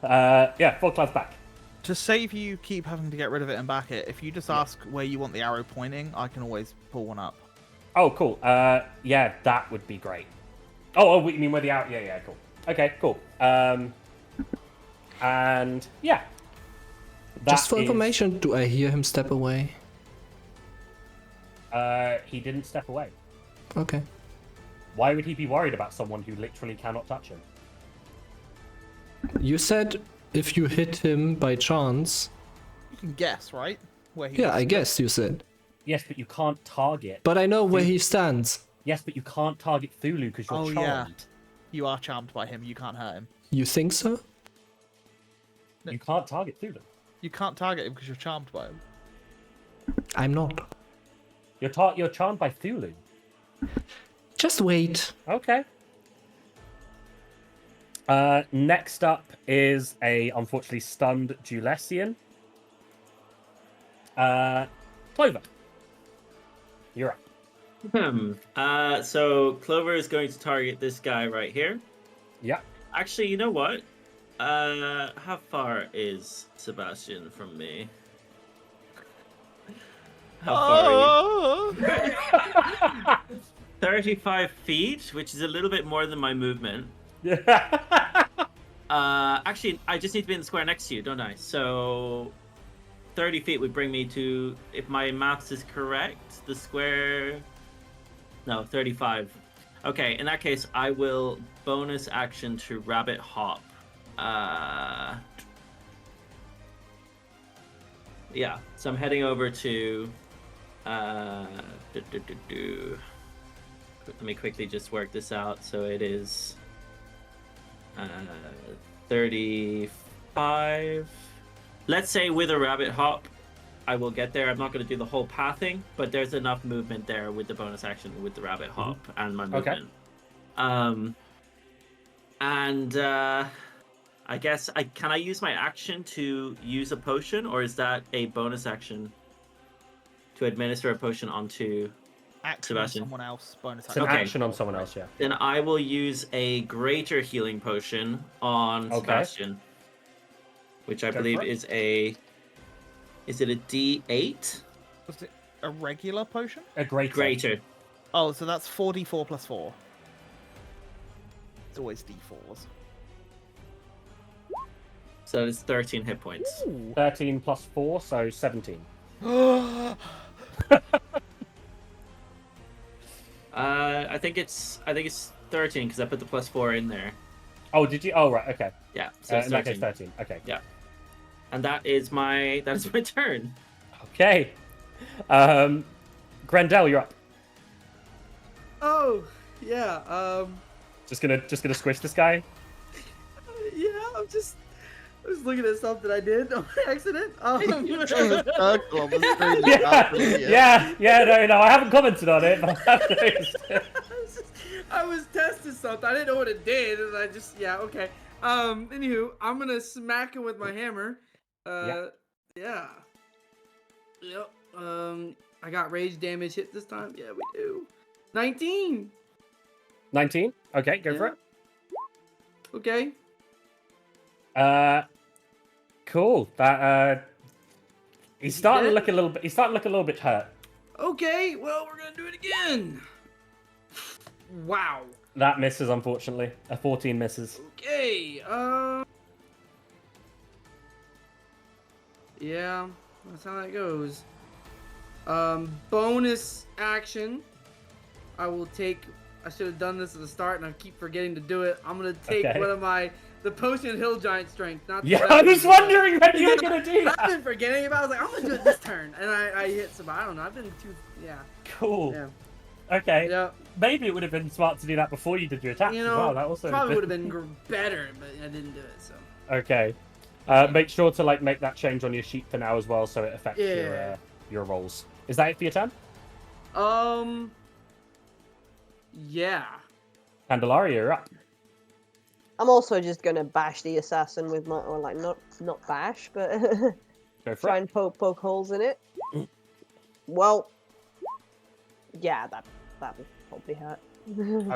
S1: Yeah, Fog Cloud's back.
S4: To save you keep having to get rid of it and back it, if you just ask where you want the arrow pointing, I can always pull one up.
S1: Oh, cool. Yeah, that would be great. Oh, you mean where the arrow? Yeah, cool. Okay, cool. And yeah.
S2: Just for
S1: That is-
S2: information, do I hear him step away?
S1: He didn't step away.
S2: Okay.
S1: Why would he be worried about someone who literally cannot touch him?
S2: You said if you hit him by chance.
S4: You can guess, right? Where he
S2: Yeah,
S4: was.
S2: I guess you said.
S1: Yes, but you can't target.
S2: But I know where he stands.
S1: Yes, but you can't target Thulu because you're
S4: Oh,
S1: charmed.
S4: yeah. You are charmed by him. You can't hurt him.
S2: You think so?
S1: You can't target Thulu.
S4: You can't target him because you're charmed by him.
S2: I'm not.
S1: You're charmed by Thulu.
S2: Just wait.
S1: Okay. Next up is a unfortunately stunned Julesian. Clover. You're up.
S5: So Clover is going to target this guy right here.
S1: Yeah.
S5: Actually, you know what? How far is Sebastian from me? How far are you? 35 feet, which is a little bit more than my movement. Actually, I just need to be in the square next to you, don't I? So 30 feet would bring me to, if my maths is correct, the square... No, 35. Okay, in that case, I will bonus action to rabbit hop. Yeah, so I'm heading over to... Let me quickly just work this out. So it is 35. Let's say with a rabbit hop, I will get there. I'm not going to do the whole pathing, but there's enough movement there with the bonus action with the rabbit hop and my movement. Okay. I guess can I use my action to use a potion, or is that a bonus action to administer a potion onto
S4: Action on
S5: Sebastian?
S4: someone else. Bonus
S1: It's an
S5: Okay.
S1: action on someone else, yeah.
S5: Then I will use a greater healing potion on
S1: Okay.
S5: Sebastian, which I
S1: Go
S5: believe
S1: for it.
S5: is a... Is it a D8?
S4: Was it a regular potion?
S1: A greater.
S4: Oh, so that's 4d4 plus 4. It's always d4s.
S5: So it's 13 hit points.
S1: 13 plus 4, so 17.
S5: I think it's 13 because I put the plus 4 in there.
S1: Oh, did you? Oh, right, okay.
S5: Yeah, so it's
S1: In that
S5: 13.
S1: case, 13. Okay.
S5: Yeah. And that is my turn.
S1: Okay. Grendel, you're up.
S7: Oh, yeah.
S1: Just gonna squish this guy.
S7: Yeah, I was looking at something I did on accident.
S1: No, I haven't commented on it, but I have noticed it.
S7: I was testing something. I didn't know what it did, and I just okay. Anywho, I'm gonna smack him with my hammer. Yeah. Yep. I got rage damage hit this time. Yeah, we do. 19.
S1: 19. Okay, go for it.
S7: Okay.
S1: Cool. That he's starting to look a little bit. He's starting to look a little bit hurt.
S7: Okay. Well, we're gonna do it again. Wow.
S1: That misses, unfortunately. A 14 misses.
S7: Okay. Yeah, that's how that goes. Bonus action. I will take. I should have done this at the start, and I keep forgetting to do it. I'm gonna take
S1: Okay.
S7: one of my The potion hill giant strength, not the
S1: Yeah, I was
S7: second.
S1: wondering when you were gonna do
S7: I've
S1: that.
S7: been forgetting about it. I was like, I'm gonna do it this turn. And I hit some. I don't know. I've been too. Yeah.
S1: Cool.
S7: Yeah.
S1: Okay.
S7: Yeah.
S1: Maybe it would have been smart to do that before you did your attack
S7: You
S1: as
S7: know,
S1: well. That also
S7: probably would have been better, but I didn't do it. So.
S1: Okay. Make sure to like make that change on your sheet for now as well, so it affects your rolls. Is that it for your turn?
S7: Yeah.
S1: Candelaria, you're up.
S3: I'm also just gonna bash the assassin with my, or like not bash, but
S1: Go for
S3: try
S1: it.
S3: and poke holes in it. Well, yeah, that would probably hurt.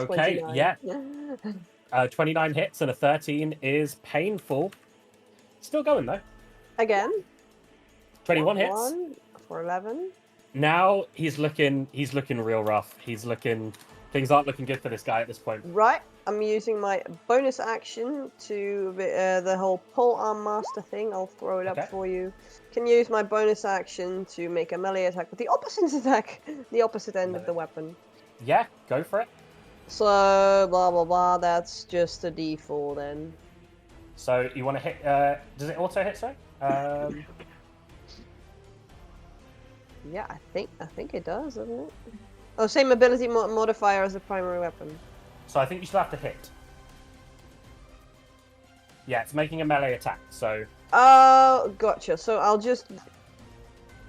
S1: Okay,
S3: 29.
S1: yeah. 29 hits and a 13 is painful. Still going though.
S3: Again.
S1: 21 hits.
S3: 1 for 11.
S1: Now he's looking real rough. Things aren't looking good for this guy at this point.
S3: Right, I'm using my bonus action to the whole pole arm master thing. I'll throw it
S1: Okay.
S3: up for you. Can use my bonus action to make a melee attack with the opposite end of the weapon.
S1: Yeah, go for it.
S3: So blah blah blah. That's just a D4 then.
S1: So you want to hit? Does it auto hit? Sorry.
S3: Yeah, I think it does, doesn't it? Oh, same ability modifier as the primary weapon.
S1: So I think you still have to hit. Yeah, it's making a melee attack. So
S3: Oh, gotcha. So I'll just.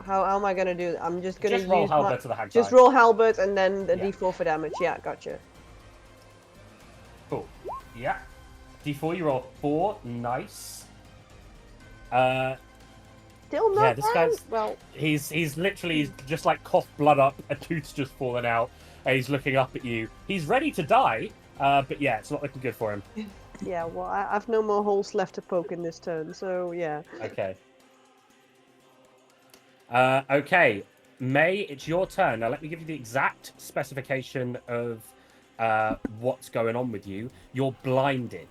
S3: How am I gonna do that? I'm just gonna
S1: just roll
S3: use
S1: halberd to the hag
S3: just
S1: side.
S3: roll halberd and then the
S1: Yeah.
S3: D4 for damage. Yeah, gotcha.
S1: Cool. Yeah. D4, you roll 4. Nice.
S3: Still not
S1: Yeah, this
S3: bad.
S1: guy's-
S3: Well,
S1: He's literally just like coughed blood up, a tooth's just fallen out, and he's looking up at you. He's ready to die, but yeah, it's not looking good for him.
S3: yeah. Well, I've no more holes left to poke in this turn, so yeah.
S1: Okay. Okay, May, it's your turn. Now let me give you the exact specification of what's going on with you. You're blinded.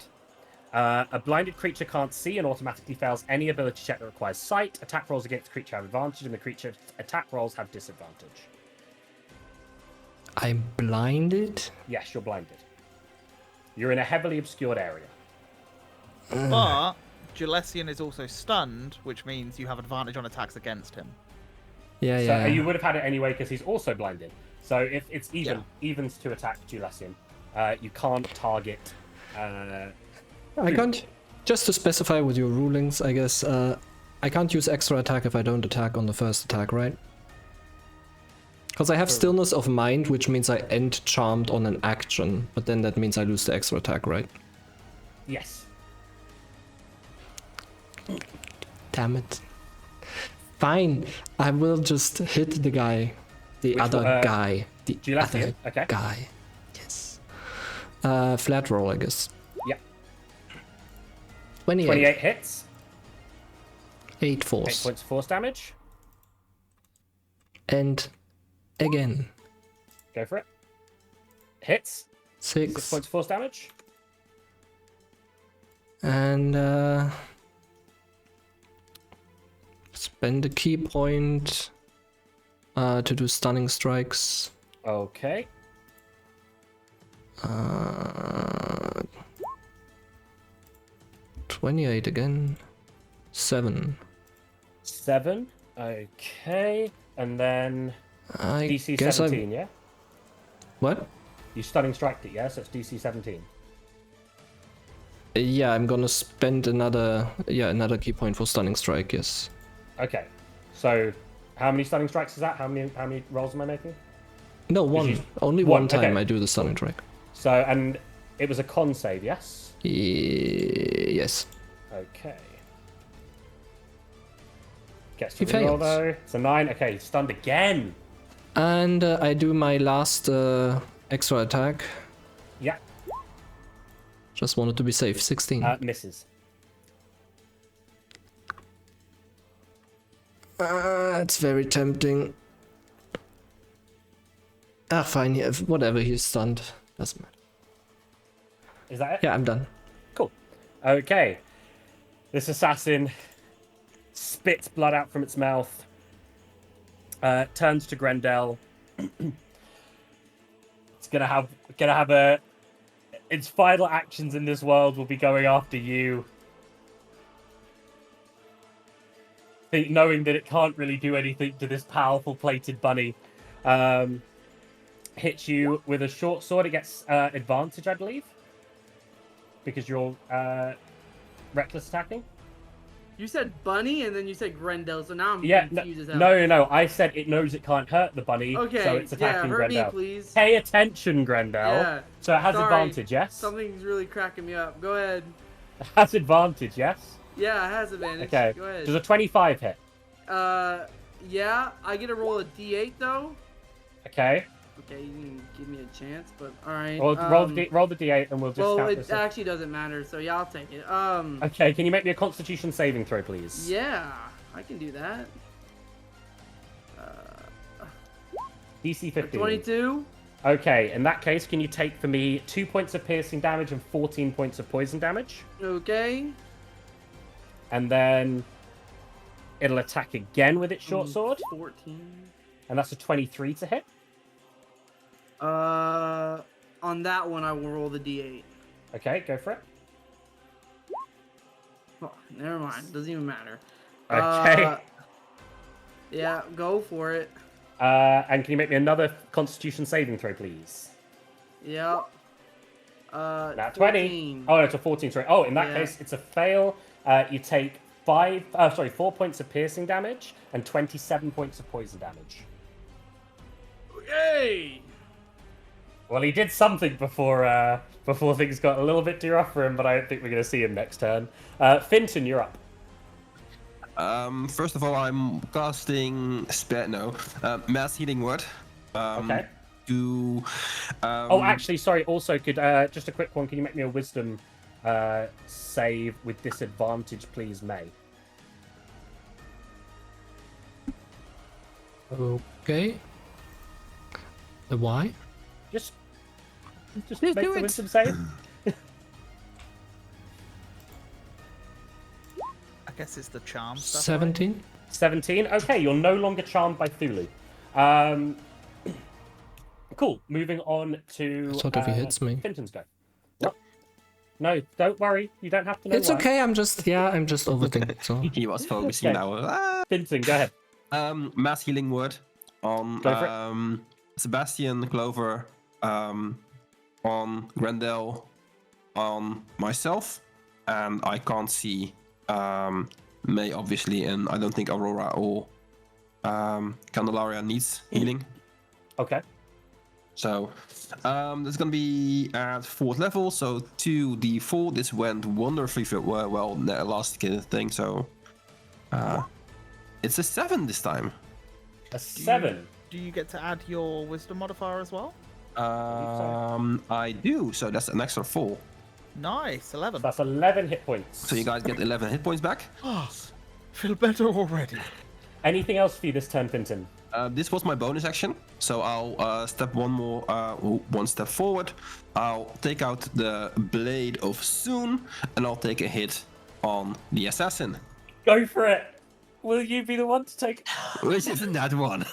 S1: A blinded creature can't see and automatically fails any ability check that requires sight. Attack rolls against the creature have advantage, and the creature's attack rolls have disadvantage.
S2: I'm blinded.
S1: Yes, you're blinded. You're in a heavily obscured area.
S4: But Julesian is also stunned, which means you have advantage on attacks against him.
S2: Yeah,
S1: So
S2: yeah.
S1: you would have had it anyway because he's also blinded. So if it's evens to attack Julesian, you can't target.
S2: I can't. Just to specify with your rulings, I guess. I can't use extra attack if I don't attack on the first attack, right? Because I have stillness of mind, which means I end charmed on an action, but then that means I lose the extra attack, right?
S1: Yes.
S2: Damn it. Fine, I will just hit the guy. The
S1: Which
S2: other
S1: one?
S2: guy. The
S1: Julesian,
S2: other
S1: okay.
S2: guy. Yes. Flat roll, I guess.
S1: Yeah.
S2: 28.
S1: 28 hits.
S2: 8
S1: 8
S2: force.
S1: points of force damage.
S2: And again.
S1: Go for it. Hits. 6
S2: 6.
S1: points of force damage.
S2: And spend a key point to do stunning strikes.
S1: Okay.
S2: 28 again. 7.
S1: 7. Okay. And then
S2: I
S1: DC
S2: guess
S1: 17, yeah?
S2: What?
S1: You stunning striked it, yeah? So it's DC 17.
S2: Yeah, I'm gonna spend another key point for stunning strike. Yes.
S1: Okay. So how many stunning strikes is that? How many rolls am I making?
S2: No, one.
S1: you-
S2: Only
S1: one,
S2: one time
S1: okay.
S2: I do the stunning strike.
S1: So, and it was a con save, yes?
S2: Yes.
S1: Okay. Gets
S2: He
S1: to reroll
S2: fails.
S1: though. It's a 9. Okay, he's stunned again.
S2: And I do my last extra attack.
S1: Yeah.
S2: Just wanted to be safe. 16.
S1: Misses.
S2: It's very tempting. Ah, fine. Yeah, whatever. He's stunned. Doesn't matter.
S1: Is that it?
S2: Yeah, I'm done.
S1: Cool. Okay. This assassin spits blood out from its mouth. Turns to Grendel. It's gonna have its final actions in this world will be going after you. Knowing that it can't really do anything to this powerful plated bunny. Hits you with a short sword. It gets advantage, I believe. Because you're reckless attacking.
S7: You said bunny and then you said Grendel, so now I'm
S1: No,
S7: confused as hell.
S1: no. I said it knows it can't hurt the bunny,
S7: Okay,
S1: so it's attacking
S7: hurt
S1: Grendel.
S7: me, please.
S1: Pay attention, Grendel.
S7: Yeah.
S1: So it has
S7: Sorry.
S1: advantage, yes?
S7: Something's really cracking me up. Go ahead.
S1: It has advantage, yes?
S7: Yeah, it has advantage.
S1: Okay.
S7: Go ahead.
S1: Does a 25 hit?
S7: Yeah, I get to roll a d8 though.
S1: Okay.
S7: Okay, you can give me a chance, but all right.
S1: Roll the d8 and we'll just
S7: Well,
S1: count
S7: it
S1: this.
S7: actually doesn't matter, so yeah, I'll take it.
S1: Okay, can you make me a Constitution saving throw, please?
S7: Yeah, I can do that.
S1: DC 15.
S7: 22.
S1: Okay, in that case, can you take for me 2 points of piercing damage and 14 points of poison damage?
S7: Okay.
S1: And then it'll attack again with its short sword.
S7: 14.
S1: And that's a 23 to hit.
S7: On that one, I will roll the d8.
S1: Okay, go for it.
S7: Oh, never mind. Doesn't even matter.
S1: Okay.
S7: Yeah, go for it.
S1: And can you make me another Constitution saving throw, please?
S7: Yeah.
S1: Nat 20.
S7: 14.
S1: Oh, it's a 14, sorry. Oh, in that
S7: Yeah.
S1: case, it's a fail. You take 4 points of piercing damage and 27 points of poison damage.
S7: Okay.
S1: Well, he did something before things got a little bit too rough for him, but I don't think we're going to see him next turn. Finton, you're up.
S8: First of all, I'm casting Mass Healing Word.
S1: Okay.
S8: To.
S1: Oh, actually, sorry. Also, could just a quick one. Can you make me a Wisdom save with disadvantage, please, May?
S2: Okay. The why?
S1: Just
S2: Please
S1: make
S2: do
S1: the
S2: it.
S1: Wisdom save.
S4: I guess it's the charm stuff.
S2: 17.
S1: 17. Okay, you're no longer charmed by Thulu. Cool. Moving on to.
S2: Sort of he hits me.
S1: Finton's go. What? No, don't worry. You don't have to know.
S2: It's
S1: why.
S2: okay. I'm just overthinking. So
S8: He was focusing
S1: Okay.
S8: now.
S1: Finton, go ahead.
S8: Mass Healing Word on
S1: Go for
S8: Sebastian, Clover, on Grendel, on myself, and I can't see May obviously, and I don't think Aurora or Candelaria needs healing.
S1: Okay.
S8: So that's gonna be at 4th level, so 2d4. This went wonderfully well last thing, so it's a 7 this time.
S1: A 7.
S4: Do you get to add your wisdom modifier as well?
S8: I do, so that's an extra 4.
S4: Nice, 11.
S1: That's 11 hit points.
S8: So you guys get 11 hit points back.
S4: Oh, feel better already.
S1: Anything else for you this turn, Finton?
S8: This was my bonus action, so I'll step one step forward. I'll take out the Blade of Soon, and I'll take a hit on the assassin.
S1: Go for it. Will you be the one to take?
S8: Which isn't that one?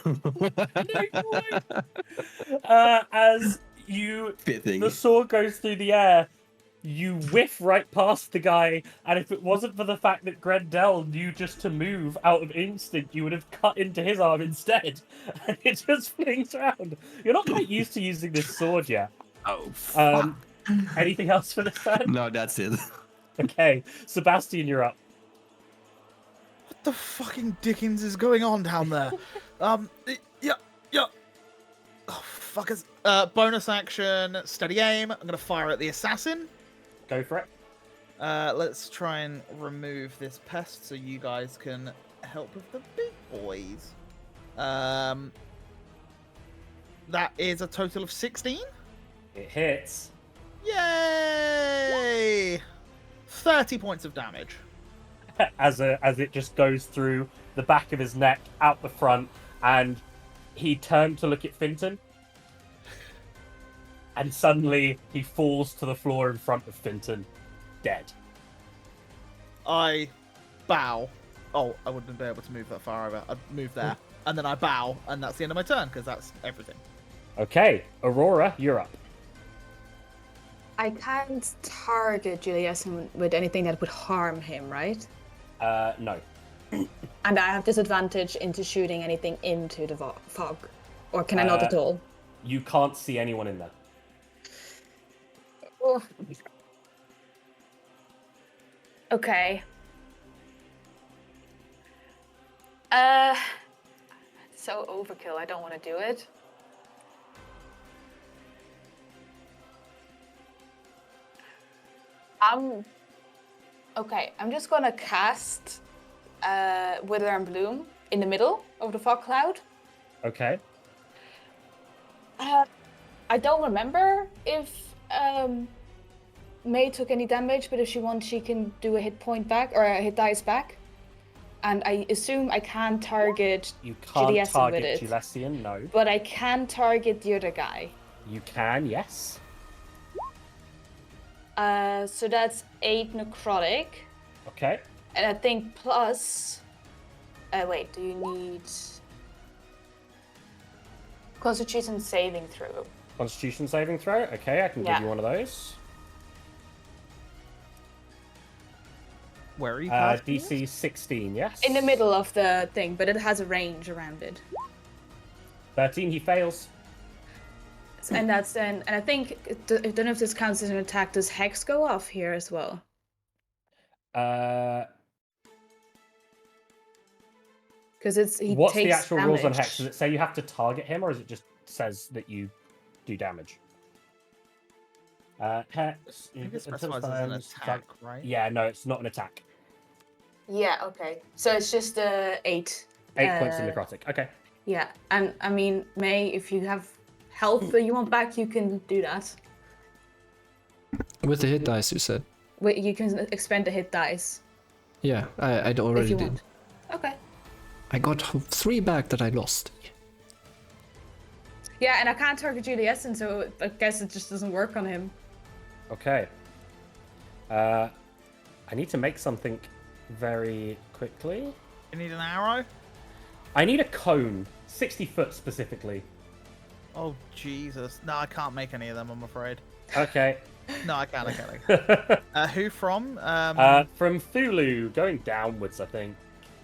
S1: As you,
S8: Fitting.
S1: the sword goes through the air, you whiff right past the guy, and if it wasn't for the fact that Grendel knew just to move out of instinct, you would have cut into his arm instead, and it just flings around. You're not quite used to using this sword yet.
S8: Oh, fuck.
S1: Anything else for this turn?
S8: No, that's it.
S1: Okay, Sebastian, you're up.
S4: What the fucking dickens is going on down there? Yeah. Oh, fuckers. Bonus action, steady aim. I'm gonna fire at the assassin.
S1: Go for it.
S4: Let's try and remove this pest so you guys can help with the big boys. That is a total of 16.
S1: It hits.
S4: Yay! 30 points of damage.
S1: as it just goes through the back of his neck, out the front, and he turned to look at Finton, and suddenly he falls to the floor in front of Finton, dead.
S4: I bow. Oh, I wouldn't be able to move that far over. I'd move there, and then I bow, and that's the end of my turn, because that's everything.
S1: Okay, Aurora, you're up.
S6: I can't target Julius with anything that would harm him, right?
S1: No.
S6: And I have disadvantage into shooting anything into the fog. Or can I not at all?
S1: You can't see anyone in there.
S6: Oh. Okay. So overkill, I don't want to do it. Okay, I'm just gonna cast Wither and Bloom in the middle of the fog cloud.
S1: Okay.
S6: I don't remember if May took any damage, but if she wants, she can do a hit point back or a hit dice back. And I assume I can't target
S1: You can't
S6: Julius
S1: target
S6: with it.
S1: Julesian, no.
S6: But I can target the other guy.
S1: You can, yes.
S6: So that's 8 necrotic.
S1: Okay.
S6: And I think plus... wait, do you need... Constitution saving throw.
S1: Constitution saving throw. Okay, I can give you one of those.
S4: Where are you?
S1: DC 16, yes.
S6: In the middle of the thing, but it has a range around it.
S1: 13, he fails.
S6: And that's then... And I think... I don't know if this counts as an attack. Does Hex go off here as well? Because it's...
S1: What's
S6: takes
S1: the actual
S6: damage.
S1: rules on Hex? Does it say you have to target him, or is it just says that you do damage? Hex...
S4: I think it specifies as an attack, right?
S1: Yeah, no, it's not an attack.
S6: Yeah, okay. So it's just 8.
S1: 8 points in necrotic. Okay.
S6: Yeah, and I mean, May, if you have health that you want back, you can do that.
S2: With the hit dice, you said.
S6: Wait, you can expend the hit dice
S2: Yeah, I
S6: if
S2: already
S6: you
S2: did.
S6: want. Okay.
S2: I got 3 back that I lost.
S6: Yeah, and I can't target Julius, and so I guess it just doesn't work on him.
S1: Okay. I need to make something very quickly.
S4: You need an arrow?
S1: I need a cone. 60 foot specifically.
S4: Oh, Jesus. No, I can't make any of them, I'm afraid.
S1: Okay.
S4: No, I can't. Who from?
S1: From Thulu, going downwards, I think.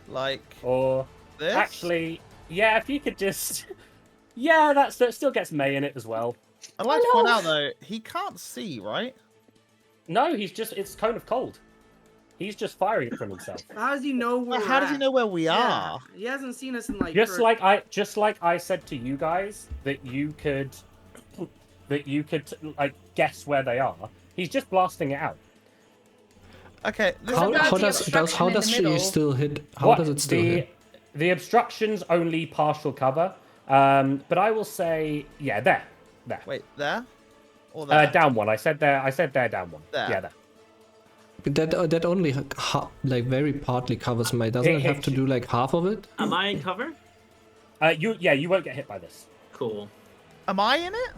S4: Like
S1: Or
S4: this?
S1: actually, yeah, if you could just... Yeah, that still gets May in it as well.
S4: I'd like to point out, though, he can't see, right?
S1: No, it's Cone of Cold. He's just firing it from himself.
S7: How does he know where
S4: Well, how does he know where we are?
S7: He hasn't seen us in like...
S1: Just like I said to you guys that you could like guess where they are. He's just blasting it out.
S4: Okay.
S2: How
S6: about the
S2: does
S6: obstruction in the
S2: she
S6: middle?
S2: still hit? How does it still hit?
S1: The obstruction's only partial cover. But I will say, yeah, there.
S4: Wait, there? Or there?
S1: Down one. I said there, down one.
S4: There.
S1: Yeah, there.
S2: But that only like very partly covers my. Doesn't it have to do like half of it?
S5: Am I in cover?
S1: You won't get hit by this.
S5: Cool.
S4: Am I in it?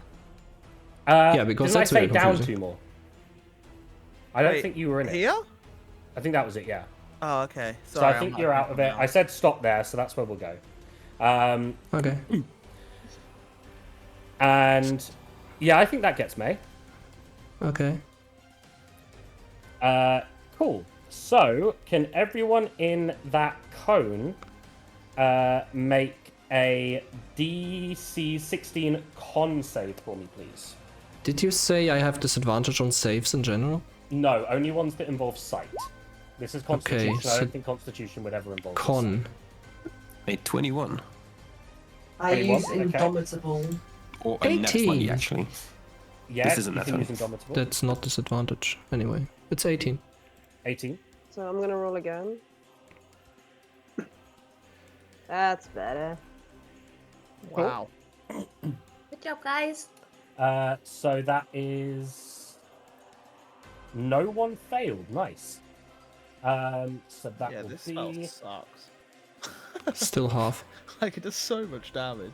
S2: Yeah, because
S1: didn't
S2: that's
S1: I say
S2: very
S1: down
S2: confusing.
S1: 2 more. I don't
S4: Wait,
S1: think you were in it.
S4: Here?
S1: I think that was it. Yeah.
S4: Oh, okay.
S1: So
S4: Sorry,
S1: I think
S4: I'm
S1: you're
S4: not
S1: out of it.
S4: now.
S1: I said stop there, so that's where we'll go.
S2: Okay.
S1: And yeah, I think that gets May.
S2: Okay.
S1: Cool. So, can everyone in that cone make a DC 16 con save for me, please?
S2: Did you say I have disadvantage on saves in general?
S1: No, only ones that involve sight. This is Constitution. I
S2: so
S1: don't think Constitution would ever involve
S2: Con.
S8: A 21.
S9: I
S1: 21,
S9: use
S1: okay.
S9: Indomitable.
S8: Or a net
S2: 18.
S8: 20, actually.
S1: Yeah,
S8: This isn't
S1: you
S8: that
S1: can
S8: one.
S1: use Indomitable.
S2: That's not disadvantage. Anyway, it's 18.
S1: 18.
S3: So I'm gonna roll again. That's better.
S4: Wow.
S6: Good job, guys.
S1: So that is... No one failed. Nice. So that
S4: Yeah,
S1: will
S4: this spell
S1: be...
S4: sucks.
S2: Still half.
S4: Like, it does so much damage.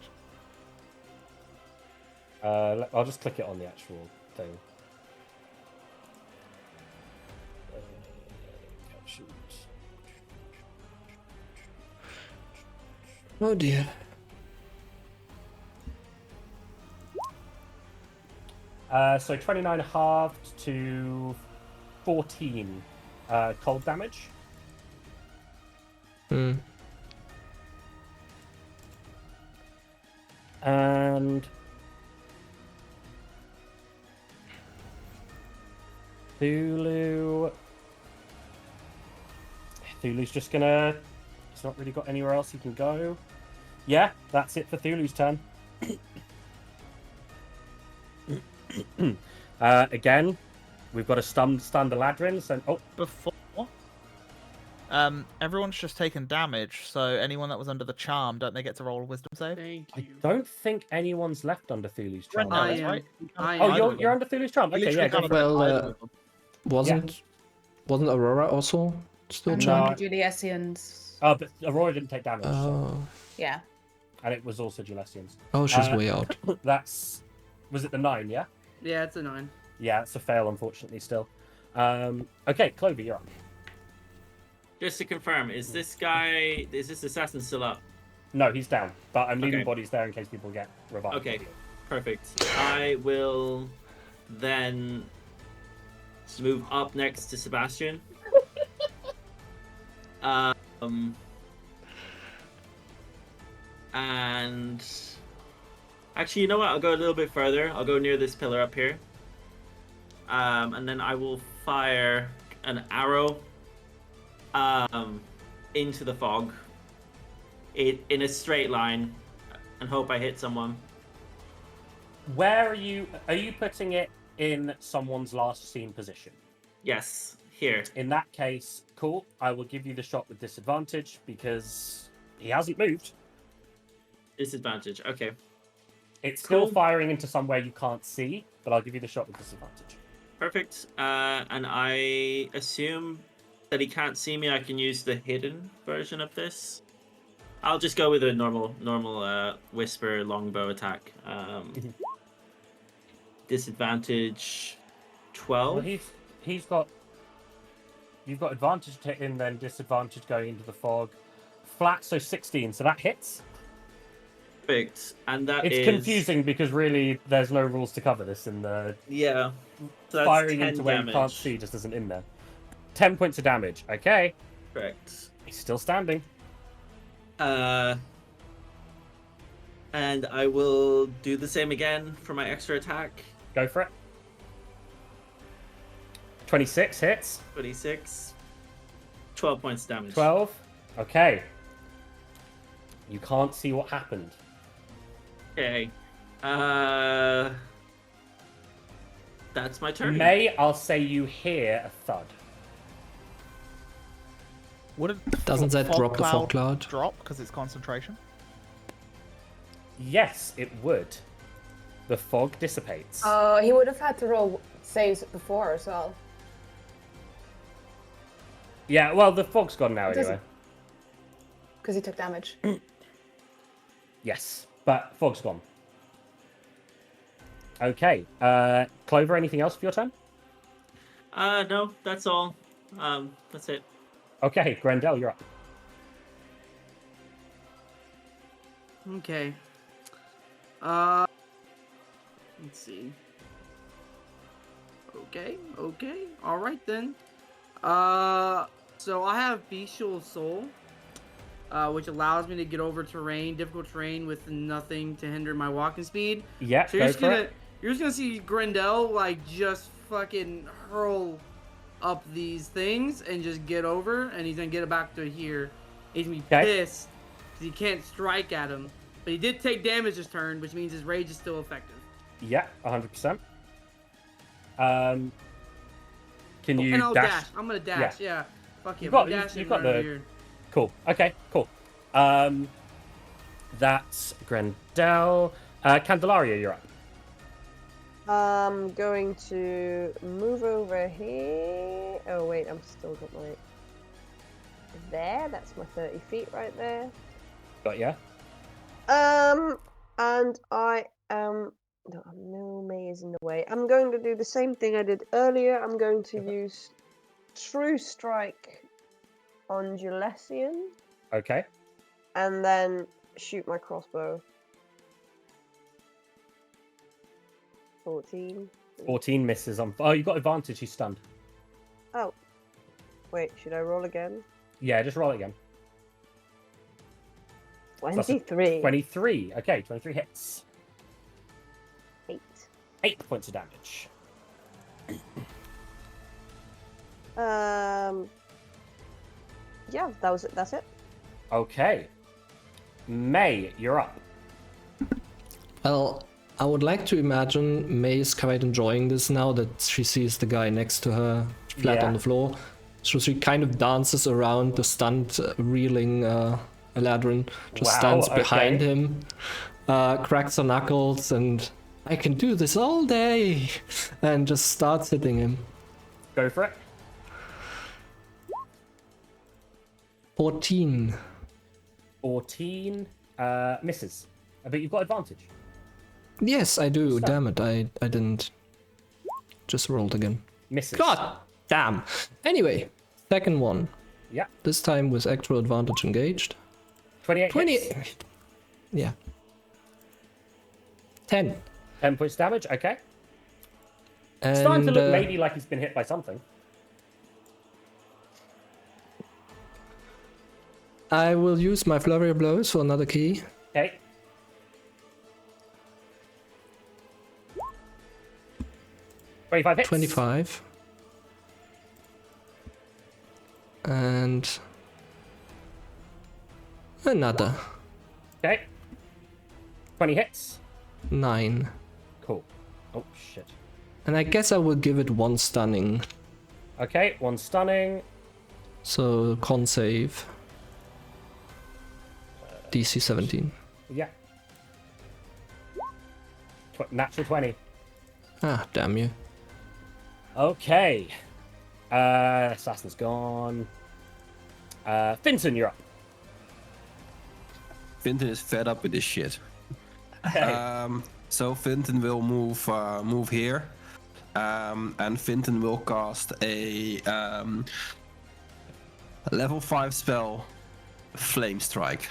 S1: I'll just click it on the actual thing. Shoot.
S2: Oh dear.
S1: So 29 halved to 14 cold damage.
S2: Hmm.
S1: And Thulu's just gonna. He's not really got anywhere else he can go. Yeah, that's it for Thulu's turn. Again, we've got to stun the Ladrins, and
S4: Before, everyone's just taken damage, so anyone that was under the charm, don't they get to roll a wisdom save?
S7: Thank
S1: I
S7: you.
S1: don't think anyone's left under Thulu's charm.
S4: No,
S7: I
S4: that's
S7: am.
S4: right.
S7: I
S1: Oh,
S7: am.
S1: you're under Thulu's charm.
S4: You
S1: Okay,
S4: literally
S1: yeah. Go
S4: can't
S1: for it.
S2: Well,
S4: either of them.
S2: wasn't Aurora also still
S1: No.
S2: charmed?
S6: Julesians.
S1: Oh, but Aurora didn't take damage, so-
S2: Oh,
S6: Yeah.
S1: and it was also Julesians.
S2: oh, she's
S1: Uh,
S2: way out.
S1: Was it the 9? Yeah.
S7: Yeah, it's a 9.
S1: Yeah, it's a fail, unfortunately. Still. Okay, Clover, you're up.
S5: Just to confirm, is this assassin still up?
S1: No, he's down, but I'm leaving
S5: Okay.
S1: bodies there in case people get revived.
S5: Okay, perfect. I will then move up next to Sebastian. And actually, you know what? I'll go a little bit further. I'll go near this pillar up here. And then I will fire an arrow into the fog in a straight line and hope I hit someone.
S1: Where are you? Are you putting it in someone's last seen position?
S5: Yes, here.
S1: In that case, cool. I will give you the shot with disadvantage because he hasn't moved.
S5: Disadvantage. Okay.
S1: It's still
S5: Cool.
S1: firing into somewhere you can't see, but I'll give you the shot with disadvantage.
S5: Perfect. And I assume that he can't see me. I can use the hidden version of this. I'll just go with a normal whisper longbow attack. Disadvantage 12.
S1: Well, he's got. You've got advantage to hit him, then disadvantage going into the fog. Flat, so 16. So that hits.
S5: Perfect. And that
S1: It's
S5: is
S1: confusing because really there's no rules to cover this, and the
S5: Yeah. So that's
S1: firing
S5: 10
S1: into where you can't
S5: damage.
S1: see just isn't in there. 10 points of damage. Okay,
S5: Correct.
S1: he's still standing.
S5: And I will do the same again for my extra attack.
S1: Go for it. 26 hits.
S5: 26. 12 points damage.
S1: 12. Okay. You can't see what happened.
S5: Okay. That's my turn.
S1: May, I'll say you hear a thud.
S4: Would it
S2: Doesn't that drop the fog cloud?
S4: drop because it's concentration?
S1: Yes, it would. The fog dissipates.
S6: He would have had to roll saves before as well.
S1: Yeah, well, the fog's gone now
S6: Does
S1: anyway.
S6: Because he took damage.
S1: Yes, but fog's gone. Okay. Clover, anything else for your turn?
S5: No, that's all. That's it.
S1: Okay, Grendel, you're up.
S7: Okay. Let's see. Okay. All right then. So I have Bestial Soul, which allows me to get over difficult terrain with nothing to hinder my walking speed.
S1: Yeah,
S7: So
S1: go for it.
S7: you're just gonna see Grendel like just fucking hurl up these things and just get over, and he's gonna get it back to here. He's gonna be
S1: Okay.
S7: pissed because he can't strike at him, but he did take damage this turn, which means his rage is still effective.
S1: Yeah, 100%. Can you
S7: And I'll
S1: dash?
S7: dash. I'm gonna dash. Yeah. Fuck
S1: You've
S7: yeah.
S1: got-
S7: Dash
S1: you've
S7: and
S1: got
S7: run
S1: the-
S7: here.
S1: Cool. Okay, cool. That's Grendel. Candelaria, you're up.
S3: I'm going to move over here. Oh wait, I'm still got my there. That's my 30 feet right there.
S1: Got ya.
S3: And I am. No, May is in the way. I'm going to do the same thing I did earlier. I'm going to use True Strike on Julesian,
S1: Okay.
S3: and then shoot my crossbow. 14.
S1: 14 misses on. Oh, you got advantage. He's stunned.
S3: Oh. Wait, should I roll again?
S1: Yeah, just roll it again. So that's a
S3: 23.
S1: 23. Okay, 23 hits.
S3: 8.
S1: 8 points of damage.
S3: Yeah, that's it.
S1: Okay. May, you're up.
S2: Well, I would like to imagine May is quite enjoying this now that she sees the guy next to her flat
S1: Yeah.
S2: on the floor. So she kind of dances around the stunned, reeling Eladrin, just
S1: Wow,
S2: stands behind
S1: okay.
S2: him, cracks her knuckles, and I can do this all day, and just starts hitting him.
S1: Go for it.
S2: 14.
S1: 14 misses. But you've got advantage.
S2: Yes, I do.
S1: Stop.
S2: Damn it, I didn't. Just rolled again.
S1: Misses.
S2: God damn. Anyway, second one.
S1: Yeah.
S2: This time with actual advantage engaged.
S1: 28
S2: 20.
S1: hits.
S2: Yeah. 10.
S1: 10 points damage. Okay.
S2: And
S1: Starting to look maybe like he's been hit by something.
S2: I will use my flurry of blows for another key.
S1: Okay. $25 hits.
S2: 25. And another.
S1: Okay. 20 hits.
S2: 9.
S1: Cool. Oh, shit.
S2: And I guess I will give it one stunning.
S1: Okay, 1 stunning.
S2: So con save. DC 17.
S1: Yeah. Natural 20.
S2: Ah, damn you.
S1: Okay. Assassin's gone. Finton, you're up.
S8: Finton is fed up with this shit.
S1: Okay.
S8: So Finton will move here, and Finton will cast a level 5 spell, Flame Strike,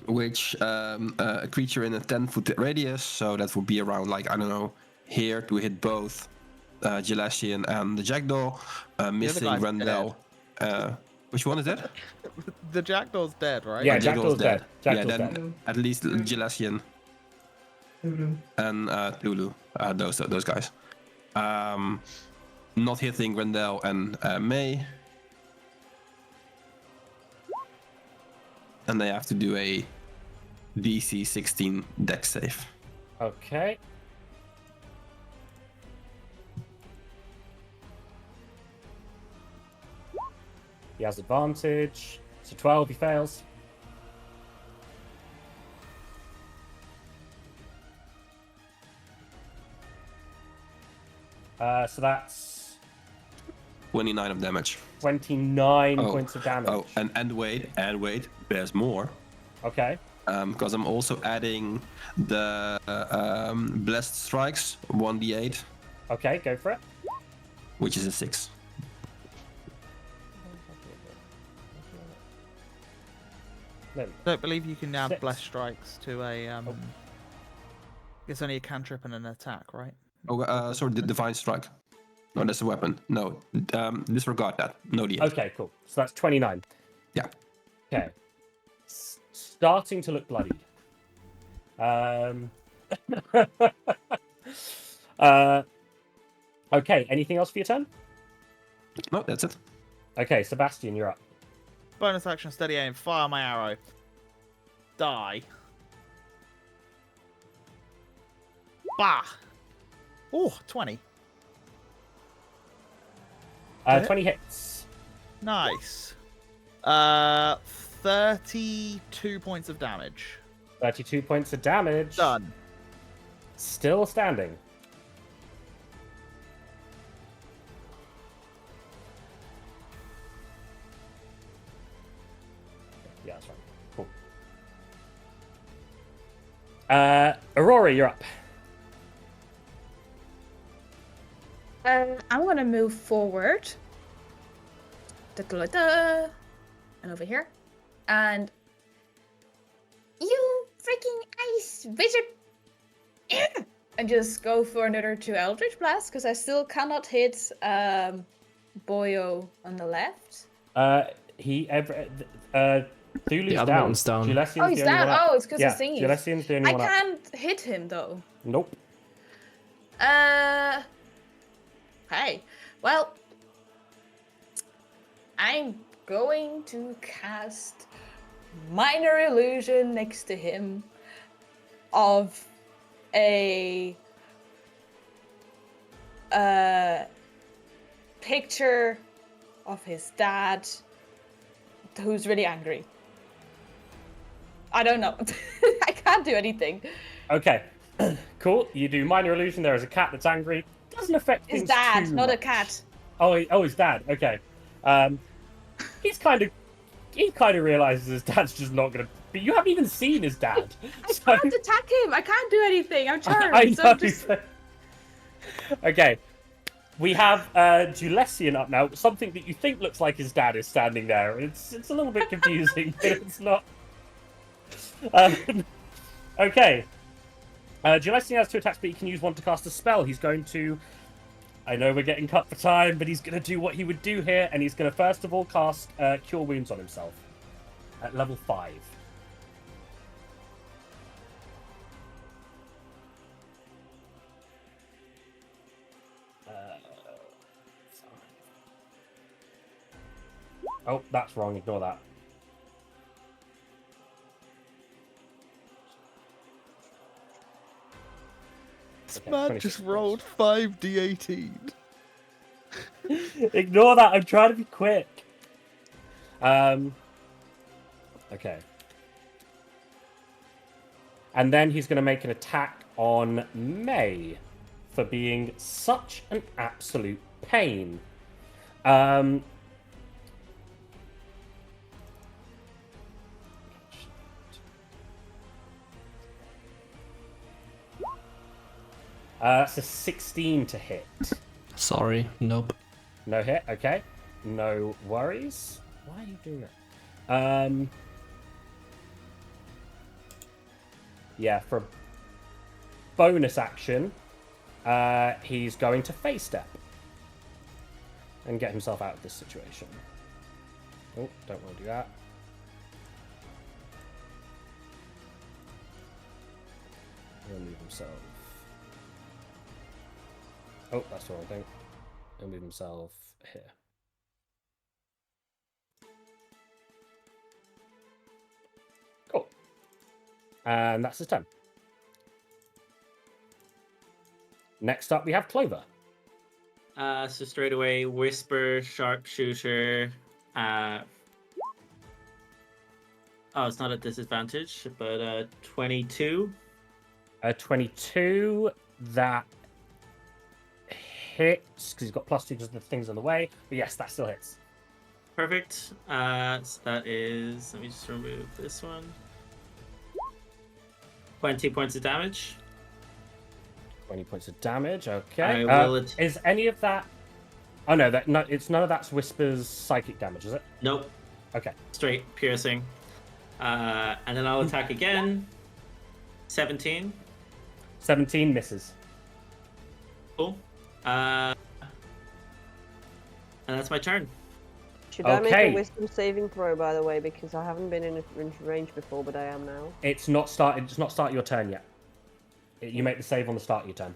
S8: which a creature in a 10-foot radius, so that would be around, like, I don't know, here to hit both Gelasian and the Jackdaw, missing
S4: guy's
S8: Rendell. Which one is that?
S4: The Jackdaw's dead, right?
S1: Yeah,
S8: Jackdaw's
S1: Jackdaw's dead.
S8: Yeah,
S1: Jackdaw's
S8: then
S1: dead.
S8: at least Gelasian and Lulu, those guys. Not hitting Rendell and May. And they have to do a DC 16 dex save.
S1: Okay. He has advantage. So 12, he fails. So that's
S8: 29 of damage.
S1: 29
S8: Oh,
S1: points of damage.
S8: Oh, and wait, there's more.
S1: Okay.
S8: Because I'm also adding the blessed strikes, 1d8,
S1: Okay, go for it.
S8: which is a 6.
S1: No.
S4: I don't believe you can add
S1: 6.
S4: blessed strikes to a. It's only a cantrip and an attack, right?
S8: Oh, sorry, the divine strike. No, that's a weapon. No, disregard that. No d8.
S1: Okay, cool. So that's 29.
S8: Yeah.
S1: Okay. Starting to look bloodied. Okay, anything else for your turn?
S8: No, that's it.
S1: Okay, Sebastian, you're up.
S4: Bonus action, steady aim, fire my arrow. Die. Bah! Oh, 20.
S1: 20 hits.
S4: Nice. 32 points of damage.
S1: 32 points of damage.
S4: Done.
S1: Still standing. Yeah, that's right. Cool. Aurora, you're up.
S6: I'm gonna move forward. Da-da-da-da. And over here. And you freaking ice wizard! And just go for another 2 Eldritch Blasts, because I still cannot hit Boyo on the left.
S1: Thulu's
S2: The other
S1: down.
S2: one's down.
S1: Julessian's
S6: Oh, he's
S1: the only
S6: down.
S1: one up.
S6: Oh, it's because
S1: Yeah,
S6: his thingy.
S1: Julessian's the only
S6: I
S1: one up.
S6: can't hit him though.
S1: Nope.
S6: Hey. Well, I'm going to cast Minor Illusion next to him of a picture of his dad who's really angry. I don't know. I can't do anything.
S1: Okay. Cool. You do minor illusion. There is a cat that's angry. Doesn't affect
S6: His
S1: things
S6: dad,
S1: too
S6: not a
S1: much.
S6: cat.
S1: Oh, his dad. Okay. He kind of realizes his dad's just not gonna. But you haven't even seen his dad.
S6: I
S1: so-
S6: can't attack him. I can't do anything. I'm charmed.
S1: I
S6: so
S1: know.
S6: just...
S1: Okay. We have Julessian up now. Something that you think looks like his dad is standing there. It's a little bit confusing, but it's not. Okay. Julessian has 2 attacks, but he can use 1 to cast a spell. He's going to. I know we're getting cut for time, but he's going to do what he would do here, and he's going to first of all cast Cure Wounds on himself at level 5. Oh, that's wrong. Ignore that.
S4: This
S1: Okay,
S4: man
S1: 26
S4: just
S1: points.
S4: rolled 5d18.
S1: Ignore that. I'm trying to be quick. Okay. And then he's going to make an attack on May for being such an absolute pain. That's a 16 to hit.
S2: Sorry, nope.
S1: No hit, okay. No worries. Why are you doing that? Yeah, for a bonus action, he's going to face step and get himself out of this situation. Oh, don't want to do that. He'll move himself. Oh, that's the wrong thing. He'll move himself here. Cool. And that's his turn. Next up, we have Clover.
S5: So straight away, Whisper, Sharpshooter. Oh, it's not at disadvantage, but 22.
S1: 22, that hits, because he's got +2 because of the things on the way. But yes, that still hits.
S5: Perfect. So that is. Let me just remove this one. 20 points of damage.
S1: 20 points of damage, okay.
S5: I will
S1: is any of that... Oh, no, it's none of that's Whisper's psychic damage, is it?
S5: Nope.
S1: Okay.
S5: Straight piercing. And then I'll attack again. 17.
S1: 17 misses.
S5: Cool. And that's my turn.
S3: Should I make
S1: Okay.
S3: a wisdom saving throw, by the way, because I haven't been in range before, but I am now.
S1: It's not start your turn yet. You make the save on the start of your turn.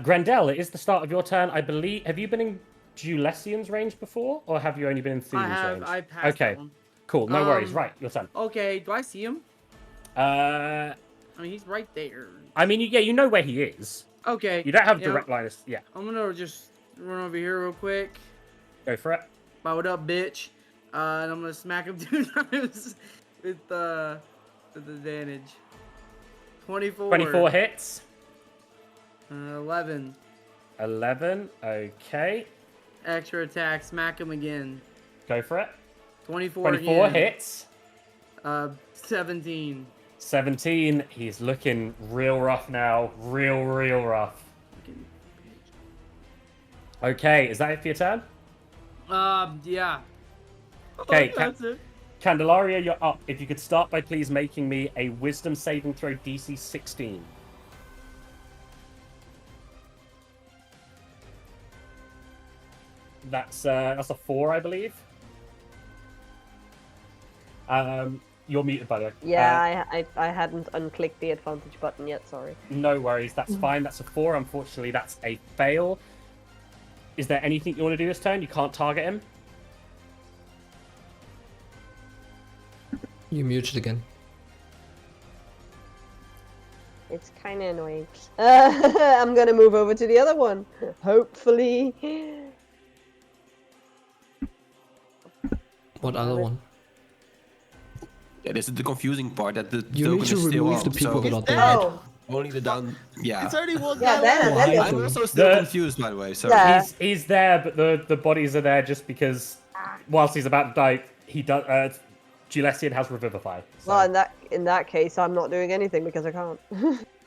S1: Grendel, it is the start of your turn. I believe. Have you been in Julessian's range before, or have you only been in Thulu's
S7: I have.
S1: range?
S7: I passed
S1: Okay,
S7: that one.
S1: cool. No worries. Right, your turn.
S7: Okay, do I see him?
S1: I
S7: I mean, he's right there.
S1: mean, yeah, you know where he is.
S7: Okay.
S1: You don't have
S7: yeah,
S1: direct line of... Yeah,
S7: I'm gonna just run over here real quick.
S1: go for it.
S7: Bow it up, bitch. And I'm gonna smack him 2 times with advantage. 24.
S1: 24 hits.
S7: 11.
S1: 11. Okay,
S7: Extra attack. Smack him again.
S1: go for it.
S7: 24.
S1: 24
S7: again.
S1: hits.
S7: 17.
S1: 17. He's looking real rough now. Real rough. Okay, is that it for your turn?
S7: Yeah.
S1: Okay,
S7: That's it.
S1: Candelaria, you're up. If you could start by please making me a Wisdom saving throw DC 16. That's a 4, I believe. You're muted, by the way.
S3: Yeah, I hadn't unclicked the advantage button yet, sorry.
S1: No worries, that's fine. That's a 4. Unfortunately, that's a fail. Is there anything you want to do this turn? You can't target him.
S2: You muted again.
S3: It's kind of annoying. I'm gonna move over to the other one. Hopefully.
S2: What other one?
S8: Yeah, this is the confusing part that the
S2: You
S8: token
S2: need to
S8: is still
S2: remove
S8: up,
S2: the people
S8: so
S2: that are dead.
S3: Oh,
S8: only the down. Yeah.
S4: It's already one
S3: yeah,
S4: guy
S3: then,
S4: left.
S3: then
S2: Why?
S8: I'm also still
S1: The-
S8: confused, by the way. So
S3: Yeah.
S1: He's there, but the bodies are there just because whilst he's about to die, he does. Julesian has Revivify. So.
S3: well, in that case, I'm not doing anything because I can't.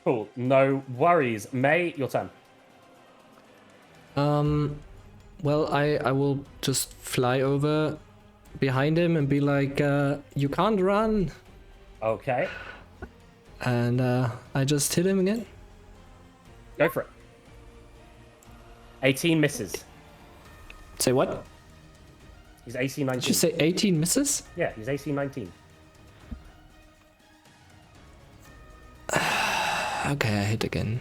S1: Cool. No worries. May, your turn.
S2: Well, I will just fly over behind him and be like, you can't run.
S1: Okay.
S2: And I just hit him again.
S1: Go for it. 18 misses.
S2: Say what?
S1: He's AC 19.
S2: Did you say 18 misses?
S1: Yeah, he's AC 19.
S2: Okay, I hit again.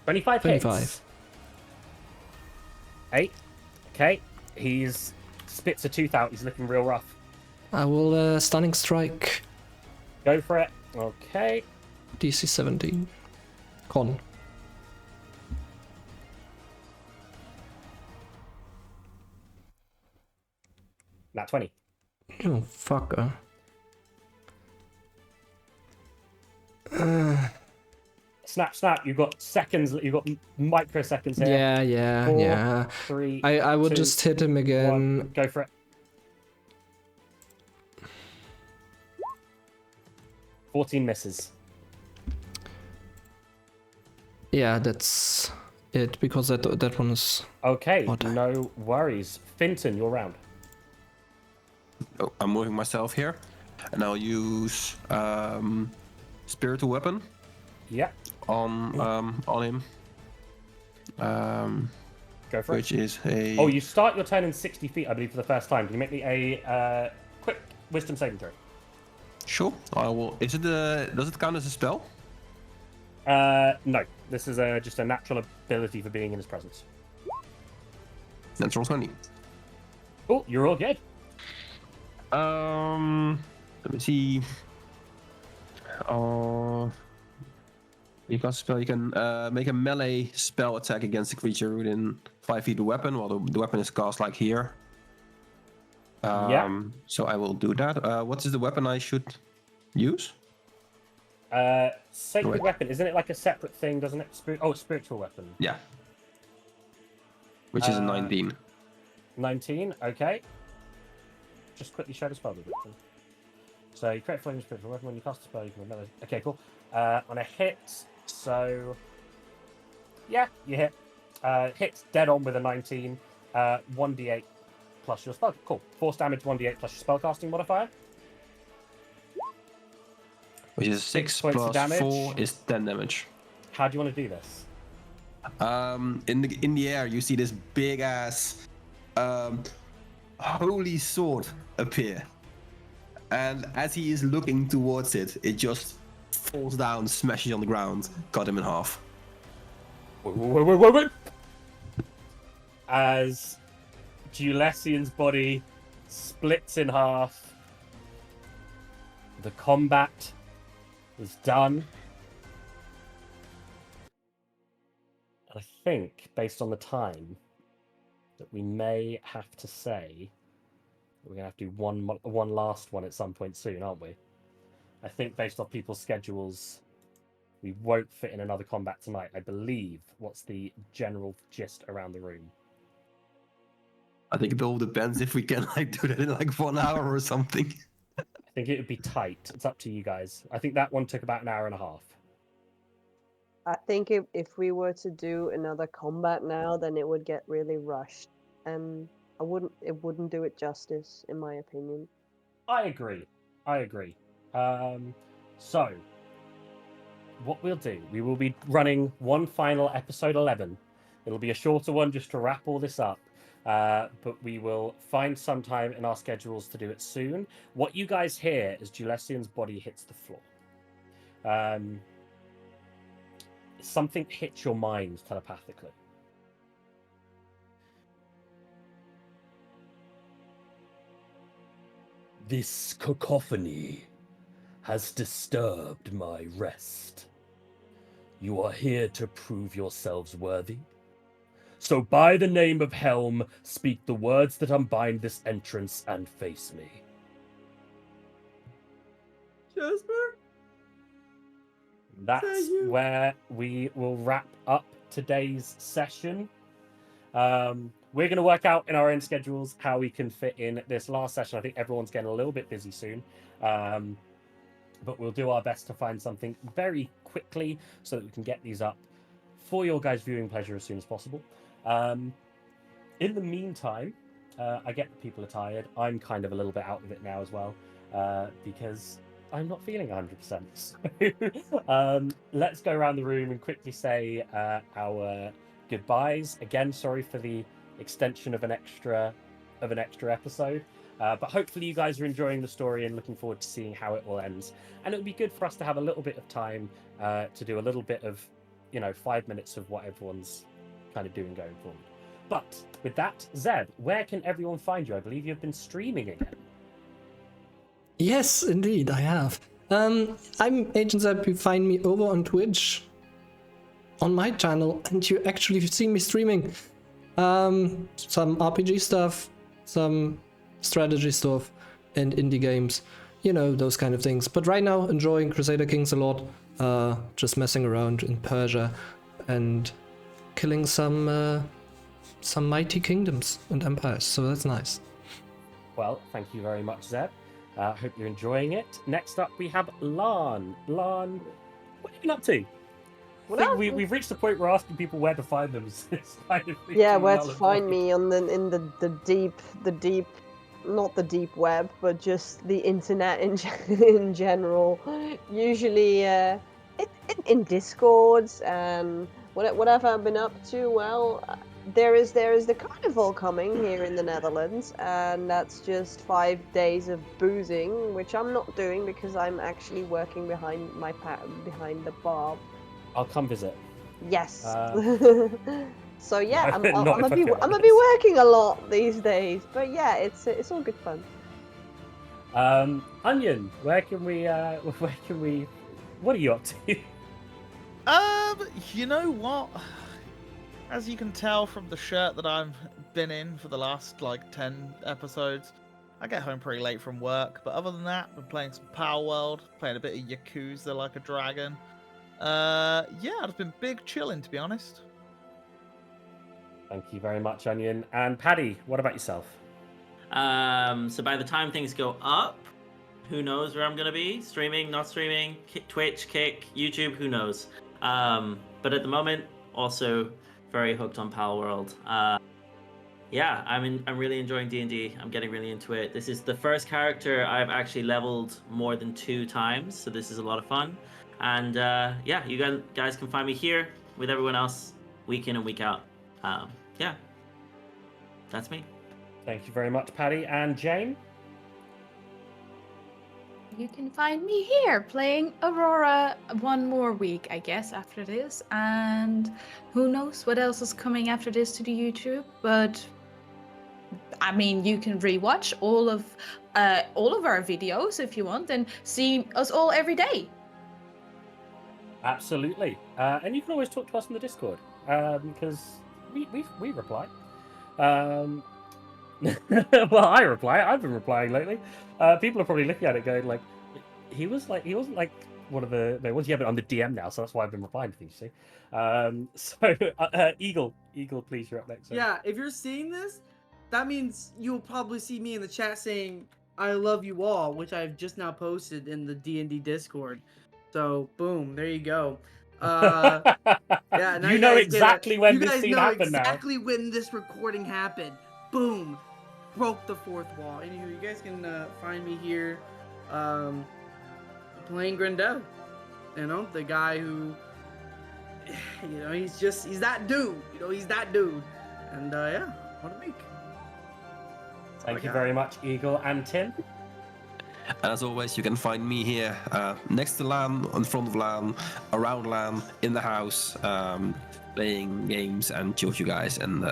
S1: 25
S2: 25.
S1: hits. 8. Okay. He's spits a tooth out. He's looking real rough.
S2: I will stunning strike.
S1: Go for it. Okay.
S2: DC 17. Con.
S1: Nat 20.
S2: Oh, fucker.
S1: Snap, snap. You've got seconds. You've got microseconds here.
S2: Yeah,
S1: 4,
S2: yeah.
S1: 3.
S2: I would
S1: 2,
S2: just hit him again.
S1: 1. Go for it. 14 misses.
S2: Yeah, that's it, because that one is...
S1: Okay,
S2: What?
S1: no worries. Finton, your round.
S8: oh, I'm moving myself here, and I'll use spiritual weapon
S1: Yeah,
S8: on him.
S1: go for
S8: Which
S1: it.
S8: is a.
S1: Oh, you start your turn in 60 feet, I believe, for the first time. Can you make me a quick wisdom saving throw?
S8: Sure. I will. Is it the? Does it count as a spell?
S1: No. This is just a natural ability for being in his presence.
S8: Natural 20.
S1: Oh, you're all good.
S8: Let me see. You can spell. You can make a melee spell attack against a creature within 5 feet of the weapon, while the weapon is cast like here.
S1: Yeah.
S8: So I will do that. What is the weapon I should use?
S1: Sacred
S8: Wait.
S1: weapon. Isn't it like a separate thing, doesn't it? Spiritual weapon.
S8: Yeah. Which is a 19.
S1: 19, okay. Just quickly show the spell description. So you create a flame spiritual weapon. When you cast a spell, you can remember. Okay, cool. On a hit, so yeah, you hit. Hits dead on with a 19. 1d8 plus your spell. Cool. Force damage 1d8 plus your spellcasting modifier.
S8: Which is 6
S1: points of
S8: plus
S1: damage.
S8: 4 is 10 damage.
S1: How do you want to do this?
S8: In the air, you see this big ass holy sword appear, and as he is looking towards it, it just falls down, smashes on the ground, cut him in half.
S1: Wait. As Julesian's body splits in half, the combat is done. And I think, based on the time, that we may have to say that we're going to have to do one last one at some point soon, aren't we? I think, based off people's schedules, we won't fit in another combat tonight, I believe. What's the general gist around the room?
S8: I think it all depends if we can do that in 1 hour or something.
S1: I think it would be tight. It's up to you guys. I think that one took about an hour and a half.
S3: I think if we were to do another combat now, then it would get really rushed. I It wouldn't do it justice, in my opinion.
S1: I agree. So, what we'll do, we will be running one final episode 11. It'll be a shorter one just to wrap all this up. But we will find some time in our schedules to do it soon. What you guys hear is Julesian's body hits the floor. Something hits your mind telepathically. This cacophony has disturbed my rest. You are here to prove yourselves worthy. So by the name of Helm, speak the words that unbind this entrance and face me.
S7: Jasper?
S1: That's
S7: you?
S1: where we will wrap up today's session. We're going to work out in our own schedules how we can fit in this last session. I think everyone's getting a little bit busy soon. But we'll do our best to find something very quickly so that we can get these up for your guys' viewing pleasure as soon as possible. In the meantime, I get that people are tired. I'm kind of a little bit out of it now as well, because I'm not feeling 100%. So let's go around the room and quickly say our goodbyes. Again, sorry for the extension of an extra episode. But hopefully you guys are enjoying the story and looking forward to seeing how it all ends. And it would be good for us to have a little bit of time to do a little bit of, 5 minutes of what everyone's kind of doing going forward. But with that, Zeb, where can everyone find you? I believe you've been streaming again.
S2: Yes, indeed, I have. I'm Agent Zeb. You find me over on Twitch, on my channel, and you actually see me streaming some RPG stuff, some strategy stuff, and indie games. Those kind of things. But right now, enjoying Crusader Kings a lot. Just messing around in Persia and killing some mighty kingdoms and empires. So that's nice.
S1: Well, thank you very much, Zeb. Hope you're enjoying it. Next up, we have Lan. Lan, what have you been up to? We've reached the point where asking people where to find them. It's kind of
S3: Yeah, where to find me in the deep, not the deep web, but just the internet in general. Usually, in Discords and whatever I've been up to. Well, there is the carnival coming here in the Netherlands, and that's just 5 days of boozing, which I'm not doing because I'm actually working behind the bar.
S1: I'll come visit.
S3: Yes. So yeah,
S1: No,
S3: I'm
S1: not if I feel
S3: gonna
S1: like
S3: be
S1: it.
S3: working a lot these days. But yeah, it's all good fun.
S1: Onion, where can we what are you up to?
S4: You know what? As you can tell from the shirt that I've been in for the last 10 episodes, I get home pretty late from work. But other than that, I've been playing some Feywild, playing a bit of Yakuza like a dragon. Yeah, it's been big chilling, to be honest.
S1: Thank you very much, Onion. And Paddy, what about yourself?
S5: So by the time things go up, who knows where I'm gonna be? Streaming, not streaming, Twitch, Kick, YouTube, who knows? But at the moment, also very hooked on Palworld. Yeah, I'm really enjoying D&D. I'm getting really into it. This is the first character I've actually leveled more than 2 times, so this is a lot of fun. And yeah, you guys can find me here with everyone else, week in and week out. Yeah, that's me.
S1: Thank you very much, Paddy. And Jane?
S6: You can find me here playing Aurora one more week, I guess, after this. And who knows what else is coming after this to the YouTube. But I mean, you can rewatch all of our videos if you want and see us all every day.
S1: Absolutely. And you can always talk to us in the Discord, because we reply. Well, I reply. I've been replying lately. People are probably looking at it going he wasn't like one of the ones. Yeah, but I'm the DM now, so that's why I've been replying to things. You see. Eagle, please, you're up next. Sir.
S7: Yeah, if you're seeing this, that means you'll probably see me in the chat saying "I love you all," which I've just now posted in the D&D Discord. So boom, there you go. Yeah, now
S1: you know exactly when
S7: you
S1: this
S7: guys
S1: scene
S7: know
S1: happened
S7: exactly when this recording happened. Boom, broke the fourth wall. Anywho, you guys can find me here, playing Grendel. You know, the guy who, you know, he's that dude. You know, he's that dude. And yeah, what a week.
S1: Thank you very much, Eagle and Tim.
S8: And as always, you can find me here next to LAN, in front of LAN, around LAN, in the house, playing games and chill with you guys. And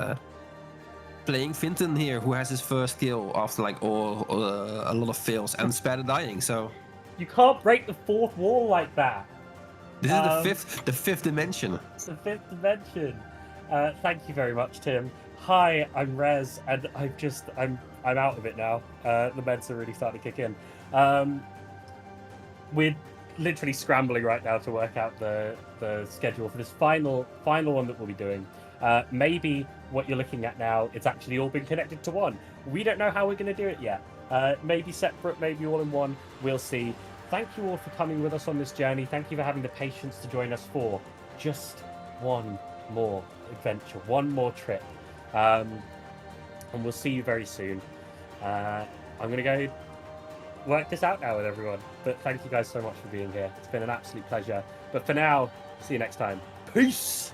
S8: playing Finton here, who has his first kill after like a lot of fails and spared dying. So
S1: You can't break the fourth wall like that.
S8: this is the fifth dimension.
S1: It's the fifth dimension. Thank you very much, Tim. Hi, I'm Rez, and I'm out of it now. The meds are really starting to kick in. We're literally scrambling right now to work out the schedule for this final one that we'll be doing. Maybe what you're looking at now, it's actually all been connected to one. We don't know how we're going to do it yet. Maybe separate, maybe all in one. We'll see. Thank you all for coming with us on this journey. Thank you for having the patience to join us for just one more adventure, one more trip. And we'll see you very soon. I'm going to go work this out now with everyone. But thank you guys so much for being here. It's been an absolute pleasure. But for now, see you next time. Peace!